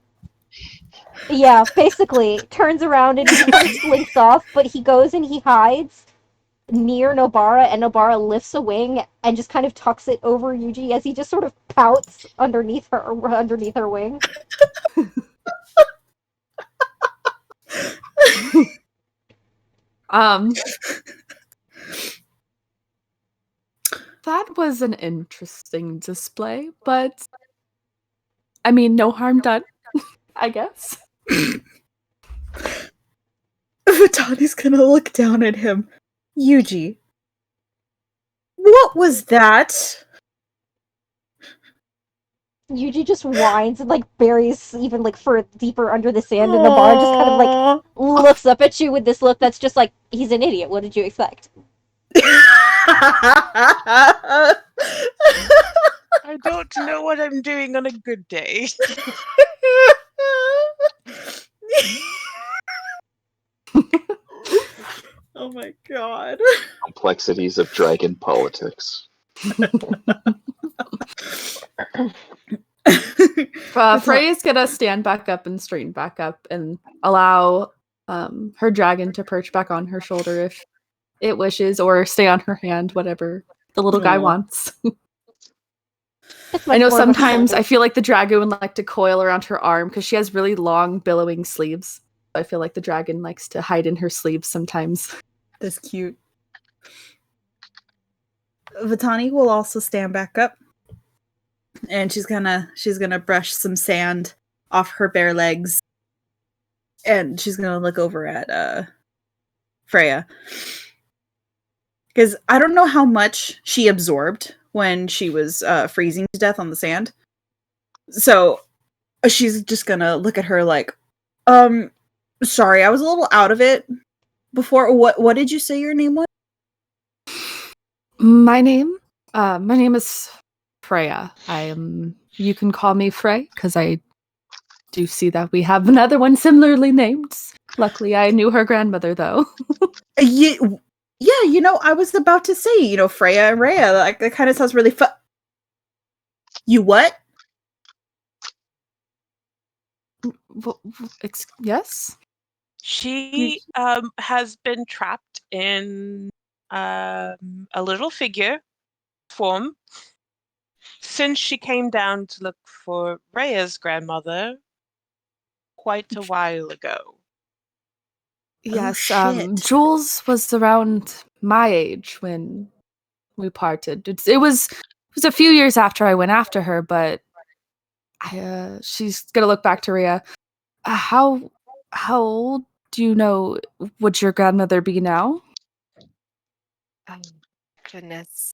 Yeah, basically, turns around and he just kind of slinks off, but he goes and he hides near Nobara, and Nobara lifts a wing and just kind of tucks it over Yuji as he just sort of pouts underneath her wing. That was an interesting display, but I mean, no harm done, I guess. Vitani's gonna look down at him. Yuji, what was that? Yuji just whines and like buries even like for deeper under the sand, and Nobara just kind of like Aww. looks up at you with this look that's just like, he's an idiot. What did you expect? I don't know what I'm doing on a good day. Oh my god. Complexities of dragon politics. Freya's gonna stand back up and straighten back up and allow her dragon to perch back on her shoulder if it wishes, or stay on her hand, whatever the little guy Aw. wants. It's I much know more of a sometimes I shoulder. feel like the dragon would like to coil around her arm because she has really long, billowing sleeves. I feel like the dragon likes to hide in her sleeves sometimes. That's cute. Vitani will also stand back up, and she's gonna brush some sand off her bare legs, and she's gonna look over at Freya, because I don't know how much she absorbed when she was freezing to death on the sand. So she's just gonna look at her like, sorry, I was a little out of it before. What did you say your name was? My name is Freya. You can call me Frey, because I do see that we have another one similarly named. Luckily, I knew her grandmother, though. Yeah, I was about to say, Freya and Rhea, like, that kind of sounds really fun. You what? Yes? She has been trapped in a little figure form since she came down to look for Rhea's grandmother quite a while ago. Yes, shit. Jules was around my age when we parted. It was a few years after I went after her, but she's gonna look back to Rhea. How old do you know would your grandmother be now? Oh, goodness.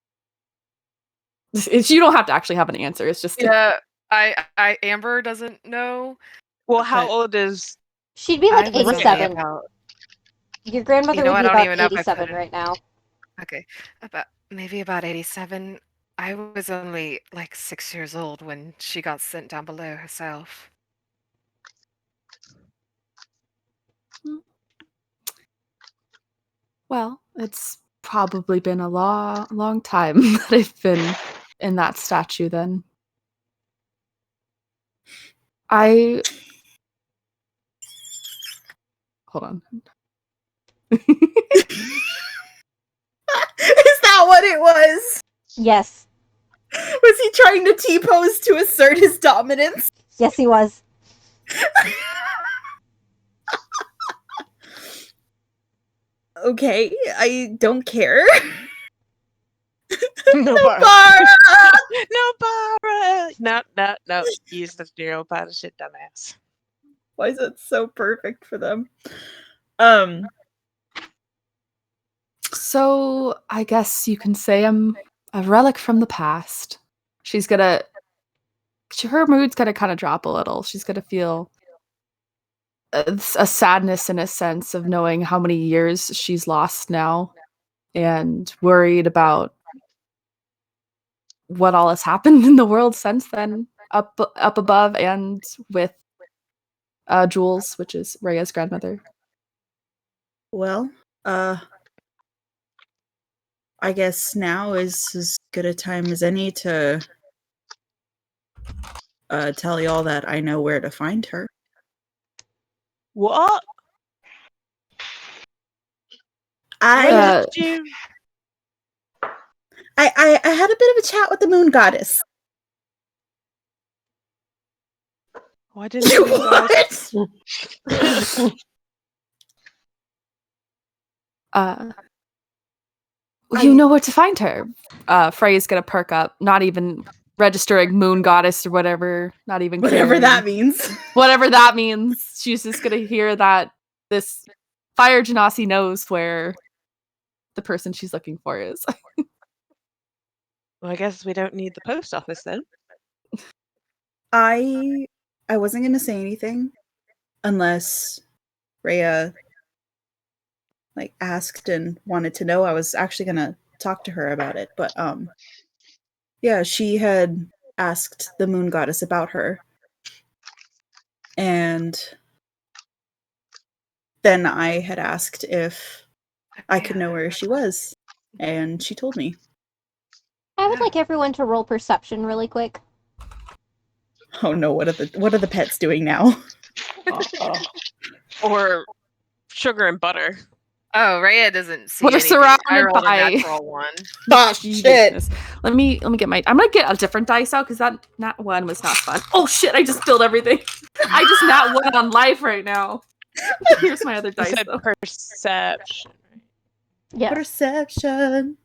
You don't have to actually have an answer. It's just Yeah, I Amber doesn't know. Well, how But old is She'd be I like was only 87. about. Your grandmother You know, would I be don't about even know if I put 87 it. right now. Okay, maybe about 87. I was only like 6 years old when she got sent down below herself. Well, it's probably been a long time that I've been in that statue then. Hold on. Is that what it was? Yes. Was he trying to T-pose to assert his dominance? Yes, he was. Okay, I don't care. Nobara? Nobara! No. Use the Nobara shit, dumbass. Why is it so perfect for them? So I guess you can say I'm a relic from the past. Her mood's gonna kind of drop a little. She's gonna feel a sadness in a sense of knowing how many years she's lost now, and worried about what all has happened in the world since then, up above and with Jules, which is Rhea's grandmother. Well, I guess now is as good a time as any to tell y'all that I know where to find her. What? I, When Uh, did you? I had a bit of a chat with the moon goddess. Why didn't you guys? What? You know where to find her. Frey's gonna perk up, not even registering moon goddess or whatever, not even Whatever caring. that means. Whatever that means. She's just gonna hear that this fire genasi knows where the person she's looking for is. Well, I guess we don't need the post office then. I wasn't gonna say anything unless Rhea like asked and wanted to know. I was actually gonna talk to her about it, but yeah, she had asked the moon goddess about her. And then I had asked if I could know where she was, and she told me. I would like everyone to roll perception really quick. Oh no, what are the pets doing now? Or sugar and butter. Oh, Rhea doesn't see We're anything. surrounded I rolled by- a natural one. Oh shit! Goodness. Let me get my. I'm gonna get a different dice out because that nat one was not fun. Oh shit! I just spilled everything. I just nat one on life right now. Here's my other You dice said though. perception. Yes. Perception.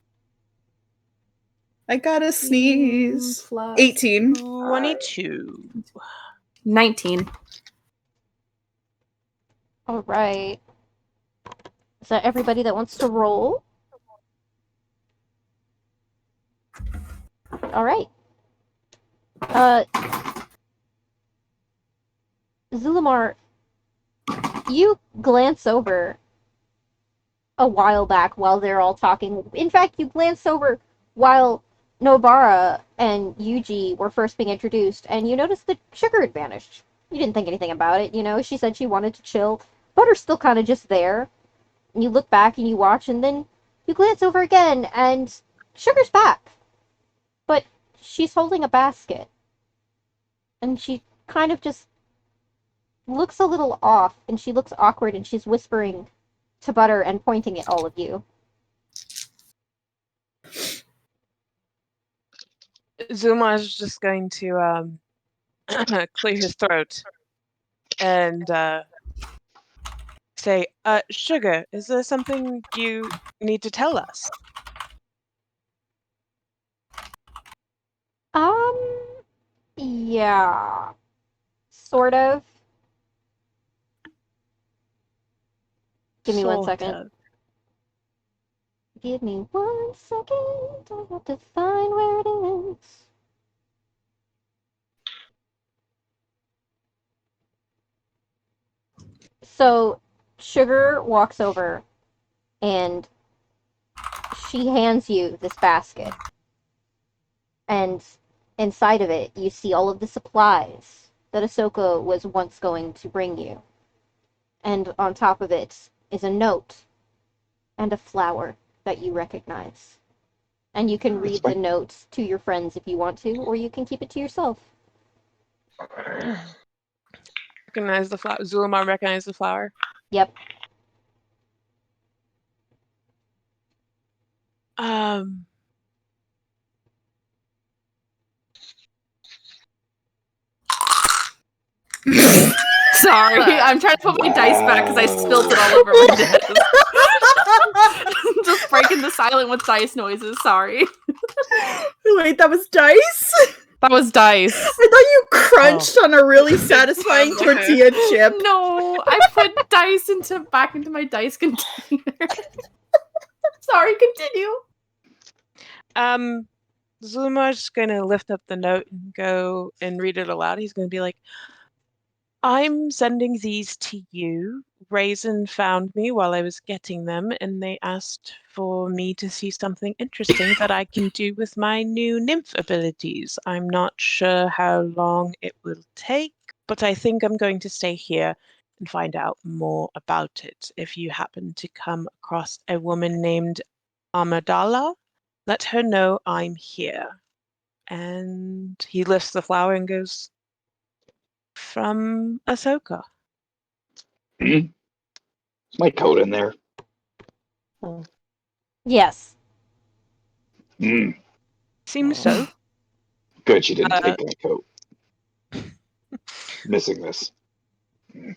I gotta sneeze. Plus 18. 22. 19. All right. Is that everybody that wants to roll? All right. Zulamar, you glance over a while back while they're all talking. In fact, you glance over while Nobara and Yuji were first being introduced, and you notice that Sugar had vanished. You didn't think anything about it, you know? She said she wanted to chill. Butter's still kind of just there. And you look back and you watch, and then you glance over again, and Sugar's back. But she's holding a basket. And she kind of just looks a little off, and she looks awkward, and she's whispering to Butter and pointing at all of you. Zuma is just going to clear his throat and say, Sugar, is there something you need to tell us? Yeah. Sort of. Give me 1 second. Sort of. Give me 1 second. I have to find where it is. So, Sugar walks over and she hands you this basket. And inside of it, you see all of the supplies that Ahsoka was once going to bring you. And on top of it is a note and a flower that you recognize. And you can read the note to your friends if you want to, or you can keep it to yourself. Recognize the flower. Zul'mar recognize the flower. Yep. Sorry, I'm trying to put my dice back because I spilled it all over my desk. Just breaking the silent with dice noises. Sorry. Wait, that was dice? That was dice. I thought you crunched on a really satisfying tortilla chip. No, I put dice back into my dice container. Sorry, continue. Zul'mar's gonna lift up the note and go and read it aloud. He's gonna be like, I'm sending these to you. Raisin found me while I was getting them, and they asked for me to see something interesting that I can do with my new nymph abilities. I'm not sure how long it will take, but I think I'm going to stay here and find out more about it. If you happen to come across a woman named Amidala, let her know I'm here. And he lifts the flower and goes, from Ahsoka. Is my coat in there? Yes. Mm, Seems so. good, she didn't Uh, take my coat. Missing this.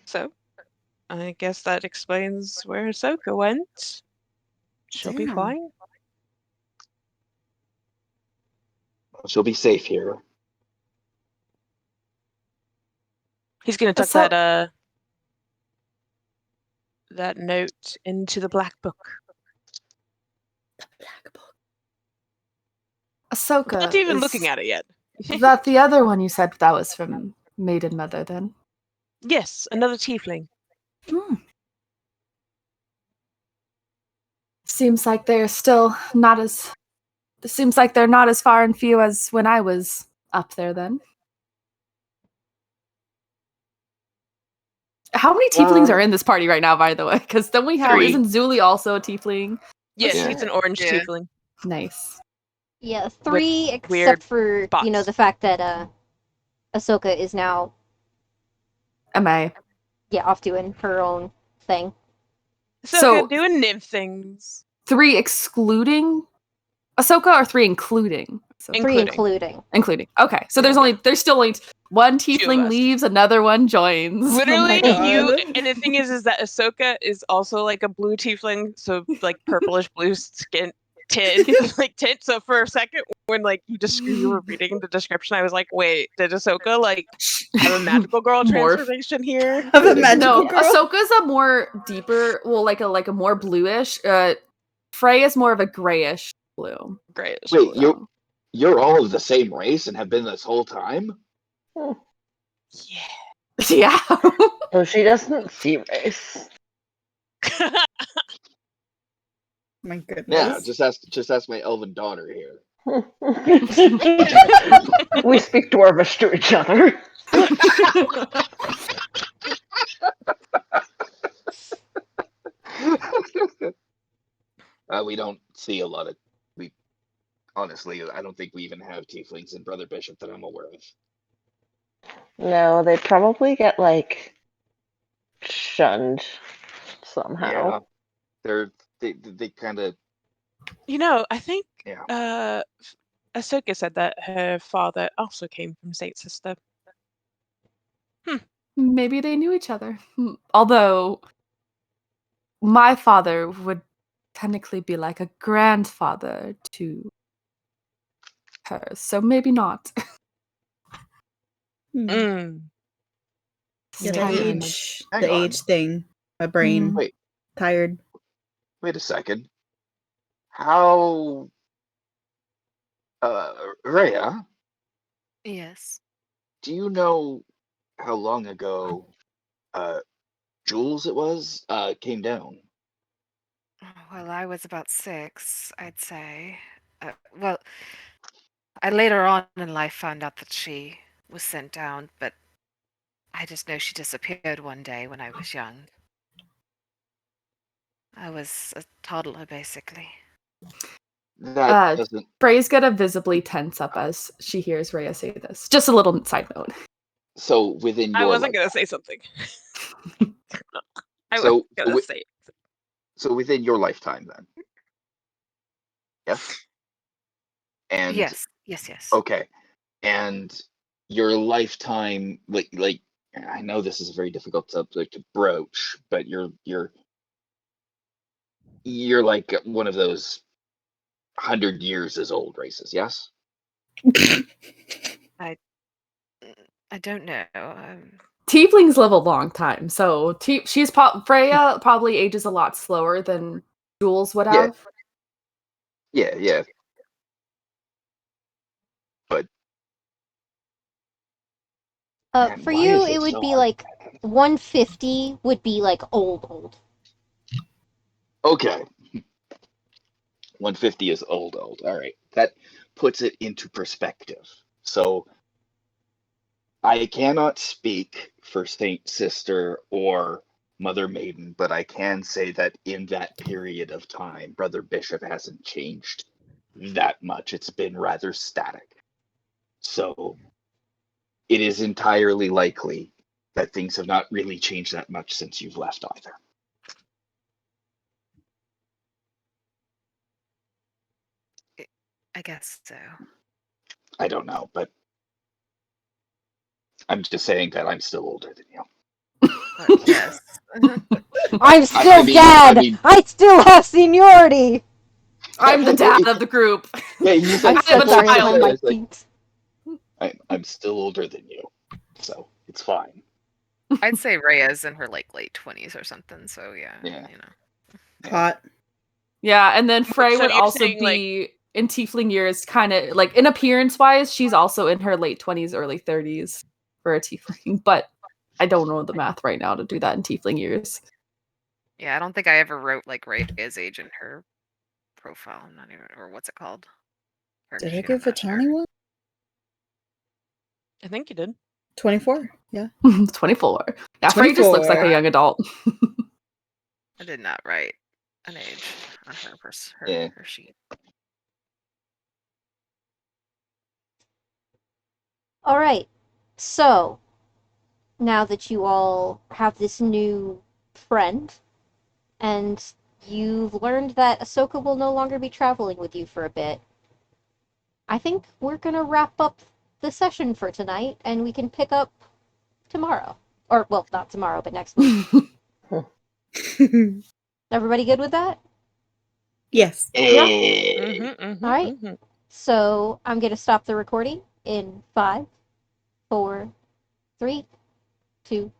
So, I guess that explains where Ahsoka went. She'll be Damn. fine. She'll be safe here. He's gonna tuck So- that note into the black book. Ahsoka. Not even is looking at it yet. that the other one you said that was from Maiden Mother then? Yes, another tiefling. Hmm. Seems like they're still not as. Seems like they're not as far and few as when I was up there then. How many tieflings are in this party right now, by the way? Because then we have, 3. isn't Zuli also a tiefling? Yes, Yeah. it's an orange Yeah. tiefling. Nice. Yeah, 3 except weird for, spots. the fact that Ahsoka is now, Am I? off doing her own thing. So doing nymph things. 3 excluding Ahsoka or 3 including? Ahsoka? 3 Including. including. Including. Okay, so Yeah. there's still only one of tiefling us. leaves, another one joins. Literally, Oh my you. God. And the thing is that Ahsoka is also like a blue tiefling, so like purplish blue skin tint. So for a second, when like you were reading the description, I was like, wait, did Ahsoka like have a magical girl Morph. transformation here? Of a magical No, girl. Ahsoka's a more deeper, well, like a more bluish. Frey is more of a grayish blue. Great. Wait, So- you're all of the same race and have been this whole time? Yeah. Yeah. So she doesn't see race. My goodness. Yeah, just ask my elven daughter here. We speak Dwarvish to each other. We don't see a lot of. We honestly, I don't think we even have tieflings in Brother Bishop that I'm aware of. No, they probably get like shunned somehow. Yeah, they kind of. I think Yeah. Ahsoka said that her father also came from Saint Sister. Maybe they knew each other. Although my father would technically be like a grandfather to her, so maybe not. Mm. Yeah, the Tired. age, Hang the on. age thing. My brain Wait, tired. wait a second. How? Rhea, Yes. do you know how long ago Jules it was came down? Well, I was about 6, I'd say. Well, I later on in life found out that she was sent down, but I just know she disappeared one day when I was young. I was a toddler, basically. That doesn't. Frey's gonna visibly tense up as she hears Rhea say this. Just a little side note. So within your I wasn't life- gonna say something. I So, wasn't gonna say it. So within your lifetime, then. Yes. And Yes. okay, and your lifetime, like I know this is a very difficult subject to broach, but you're like one of those 100 years as old races, yes? I don't know. Tieflings live a long time, so Freya probably ages a lot slower than Jules would Yeah. have. Yeah. But man, For why you, is it this would so be hard? like 150 would be like old. Okay. 150 is old. All right. That puts it into perspective. So I cannot speak for Saint Sister or Mother Maiden, but I can say that in that period of time, Brother Bishop hasn't changed that much. It's been rather static. So it is entirely likely that things have not really changed that much since you've left either. I guess so. I don't know, but I'm just saying that I'm still older than you. But yes. I'm still dad! I still have seniority! I'm the dad of the group. Yeah, you just I'm like, so I'm a sorry, I'm child. on my it's like, feet. I'm still older than you, so it's fine. I'd say Rhea's in her like late 20s or something. So yeah, Yeah. you know. Hot. Yeah, and then Frey So would you're also saying, like- be in tiefling years, kind of like in appearance wise, she's also in her late 20s, early 30s for a tiefling, but I don't know the math right now to do that in tiefling years. Yeah, I don't think I ever wrote like Rhea's age in her profile. I'm not even, or what's it called? Did I Sheet, give I'm not Vitani sure. one? I think you did. 24. Yeah. 24. Yeah, Frey just looks like a 24. young adult. I did not write an age on Yeah. her sheet. Alright, so now that you all have this new friend, and you've learned that Ahsoka will no longer be traveling with you for a bit, I think we're gonna wrap up the session for tonight, and we can pick up tomorrow. Or, well, not tomorrow, but next week. Everybody good with that? Yes. Hey. All right. So I'm gonna stop the recording in 5, 4, 3, 2,